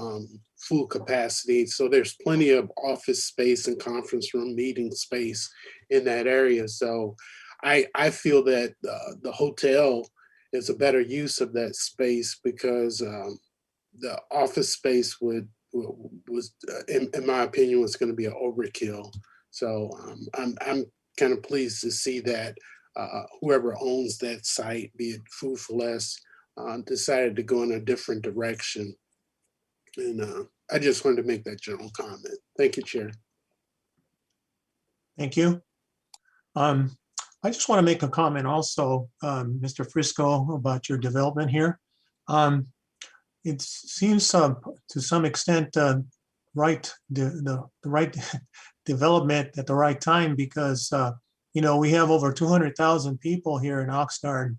full capacity. So there's plenty of office space and conference room meeting space in that area. So I feel that the hotel is a better use of that space, because the office space was in my opinion, was going to be an overkill. So I'm kind of pleased to see that whoever owns that site, be it Food for Less, decided to go in a different direction. And I just wanted to make that general comment. Thank you, Chair. Thank you. I just want to make a comment also, Mr. Frisco, about your development here. It seems to some extent the right development at the right time, because we have over 200,000 people here in Oxnard.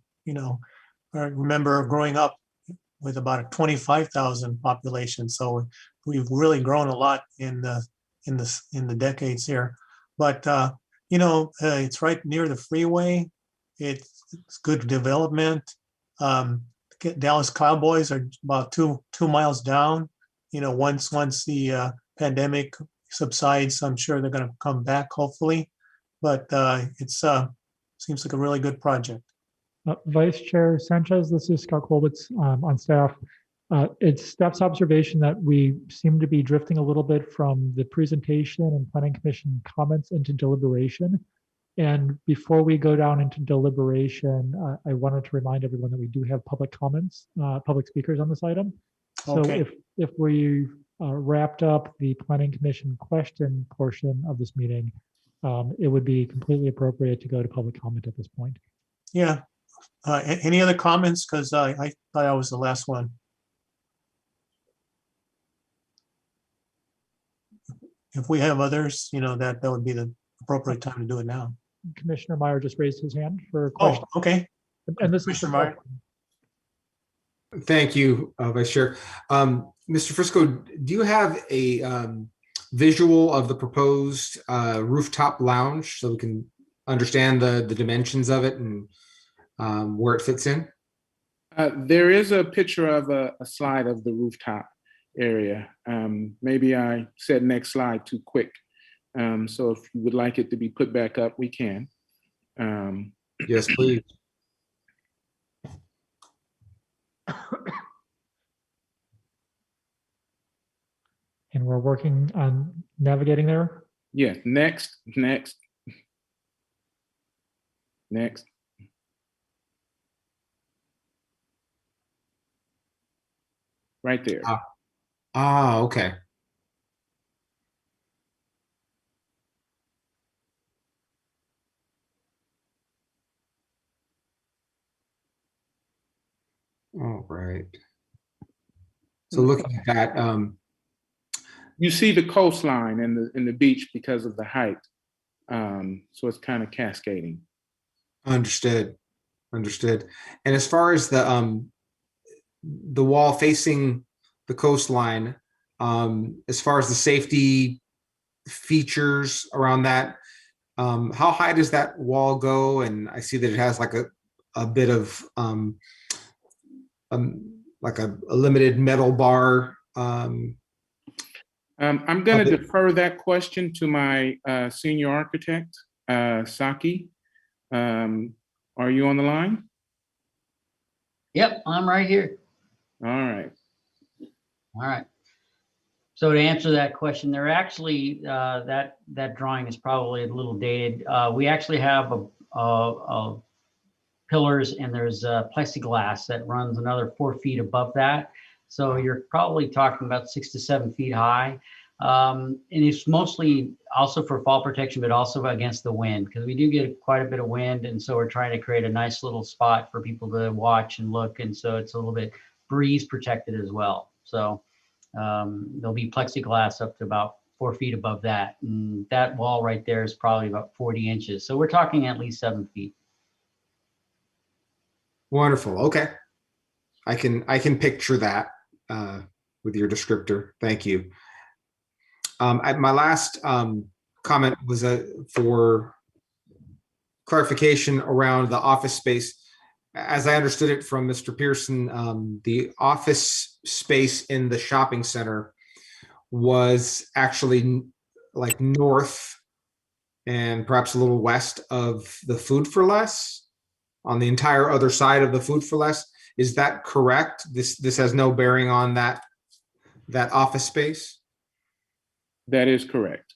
I remember growing up with about a 25,000 population. So we've really grown a lot in the decades here. But it's right near the freeway. It's good development. Dallas Cowboys are about two miles down. Once the pandemic subsides, I'm sure they're going to come back, hopefully. But it's seems like a really good project. Vice Chair Sanchez, this is Scott Kolbitz on staff. It's staff's observation that we seem to be drifting a little bit from the presentation and planning commission comments into deliberation. And before we go down into deliberation, I wanted to remind everyone that we do have public comments, public speakers on this item. So Okay. if we wrapped up the planning commission question portion of this meeting, it would be completely appropriate to go to public comment at this point. Yeah. Any other comments? Because I thought I was the last one. If we have others, that would be the appropriate time to do it now. Commissioner Meyer just raised his hand for a Oh, question. okay. And this is Commissioner Meyer. Thank you, Vice Chair. Mr. Frisco, do you have a visual of the proposed rooftop lounge so we can understand the dimensions of it and where it fits in? There is a picture of a slide of the rooftop area. Maybe I said next slide too quick. So if you would like it to be put back up, we can. Yes, please. And we're working on navigating there. Yeah, next. Right there. Okay. All right. So looking at that, you see the coastline and the beach because of the height. So it's kind of cascading. Understood. And as far as the wall facing the coastline, as far as the safety features around that, how high does that wall go? And I see that it has like a bit of like a limited metal bar. I'm going to defer that question to my senior architect, Saki. Are you on the line? Yep, I'm right here. All right. So to answer that question, they're actually that drawing is probably a little dated. We actually have a pillars, and there's plexiglass that runs another 4 feet above that. So you're probably talking about 6 to 7 feet high. And it's mostly also for fall protection, but also against the wind, because we do get quite a bit of wind. And so we're trying to create a nice little spot for people to watch and look. And so it's a little bit breeze protected as well. So there'll be plexiglass up to about 4 feet above that. And that wall right there is probably about 40 inches. So we're talking at least 7 feet. Wonderful. Okay. I can picture that with your descriptor. Thank you. My last comment was for clarification around the office space. As I understood it from Mr. Pearson, the office space in the shopping center was actually like north and perhaps a little west of the Food for Less, on the entire other side of the Food for Less. Is that correct? This has no bearing on that office space? That is correct.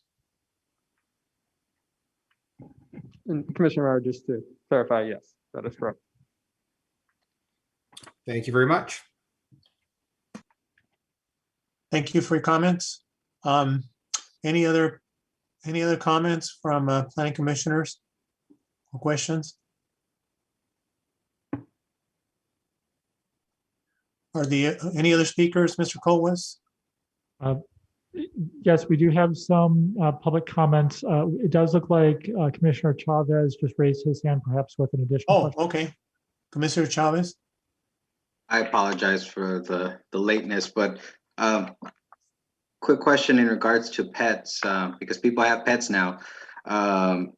And Commissioner Meyer, just to clarify, yes, that is correct. Thank you very much. Thank you for your comments. Any other comments from planning commissioners or questions? Are any other speakers, Mr. Colwis? Yes, we do have some public comments. It does look like Commissioner Chavez just raised his hand, perhaps with an additional question. Okay. Commissioner Chavez? I apologize for the lateness, but quick question in regards to pets, because people have pets now.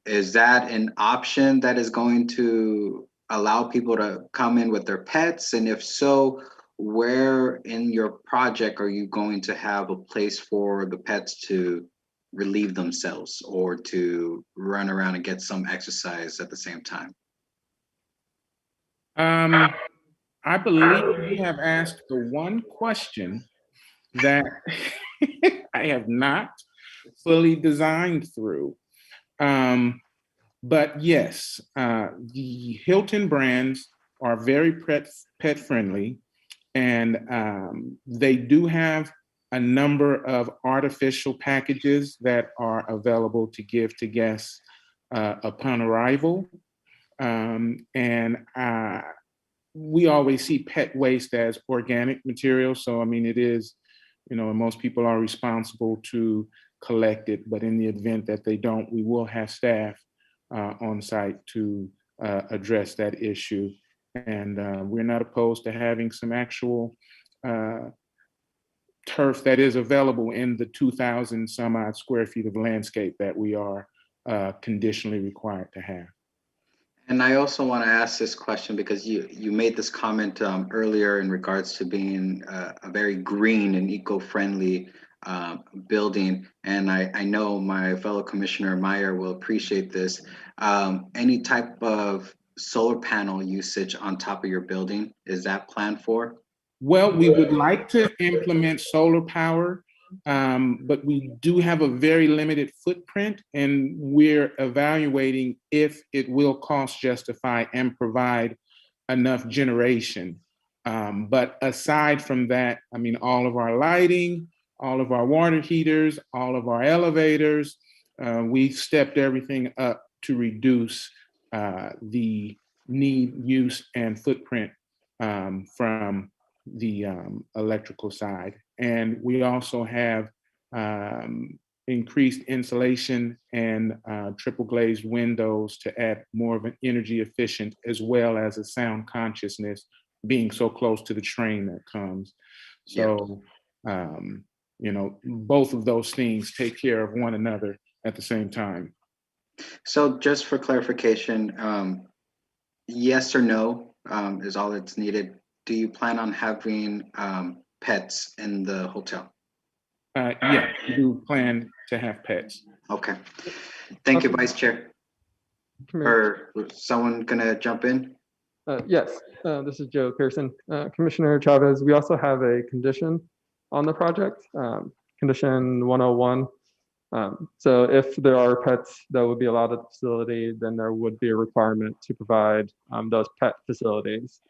Is that an option that is going to allow people to come in with their pets? And if so, where in your project are you going to have a place for the pets to relieve themselves or to run around and get some exercise at the same time? I believe you have asked the one question that I have not fully designed through. But yes, the Hilton brands are very pet friendly, and they do have a number of artificial packages that are available to give to guests upon arrival. We always see pet waste as organic material. So, I mean, it is, and most people are responsible to collect it. But in the event that they don't, we will have staff on site to address that issue. And we're not opposed to having some actual turf that is available in the 2,000 some odd square feet of landscape that we are conditionally required to have. And I also want to ask this question because you made this comment earlier in regards to being a very green and eco-friendly building. And I know my fellow Commissioner Meyer will appreciate this. Any type of solar panel usage on top of your building, is that planned for? Well, we would like to implement solar power, but we do have a very limited footprint, and we're evaluating if it will cost justify and provide enough generation. But aside from that, I mean, all of our lighting, all of our water heaters, all of our elevators, we've stepped everything up to reduce the need, use, and footprint from the electrical side. And we also have increased insulation and triple glazed windows to add more of an energy efficient, as well as a sound consciousness, being so close to the train that comes. So, both of those things take care of one another at the same time. So just for clarification, yes or no is all that's needed. Do you plan on having pets in the hotel? Yeah, we do plan to have pets. Okay. Thank you, Vice Chair. Or someone gonna jump in? Yes, this is Joe Pearson. Commissioner Chavez, we also have a condition on the project, condition 101. So if there are pets that would be allowed at the facility, then there would be a requirement to provide those pet facilities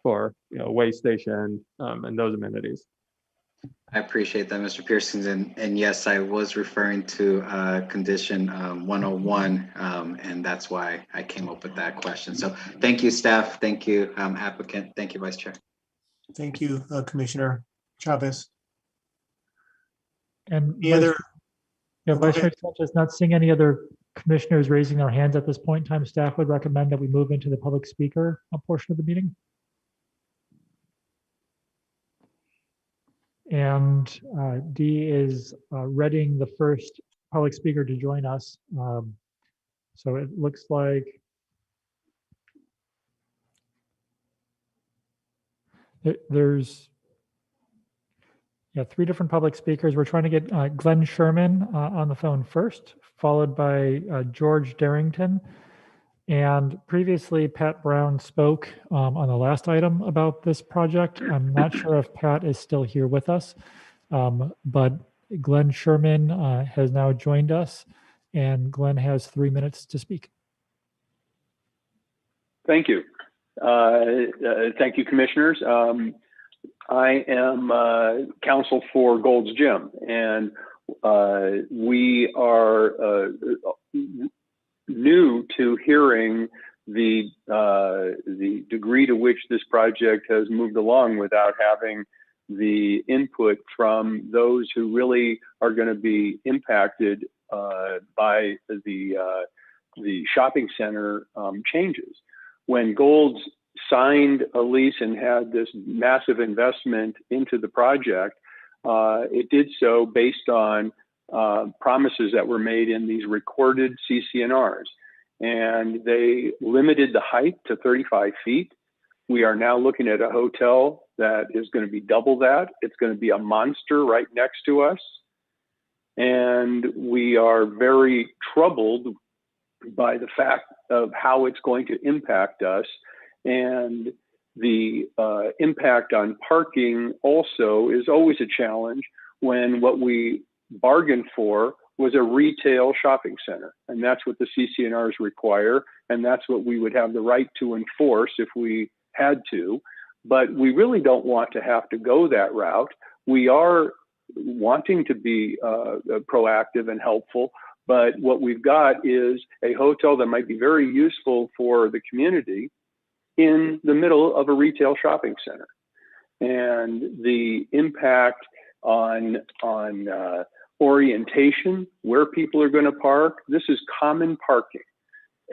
for way station and those amenities. I appreciate that, Mr. Pearson. And yes, I was referring to condition 101, and that's why I came up with that question. So thank you, staff. Thank you, applicant. Thank you, Vice Chair. Thank you, Commissioner Chavez. And Any other? Vice Chair Sanchez, not seeing any other commissioners raising their hands at this point in time, staff would recommend that we move into the public speaker portion of the meeting. And D is readying the first public speaker to join us. So it looks like there's three different public speakers. We're trying to get Glenn Sherman on the phone first, followed by George Darrington. And previously, Pat Brown spoke on the last item about this project. I'm not sure if Pat is still here with us, but Glenn Sherman has now joined us, and Glenn has 3 minutes to speak. Thank you. Thank you, commissioners. I am counsel for Gold's Gym, and we are new to hearing the degree to which this project has moved along without having the input from those who really are going to be impacted by the shopping center changes. When Gold's signed a lease and had this massive investment into the project, it did so based on promises that were made in these recorded CCNRs. And they limited the height to 35 feet. We are now looking at a hotel that is going to be double that. It's going to be a monster right next to us. And we are very troubled by the fact of how it's going to impact us. And the impact on parking also is always a challenge when what we bargained for was a retail shopping center. And that's what the CCNRs require. And that's what we would have the right to enforce if we had to. But we really don't want to have to go that route. We are wanting to be proactive and helpful. But what we've got is a hotel that might be very useful for the community in the middle of a retail shopping center. And the impact on orientation, where people are going to park, this is common parking.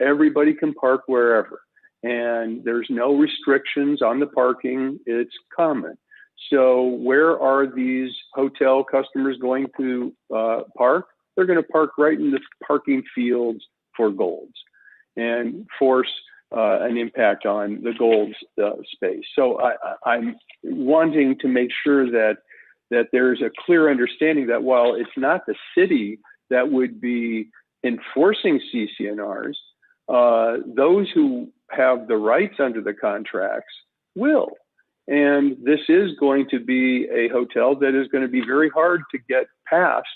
Everybody can park wherever. And there's no restrictions on the parking, it's common. So where are these hotel customers going to park? They're going to park right in the parking fields for Golds and force an impact on the Golds space. So I'm wanting to make sure that there's a clear understanding that while it's not the city that would be enforcing CCNRs, those who have the rights under the contracts will. And this is going to be a hotel that is going to be very hard to get past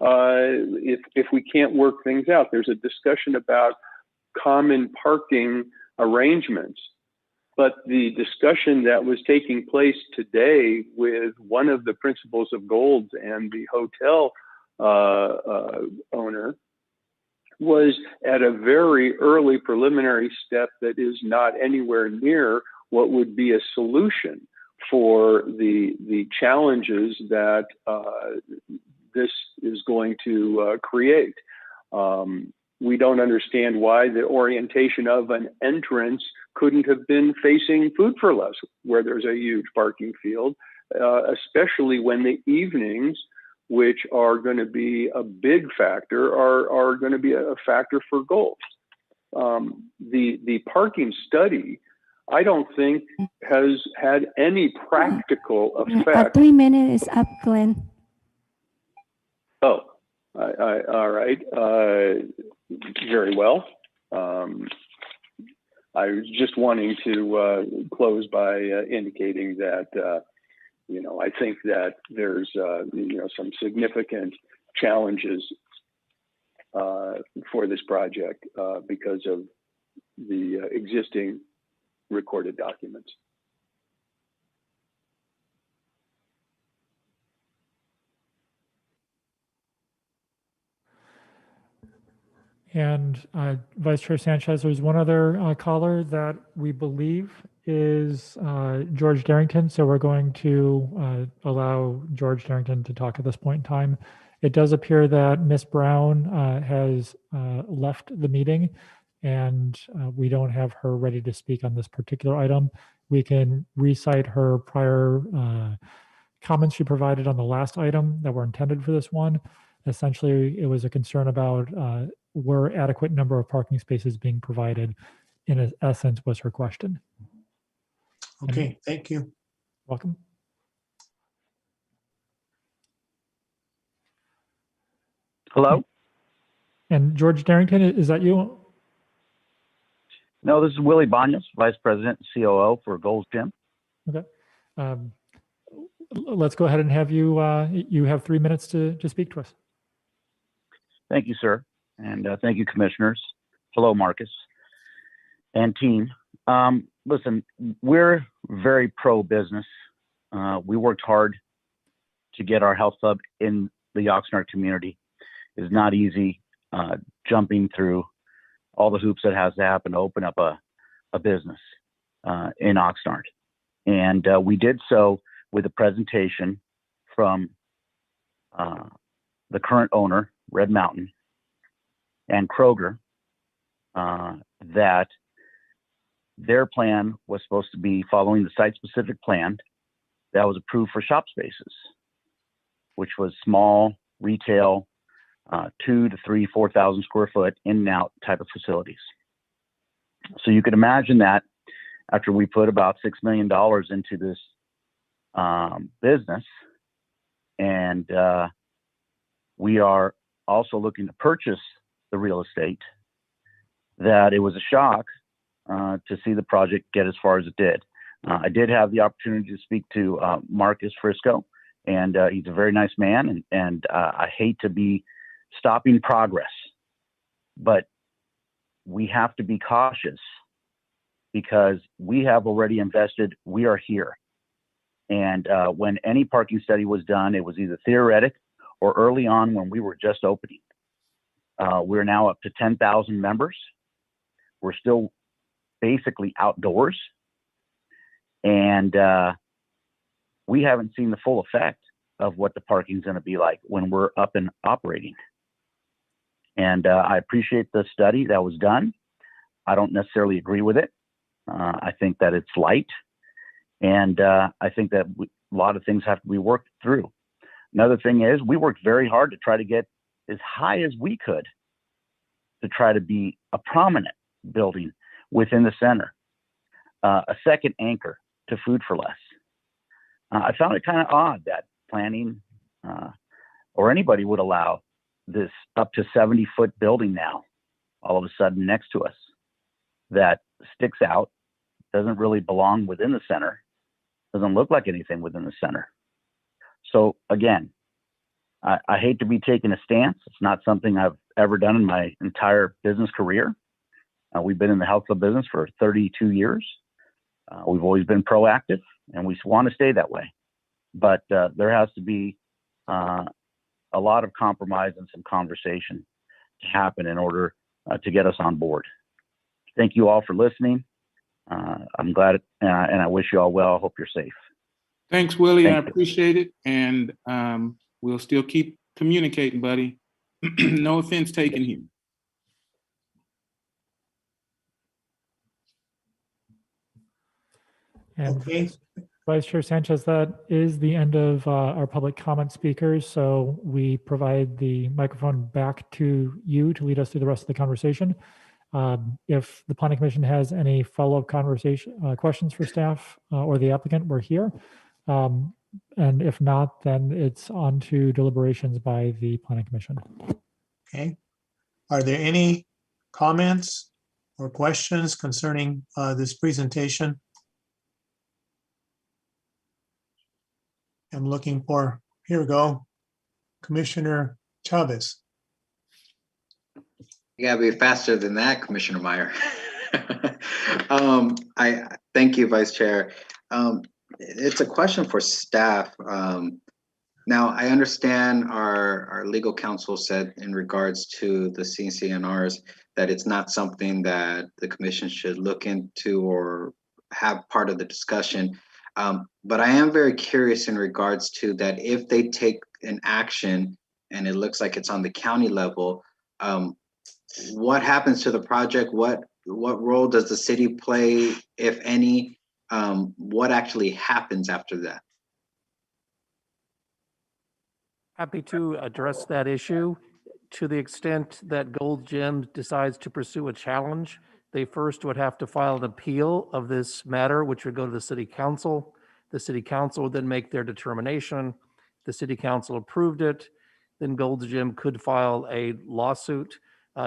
if we can't work things out. There's a discussion about common parking arrangements. But the discussion that was taking place today with one of the principals of Golds and the hotel owner was at a very early preliminary step that is not anywhere near what would be a solution for the challenges that this is going to create. We don't understand why the orientation of an entrance couldn't have been facing Food for Less, where there's a huge parking field, especially when the evenings, which are going to be a big factor, are going to be a factor for Golds. The parking study, I don't think has had any practical effect. 3 minutes is up, Glenn. Oh, all right. Very well. I was just wanting to close by indicating that, I think that there's, some significant challenges for this project because of the existing recorded documents. And Vice Chair Sanchez, there's one other caller that we believe is George Darrington. So we're going to allow George Darrington to talk at this point in time. It does appear that Ms. Brown has left the meeting and we don't have her ready to speak on this particular item. We can recite her prior comments she provided on the last item that were intended for this one. Essentially, it was a concern about were adequate number of parking spaces being provided, in essence, was her question. Okay, thank you. Welcome. Hello? And George Darrington, is that you? No, this is Willie Banyas, Vice President and COO for Gold's Gym. Okay. Let's go ahead and have you, you have 3 minutes to speak to us. Thank you, sir. And thank you, commissioners. Hello, Marcus and team. Listen, we're very pro-business. We worked hard to get our health club in the Oxnard community. It's not easy jumping through all the hoops that has to happen to open up a business in Oxnard. And we did so with a presentation from the current owner, Red Mountain, and Kroger, that Their plan was supposed to be following the site-specific plan that was approved for shop spaces, which was small retail, 2 to 3, 4,000 square foot in and out type of facilities. So you could imagine that after we put about $6 million into this business, and we are also looking to purchase the real estate, that it was a shock to see the project get as far as it did. I did have the opportunity to speak to Marcus Frisco, and he's a very nice man, and I hate to be stopping progress, but we have to be cautious because we have already invested, we are here. And when any parking study was done, it was either theoretic or early on when we were just opening. We're now up to 10,000 members. We're still basically outdoors. And we haven't seen the full effect of what the parking is going to be like when we're up and operating. And I appreciate the study that was done. I don't necessarily agree with it. I think that it's light. And I think that a lot of things have to be worked through. Another thing is we worked very hard to try to get as high as we could to try to be a prominent building within the center, a second anchor to Food for Less. I found it kind of odd that planning or anybody would allow this up to 70-foot building now, all of a sudden next to us, that sticks out, doesn't really belong within the center, doesn't look like anything within the center. So again, I hate to be taking a stance. It's not something I've ever done in my entire business career. We've been in the health club business for 32 years. We've always been proactive, and we want to stay that way. But there has to be a lot of compromise and some conversation to happen in order to get us on board. Thank you all for listening. I'm glad, and I wish you all well. I hope you're safe. Thanks, Willie. I Thank you. appreciate it. And we'll still keep communicating, buddy. No offense taken here. And Okay. Vice Chair Sanchez, that is the end of our public comment speakers. So we provide the microphone back to you to lead us through the rest of the conversation. If the Planning Commission has any follow-up questions for staff or the applicant, we're here. And if not, then it's on to deliberations by the Planning Commission. Okay. Are there any comments or questions concerning this presentation? I'm looking for, here we go, Commissioner Chavez. You gotta be faster than that, Commissioner Meyer. I thank you, Vice Chair. It's a question for staff. Now, I understand our legal counsel said in regards to the CCNRs that it's not something that the commission should look into or have part of the discussion. But I am very curious in regards to that if they take an action and it looks like it's on the county level, what happens to the project? What role does the city play, if any? What actually happens after that? Happy to address that issue. To the extent that Gold Gym decides to pursue a challenge, they first would have to file an appeal of this matter, which would go to the city council. The city council would then make their determination. The city council approved it. Then Gold's Gym could file a lawsuit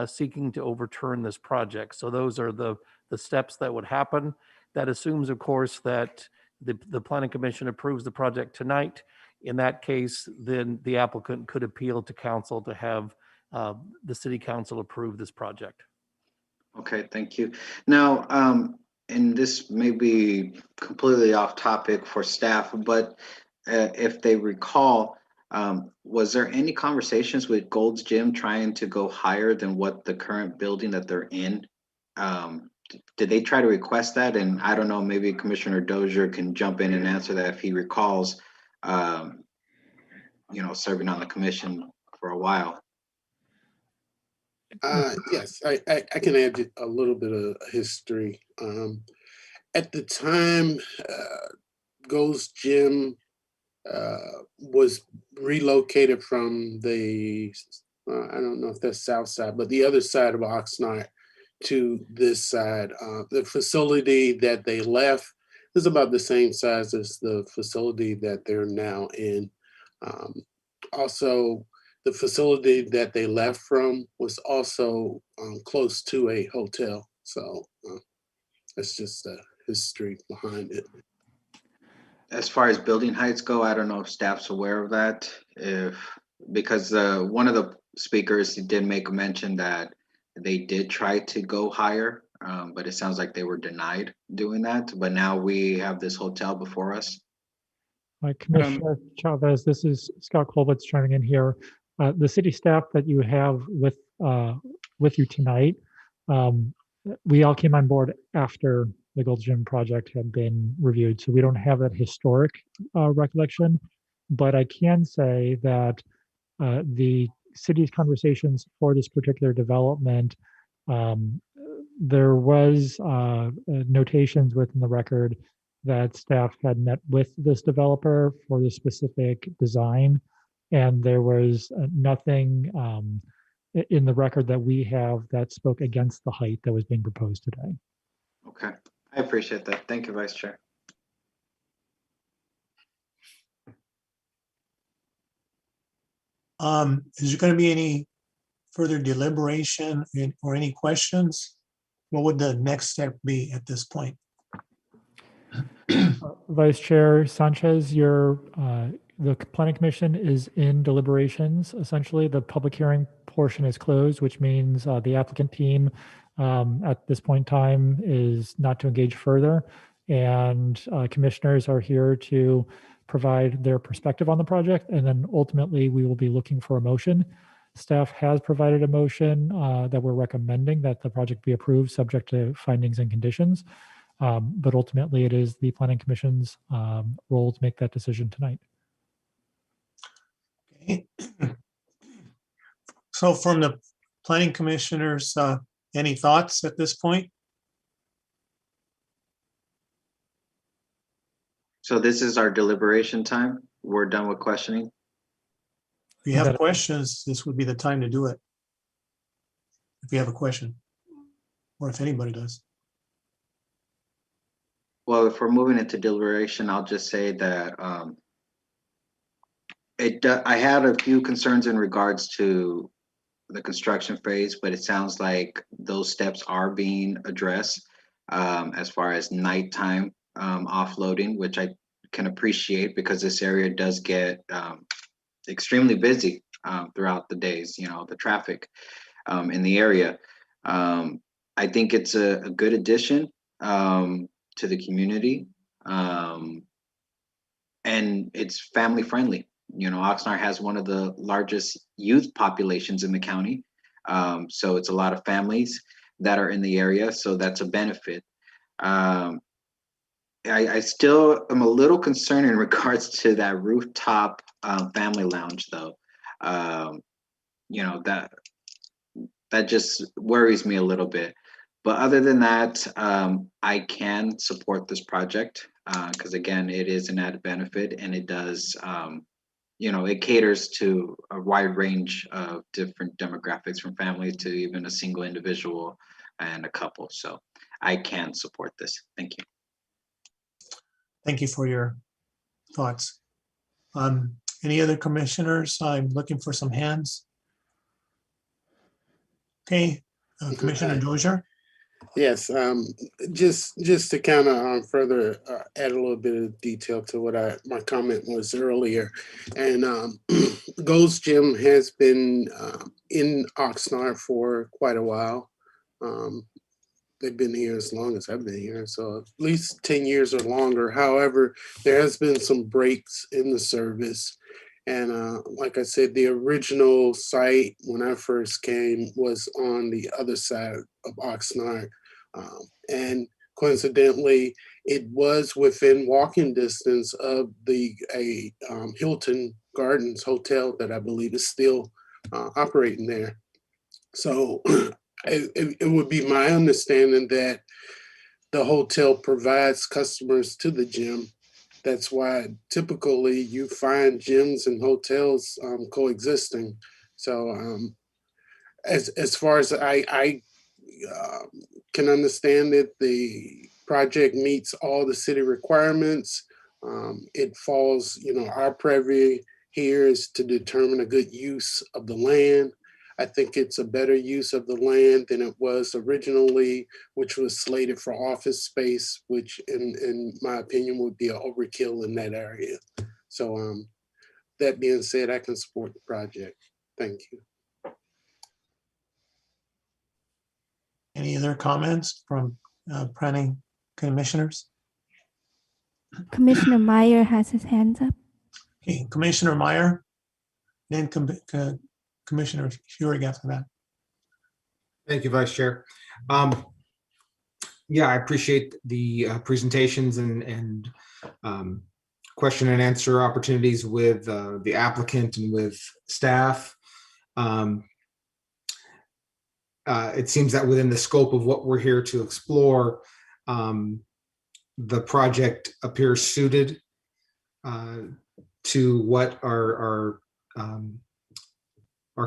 seeking to overturn this project. So those are the steps that would happen. That assumes, of course, that the Planning Commission approves the project tonight. In that case, then the applicant could appeal to council to have the city council approve this project. Okay, thank you. Now, and this may be completely off topic for staff, but if they recall, was there any conversations with Gold's Gym trying to go higher than what the current building that they're in? Did they try to request that? And I don't know, maybe Commissioner Dozier can jump in and answer that if he recalls, serving on the commission for a while. Yes, I can add a little bit of history. At the time, Gold's Gym was relocated from the, I don't know if that's south side, but the other side of Oxnard to this side. The facility that they left is about the same size as the facility that they're now in. Also, the facility that they left from was also close to a hotel. So that's just the history behind it. As far as building heights go, I don't know if staff's aware of that. Because one of the speakers did make a mention that they did try to go higher, but it sounds like they were denied doing that. But now we have this hotel before us. Commissioner Chavez, this is Scott Colvitz chiming in here. The city staff that you have with you tonight, we all came on board after the Gold's Gym project had been reviewed, so we don't have that historic recollection. But I can say that the city's conversations for this particular development, there was notations within the record that staff had met with this developer for the specific design, and there was nothing in the record that we have that spoke against the height that was being proposed today. Okay, I appreciate that. Thank you, Vice Chair. Is there going to be any further deliberation or any questions? What would the next step be at this point? Vice Chair Sanchez, the Planning Commission is in deliberations. Essentially, the public hearing portion is closed, which means the applicant team at this point in time is not to engage further. And commissioners are here to provide their perspective on the project. And then ultimately, we will be looking for a motion. Staff has provided a motion that we're recommending that the project be approved subject to findings and conditions. But ultimately, it is the Planning Commission's role to make that decision tonight. Okay. So from the Planning Commissioners, any thoughts at this point? So this is our deliberation time. We're done with questioning. If you have questions, this would be the time to do it. If you have a question, or if anybody does. Well, if we're moving into deliberation, I'll just say that I had a few concerns in regards to the construction phase, but it sounds like those steps are being addressed as far as nighttime offloading, which I can appreciate because this area does get extremely busy throughout the days, the traffic in the area. I think it's a good addition to the community, and it's family friendly. Oxnard has one of the largest youth populations in the county, so it's a lot of families that are in the area, so that's a benefit. I still am a little concerned in regards to that rooftop family lounge, though. That just worries me a little bit. But other than that, I can support this project because, again, it is an added benefit, and it does, it caters to a wide range of different demographics, from families to even a single individual and a couple. So I can support this. Thank you. Thank you for your thoughts. Any other commissioners? I'm looking for some hands. Okay, Commissioner Dozier. Yes, just to kind of further add a little bit of detail to what my comment was earlier, and Gold's Gym has been in Oxnard for quite a while. They've been here as long as I've been here, so at least 10 years or longer. However, there has been some breaks in the service. And like I said, the original site when I first came was on the other side of Oxnard. And coincidentally, it was within walking distance of the Hilton Gardens Hotel that I believe is still operating there. So it would be my understanding that the hotel provides customers to the gym. That's why typically you find gyms and hotels coexisting. So as far as I can understand it, the project meets all the city requirements. It falls, our purview here is to determine a good use of the land. I think it's a better use of the land than it was originally, which was slated for office space, which in my opinion would be an overkill in that area. So that being said, I can support the project. Thank you. Any other comments from planning commissioners? Commissioner Meyer has his hands up. Okay, Commissioner Meyer, then Commissioner Furig after that. Thank you, Vice Chair. Yeah, I appreciate the presentations and question and answer opportunities with the applicant and with staff. It seems that within the scope of what we're here to explore, the project appears suited to what our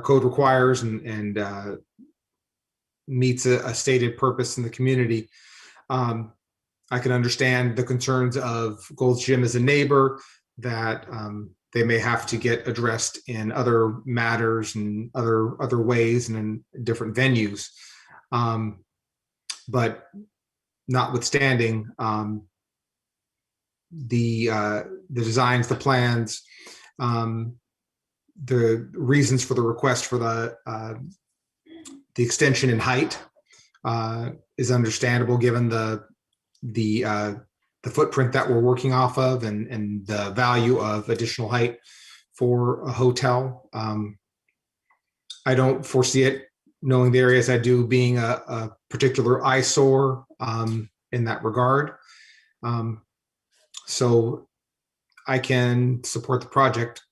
code requires and meets a stated purpose in the community. I can understand the concerns of Gold's Gym as a neighbor, that they may have to get addressed in other matters and other ways and in different venues. But notwithstanding, the designs, the plans, the reasons for the request for the extension in height is understandable given the footprint that we're working off of and the value of additional height for a hotel. I don't foresee it, knowing the areas I do, being a particular eyesore in that regard. So I can support the project.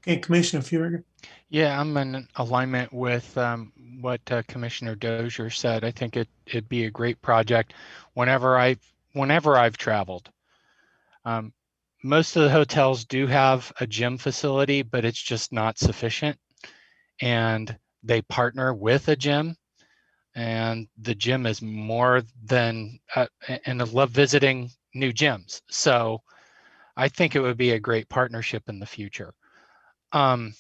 Okay, Commissioner Furig. Yeah, I'm in alignment with what Commissioner Dozier said. I think it'd be a great project. Whenever I've traveled, most of the hotels do have a gym facility, but it's just not sufficient. And they partner with a gym, and the gym is more than, and I love visiting new gyms. So I think it would be a great partnership in the future. I'm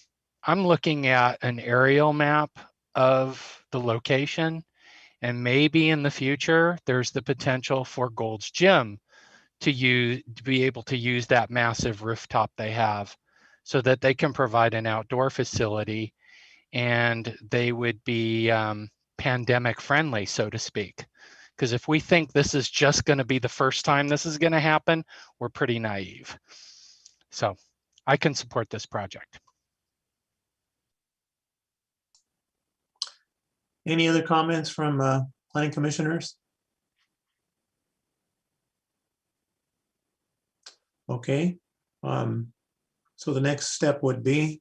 looking at an aerial map of the location, and maybe in the future, there's the potential for Gold's Gym to be able to use that massive rooftop they have so that they can provide an outdoor facility, and they would be pandemic friendly, so to speak. Because if we think this is just going to be the first time this is going to happen, we're pretty naive. So I can support this project. Any other comments from planning commissioners? Okay, so the next step would be?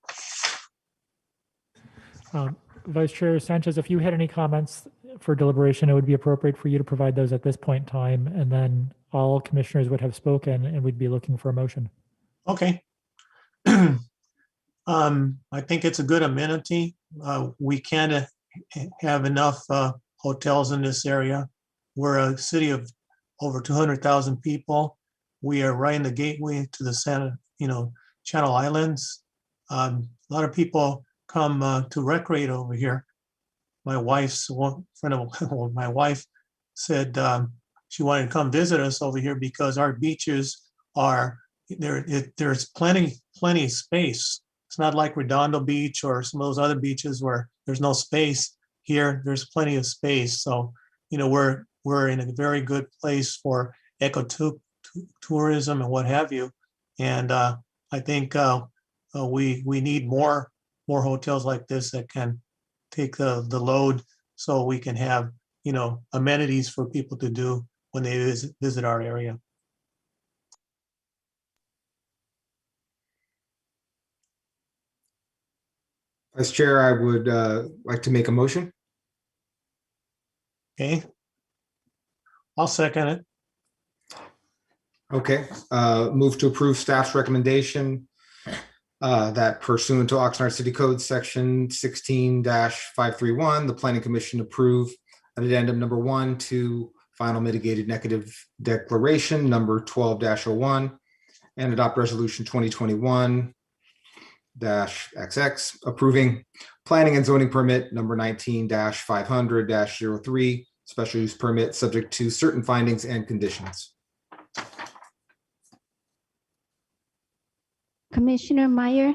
Vice Chair Sanchez, if you had any comments for deliberation, it would be appropriate for you to provide those at this point in time, and then all commissioners would have spoken and we'd be looking for a motion. Okay. I think it's a good amenity. We can't have enough hotels in this area. We're a city of over 200,000 people. We are right in the gateway to the Channel Islands. A lot of people come to recreate over here. My wife's friend of my wife said she wanted to come visit us over here because our beaches are there. There's plenty of space. It's not like Redondo Beach or some of those other beaches where there's no space. Here, there's plenty of space. So, we're in a very good place for ecotourism and what have you. And I think we need more hotels like this that can take the load, so we can have amenities for people to do when they visit our area. Vice Chair, I would like to make a motion. Okay. I'll second it. Okay, move to approve staff's recommendation that pursuant to Oxnard City Code Section 16-531, the Planning Commission approve an addendum number 1 to final mitigated negative declaration number 12-01 and adopt resolution 2021-XX approving planning and zoning permit number 19-500-03 special use permit subject to certain findings and conditions. Commissioner Meyer,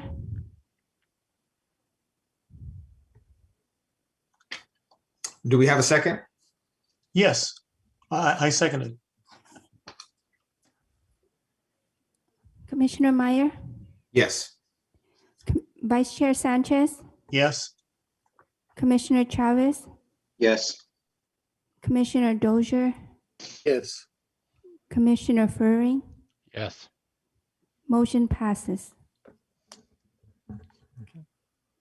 Do we have a second? Yes, I second it. Commissioner Meyer, Yes. Vice Chair Sanchez, Yes. Commissioner Chavez, Yes. Commissioner Dozier, Yes. Commissioner Furring, Yes. motion passes.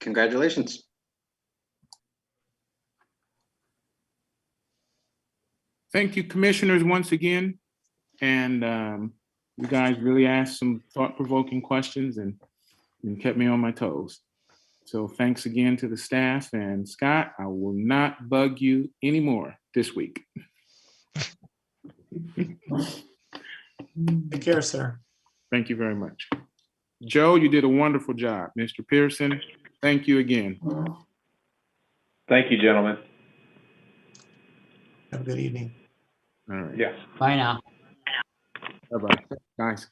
Congratulations. Thank you, commissioners, once again. And you guys really asked some thought-provoking questions and kept me on my toes. So thanks again to the staff. And Scott, I will not bug you anymore this week. Take care, sir. Thank you very much. Joe, you did a wonderful job. Mr. Pearson, thank you again. Thank you, gentlemen. Have a good evening. All right. Yes. Bye now. Bye-bye. Guys.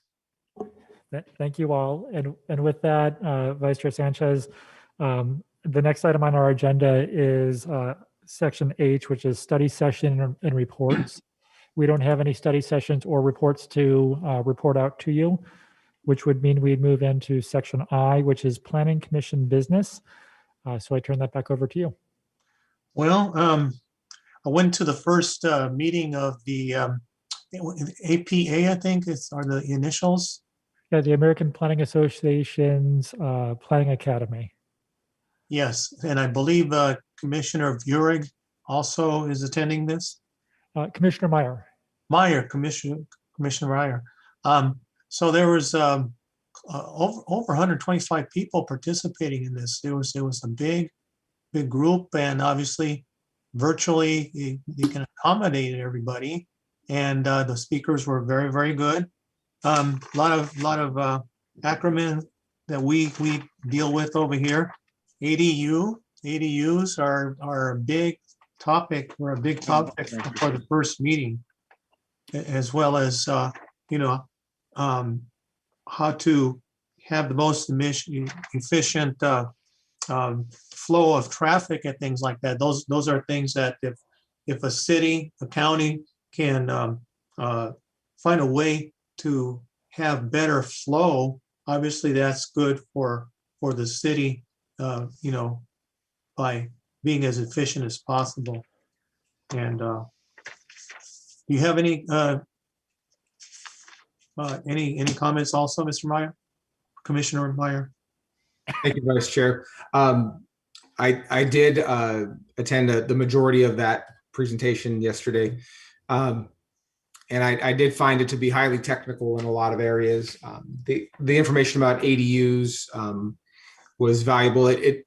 Thank you all. And with that, Vice Chair Sanchez, the next item on our agenda is section H, which is study session and reports. We don't have any study sessions or reports to report out to you, which would mean we'd move into section I, which is planning commission business. So I turn that back over to you. Well, I went to the first meeting of the APA, I think are the initials. Yeah, the American Planning Association's Planning Academy. Yes, and I believe Commissioner Vurig also is attending this. Commissioner Meyer. Commissioner Meyer. So there was over 125 people participating in this. It was a big group, and obviously virtually you can accommodate everybody. And the speakers were very, very good. A lot of acronyms that we deal with over here. ADUs are a big topic. Were a big topic for the first meeting, as well as how to have the most efficient flow of traffic and things like that. Those are things that if a city, a county can find a way to have better flow, obviously that's good for the city, by being as efficient as possible. And do you have any comments also, Mr. Meyer, Commissioner Meyer? Thank you, Vice Chair. I did attend the majority of that presentation yesterday. And I did find it to be highly technical in a lot of areas. The information about ADUs was valuable. It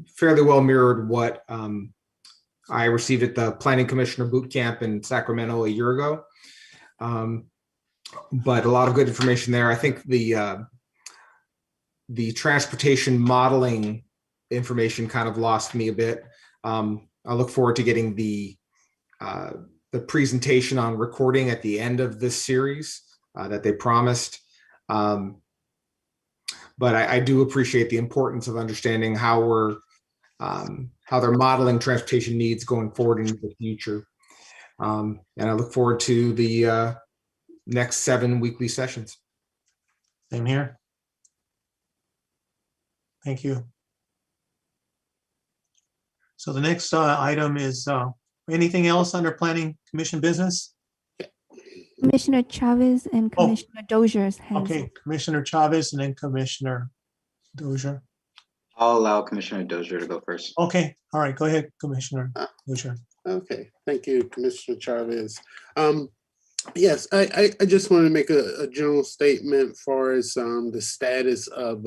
fairly well mirrored what I received at the Planning Commissioner Boot Camp in Sacramento a year ago. But a lot of good information there. I think the transportation modeling information kind of lost me a bit. I look forward to getting the presentation on recording at the end of this series that they promised. But I do appreciate the importance of understanding how they're modeling transportation needs going forward into the future. And I look forward to the next 7 weekly sessions. Same here. Thank you. So the next item is anything else under Planning Commission business? Commissioner Chavez and Commissioner Dozier's hands. Okay, Commissioner Chavez and then Commissioner Dozier. I'll allow Commissioner Dozier to go first. Okay, all right, go ahead, Commissioner Dozier. Okay, thank you, Commissioner Chavez. Yes, I just want to make a general statement as far as the status of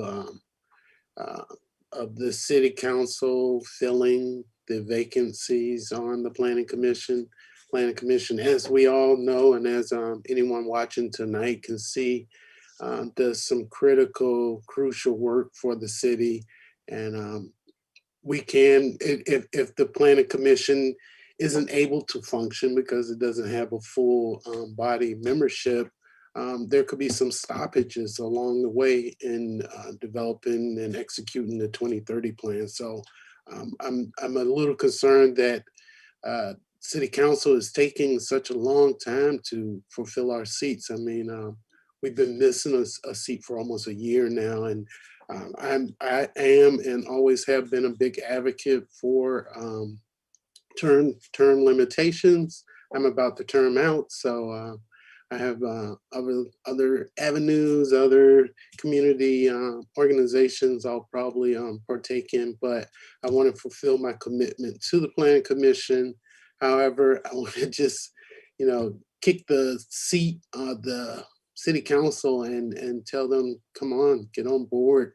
the city council filling the vacancies on the planning commission. Planning commission, as we all know, and as anyone watching tonight can see, does some critical, crucial work for the city. And we can, if the planning commission isn't able to function because it doesn't have a full body membership, there could be some stoppages along the way in developing and executing the 2030 plan. So I'm a little concerned that City Council is taking such a long time to fulfill our seats. I mean, we've been missing a seat for almost a year now, and I am and always have been a big advocate for term limitations. I'm about to term out, so I have other avenues, other community organizations I'll probably partake in, but I want to fulfill my commitment to the Planning Commission. However, I want to just, kick the seat of the City Council and tell them, come on, get on board,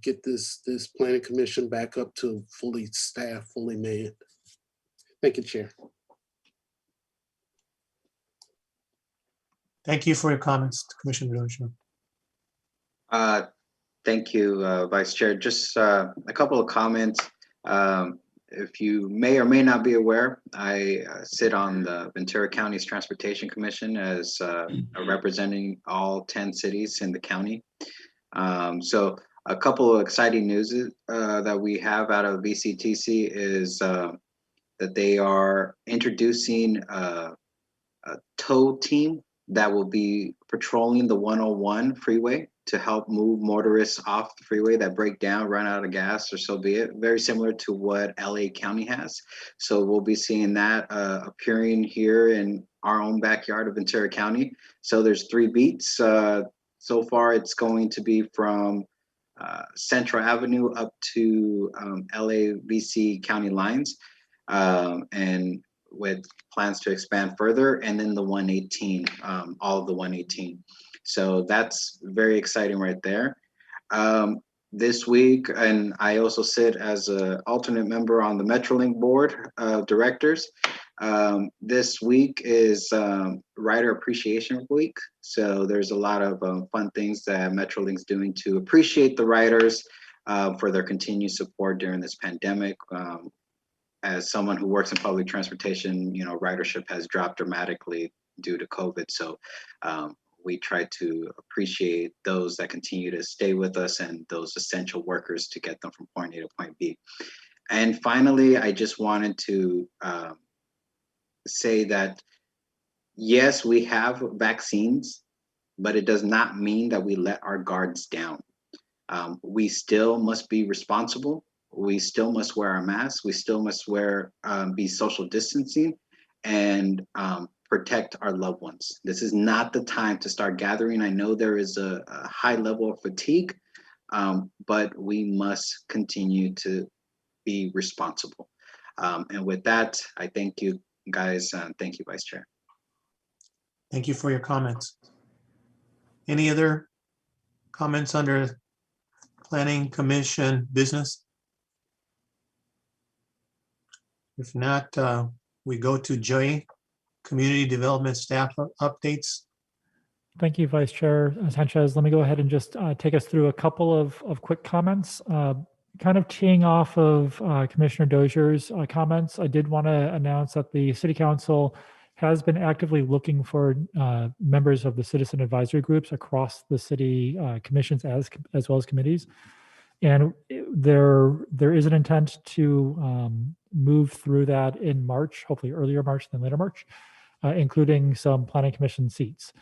get this Planning Commission back up to fully staffed, fully manned. Thank you, Chair. Thank you for your comments, Commissioner Dozier. Thank you, Vice Chair. Just a couple of comments. If you may or may not be aware, I sit on the Ventura County's Transportation Commission as representing all 10 cities in the county. So a couple of exciting news that we have out of VCTC is that they are introducing a tow team that will be patrolling the 101 freeway to help move motorists off the freeway that break down, run out of gas, or so be it. Very similar to what LA County has. So we'll be seeing that appearing here in our own backyard of Ventura County. So there's 3 beats. So far, it's going to be from Central Avenue up to LA-VC County lines, and with plans to expand further, and then the 118, all of the 118. So that's very exciting right there. This week, and I also sit as an alternate member on the Metrolink board of directors. This week is Rider Appreciation Week. So there's a lot of fun things that Metrolink's doing to appreciate the riders for their continued support during this pandemic. As someone who works in public transportation, ridership has dropped dramatically due to COVID. So we try to appreciate those that continue to stay with us and those essential workers to get them from point A to point B. And finally, I just wanted to say that, yes, we have vaccines, but it does not mean that we let our guards down. We still must be responsible. We still must wear our masks. We still must be social distancing and protect our loved ones. This is not the time to start gathering. I know there is a high level of fatigue, but we must continue to be responsible. And with that, I thank you guys. Thank you, Vice Chair. Thank you for your comments. Any other comments under Planning Commission business? If not, we go to J, Community Development Staff Updates. Thank you, Vice Chair Sanchez. Let me go ahead and just take us through a couple of quick comments. Kind of teeing off of Commissioner Dozier's comments, I did want to announce that the City Council has been actively looking for members of the citizen advisory groups across the city commissions as well as committees. And there is an intent to move through that in March, hopefully earlier March than later March, including some planning commission seats.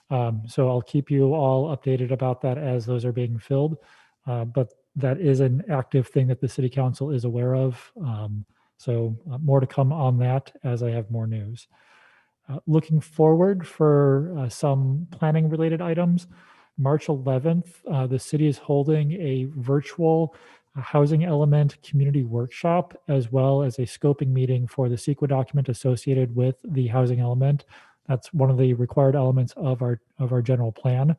So I'll keep you all updated about that as those are being filled. But that is an active thing that the City Council is aware of. So more to come on that as I have more news. Looking forward for some planning related items, March 11th, the city is holding a virtual a housing element community workshop, as well as a scoping meeting for the CEQA document associated with the housing element. That's one of the required elements of our general plan.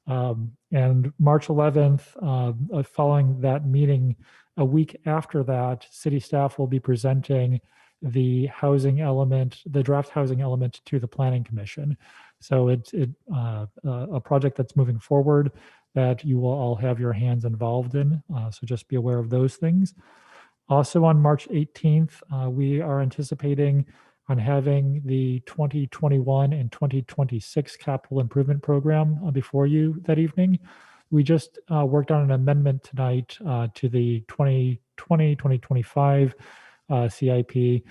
And March 11th, following that meeting, a week after that, city staff will be presenting the housing element, the draft housing element to the Planning Commission. So it's a project that's moving forward that you will all have your hands involved in. So just be aware of those things. Also on March 18th, we are anticipating on having the 2021 and 2026 capital improvement program before you that evening. We just worked on an amendment tonight to the 2020-2025 CIP.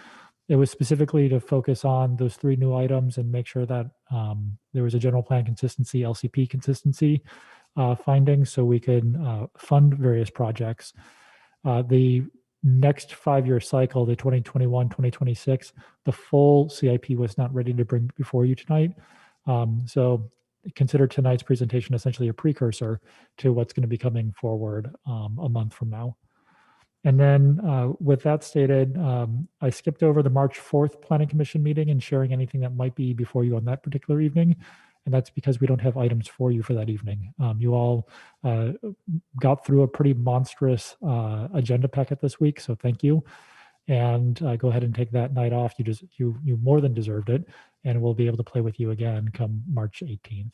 It was specifically to focus on those 3 new items and make sure that there was a general plan consistency, LCP consistency findings, so we could fund various projects. The next 5-year cycle, the 2021-2026, the full CIP was not ready to bring before you tonight. So consider tonight's presentation essentially a precursor to what's going to be coming forward a month from now. And then with that stated, I skipped over the March 4th Planning Commission meeting and sharing anything that might be before you on that particular evening. And that's because we don't have items for you for that evening. You all got through a pretty monstrous agenda packet this week, so thank you. And go ahead and take that night off. You more than deserved it, and we'll be able to play with you again come March 18th.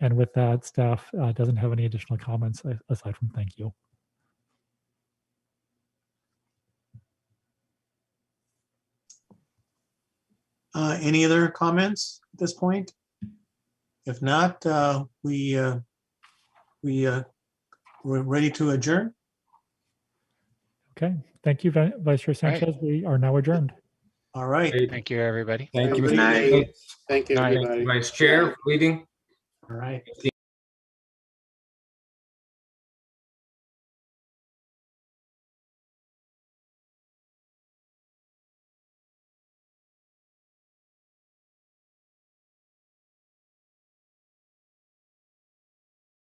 And with that, staff doesn't have any additional comments aside from thank you. Any other comments at this point? If not, we're ready to adjourn. Okay, thank you, Vice Chair Sanchez. Right. We are now adjourned. All right. Thank you, everybody. Thank you, Good Mr. night. Chair. Thank you, Night. everybody. Vice Chair, leading. All right.